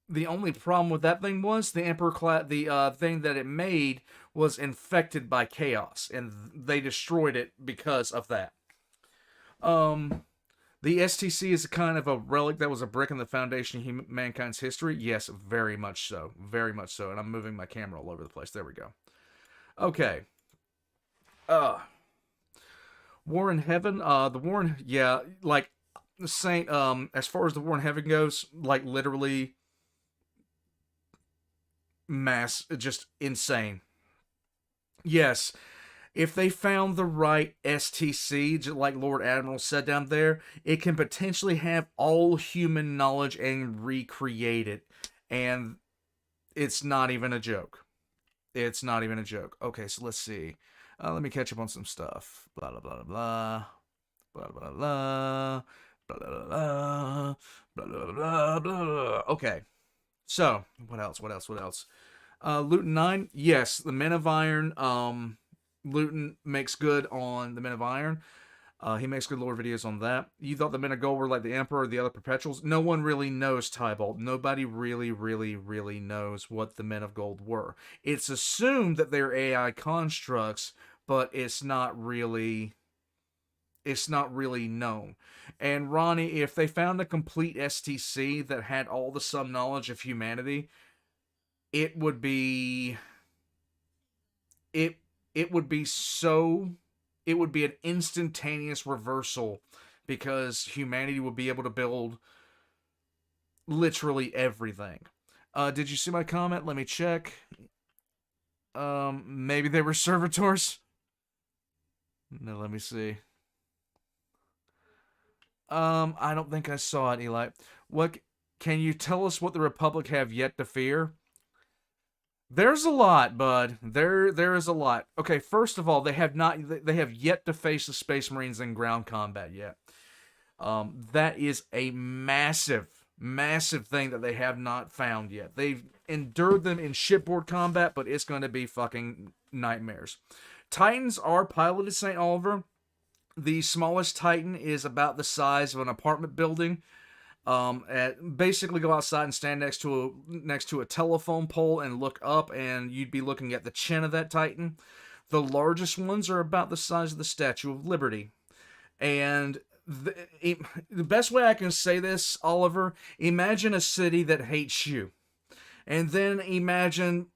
the only problem with that thing was the Emperor class, the thing that it made was infected by chaos, and they destroyed it because of that. The STC is a kind of a relic that was a brick in the foundation of mankind's history. Yes, very much so. Very much so. And I'm moving my camera all over the place. There we go. Okay. War in Heaven. The War in... Yeah, like, the Saint... as far as the War in Heaven goes, like, literally... just insane. Yes. If they found the right STC, just like Lord Admiral said down there, it can potentially have all human knowledge and recreate it. And it's not even a joke. It's not even a joke. Okay, so let's see. Let me catch up on some stuff. Blah, blah, blah, blah. Blah, blah, blah. Blah, blah, blah. Blah, blah, blah, blah. Okay. So, what else? Luton 9. Yes, the Men of Iron. Luton makes good on the Men of Iron. He makes good lore videos on that. You thought the Men of Gold were like the Emperor or the other Perpetuals? No one really knows, Tybalt. Nobody really knows what the Men of Gold were. It's assumed that they're AI constructs, but it's not really known. And Ronnie, if they found a complete STC that had all the some knowledge of humanity, it would be an instantaneous reversal, because humanity would be able to build literally everything. Did you see my comment? Let me check. Maybe they were servitors? No, let me see. I don't think I saw it, Eli. What Can you tell us what the Republic have yet to fear? There's a lot, bud. There is a lot. Okay, first of all, they have yet to face the Space Marines in ground combat yet. That is a massive thing that they have not found yet. They've endured them in shipboard combat, but it's going to be fucking nightmares. Titans are piloted, St. Oliver. The smallest Titan is about the size of an apartment building. Basically go outside and stand next to a telephone pole and look up, and you'd be looking at the chin of that Titan. The largest ones are about the size of the Statue of Liberty. And the best way I can say this, Oliver, imagine a city that hates you. And then imagine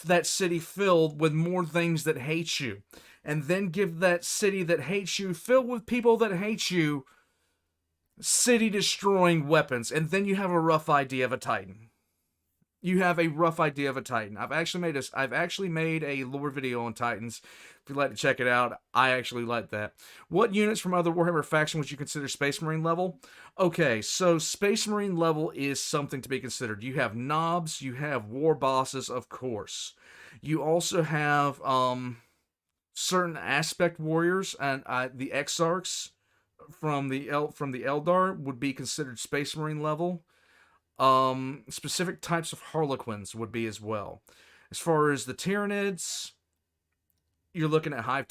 that city filled with more things that hate you. And then give that city that hates you, filled with people that hate you, city-destroying weapons. And then you have a rough idea of a Titan. You have a rough idea of a Titan. I've actually made a lore video on Titans. If you'd like to check it out, I actually like that. What units from other Warhammer factions would you consider Space Marine level? Okay, so Space Marine level is something to be considered. You have knobs, you have war bosses, of course. You also have certain aspect warriors, and the Exarchs from the Eldar would be considered Space Marine level. Specific types of Harlequins would be as well. As far as the Tyranids, you're looking at Hive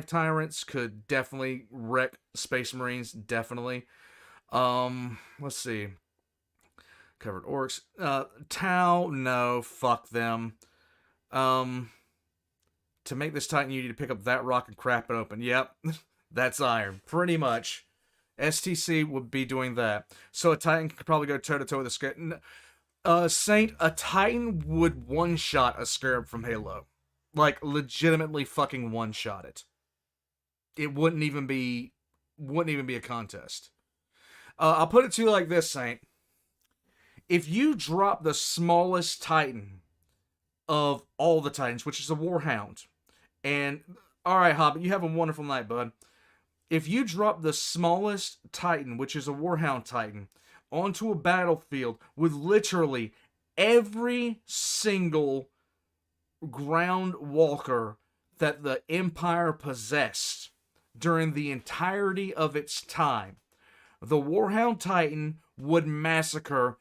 Tyrants could definitely wreck Space Marines, definitely. Let's see. Covered Orcs. Tau, no, fuck them. To make this Titan, you need to pick up that rock and crap it open. Yep, that's iron, pretty much. STC would be doing that. So a Titan could probably go toe-to-toe with a Scarab. Saint, a Titan would one-shot a Scarab from Halo. Like, legitimately fucking one-shot it. It wouldn't even be a contest. I'll put it to you like this, Saint. If you drop the smallest Titan of all the Titans, which is a Warhound, and, alright, Hobbit, you have a wonderful night, bud. If you drop the smallest Titan, which is a Warhound Titan, onto a battlefield with literally every single ground walker that the Empire possessed during the entirety of its time, the Warhound Titan would massacre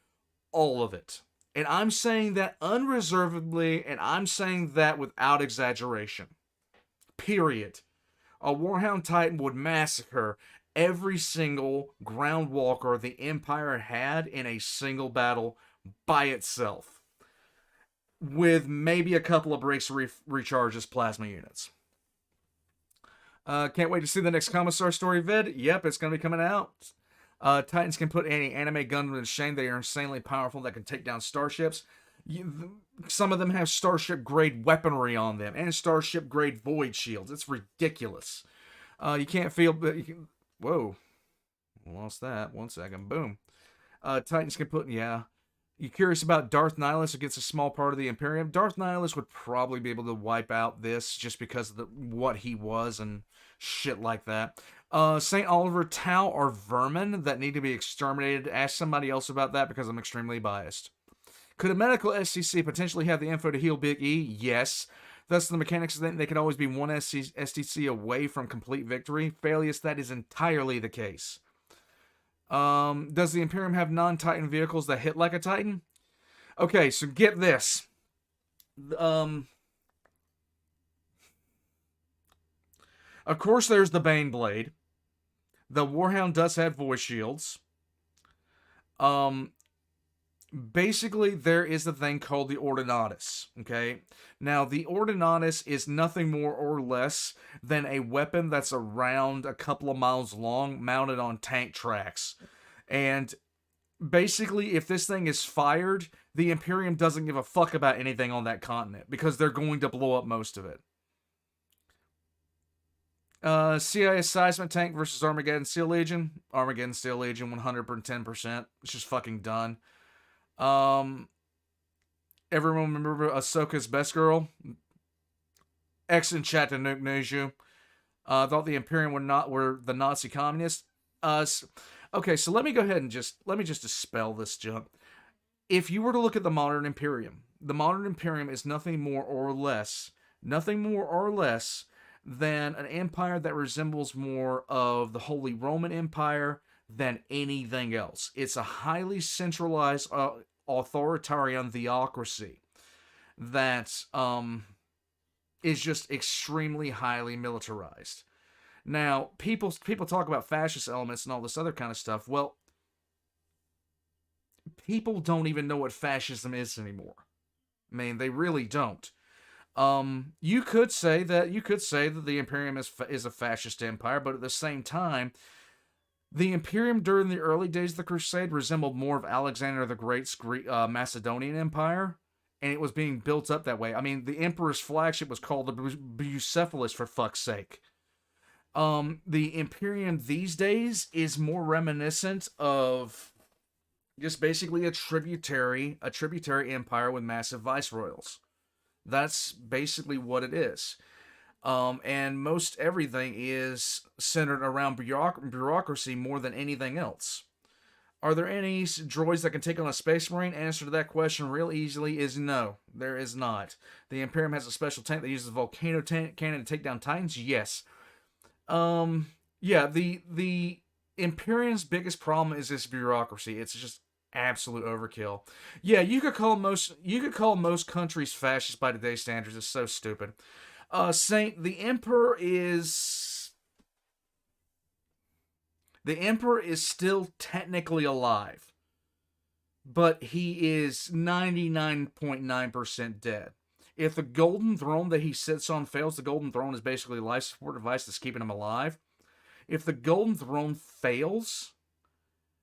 all of it. And I'm saying that unreservedly, and I'm saying that without exaggeration. Period. A Warhound Titan would massacre every single ground walker the Empire had in a single battle by itself, with maybe a couple of breaks to recharge as plasma units. Can't wait to see the next Commissar story vid. Yep, it's going to be coming out. Titans can put any anime gunmen to shame. They are insanely powerful that can take down starships. Some of them have starship-grade weaponry on them and starship-grade void shields. It's ridiculous. You can't feel... Whoa. Lost that. 1 second. Boom. Titans can put... Yeah. You curious about Darth Nihilus against a small part of the Imperium? Darth Nihilus would probably be able to wipe out this just because of what he was and shit like that. St. Oliver, Tau are vermin that need to be exterminated. Ask somebody else about that because I'm extremely biased. Could a medical STC potentially have the info to heal Big E? Yes. Thus, the mechanics is that they could always be one STC away from complete victory. Failures, that is entirely the case. Does the Imperium have non-Titan vehicles that hit like a Titan? Okay, so get this. Of course, there's the Baneblade. The Warhound does have voice shields. Basically, there is a thing called the Ordinatus, okay? Now, the Ordinatus is nothing more or less than a weapon that's around a couple of miles long, mounted on tank tracks. And basically, if this thing is fired, the Imperium doesn't give a fuck about anything on that continent, because they're going to blow up most of it. CIA Seismic Tank versus Armageddon Steel Legion. Armageddon Steel Legion, 110%. It's just fucking done. Everyone remember Ahsoka's best girl? X in chat to Nuke News you. Thought the Imperium were the Nazi communists. Okay, so let me go ahead and let me just dispel this junk. If you were to look at the modern Imperium is nothing more or less than an empire that resembles more of the Holy Roman Empire than anything else. It's a highly centralized authoritarian theocracy that is just extremely highly militarized. Now, people talk about fascist elements and all this other kind of stuff. Well, people don't even know what fascism is anymore. I mean, they really don't. You could say that the Imperium is a fascist empire, but at the same time, the Imperium during the early days of the Crusade resembled more of Alexander the Great's Macedonian Empire, and it was being built up that way. I mean, the Emperor's flagship was called the Bucephalus, for fuck's sake. The Imperium these days is more reminiscent of just basically a tributary empire with massive viceroyals. That's basically what it is. And most everything is centered around bureaucracy more than anything else. Are there any droids that can take on a space marine? Answer to that question real easily is no. There is not. The Imperium has a special tank that uses a volcano cannon to take down Titans? Yes. Yeah, the Imperium's biggest problem is this bureaucracy. It's just absolute overkill. Yeah, you could call most countries fascist by today's standards. It's so stupid. Saint, the Emperor is still technically alive, but he is 99.9% dead. If the golden throne that he sits on fails, the golden throne is basically a life support device that's keeping him alive. If the golden throne fails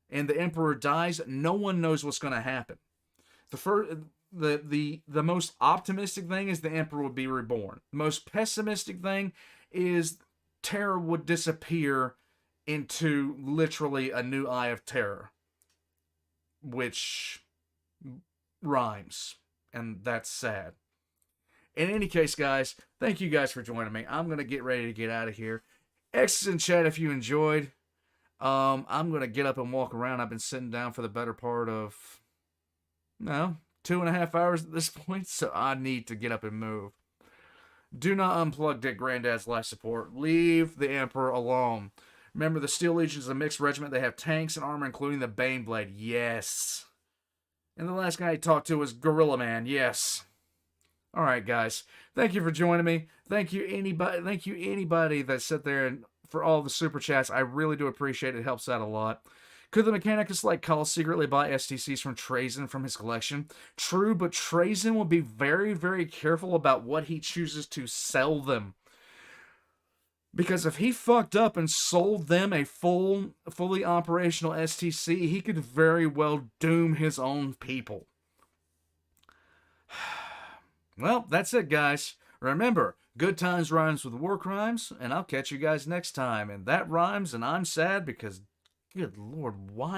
and the Emperor dies, no one knows what's going to happen. The most optimistic thing is the Emperor would be reborn. The most pessimistic thing is Terror would disappear into literally a new Eye of Terror, which rhymes, and that's sad. In any case, guys, thank you guys for joining me. I'm going to get ready to get out of here. X's in chat if you enjoyed. I'm going to get up and walk around. I've been sitting down for the better part of, 2.5 hours at this point, so I need to get up and move. Do not unplug Dick Granddad's life support. Leave the Emperor alone. Remember, the Steel Legion is a mixed regiment. They have tanks and armor, including the Baneblade. Yes. And the last guy I talked to was Gorilla Man. Yes. All right, guys. Thank you for joining me. Thank you anybody that sat there and for all the super chats. I really do appreciate it. It helps out a lot. Could the Mechanicus like Call secretly buy STCs from Trazen from his collection? True, but Trazen will be very, very careful about what he chooses to sell them. Because if he fucked up and sold them a fully operational STC, he could very well doom his own people. Well, that's it, guys. Remember, good times rhymes with war crimes, and I'll catch you guys next time. And that rhymes, and I'm sad because, good Lord, why?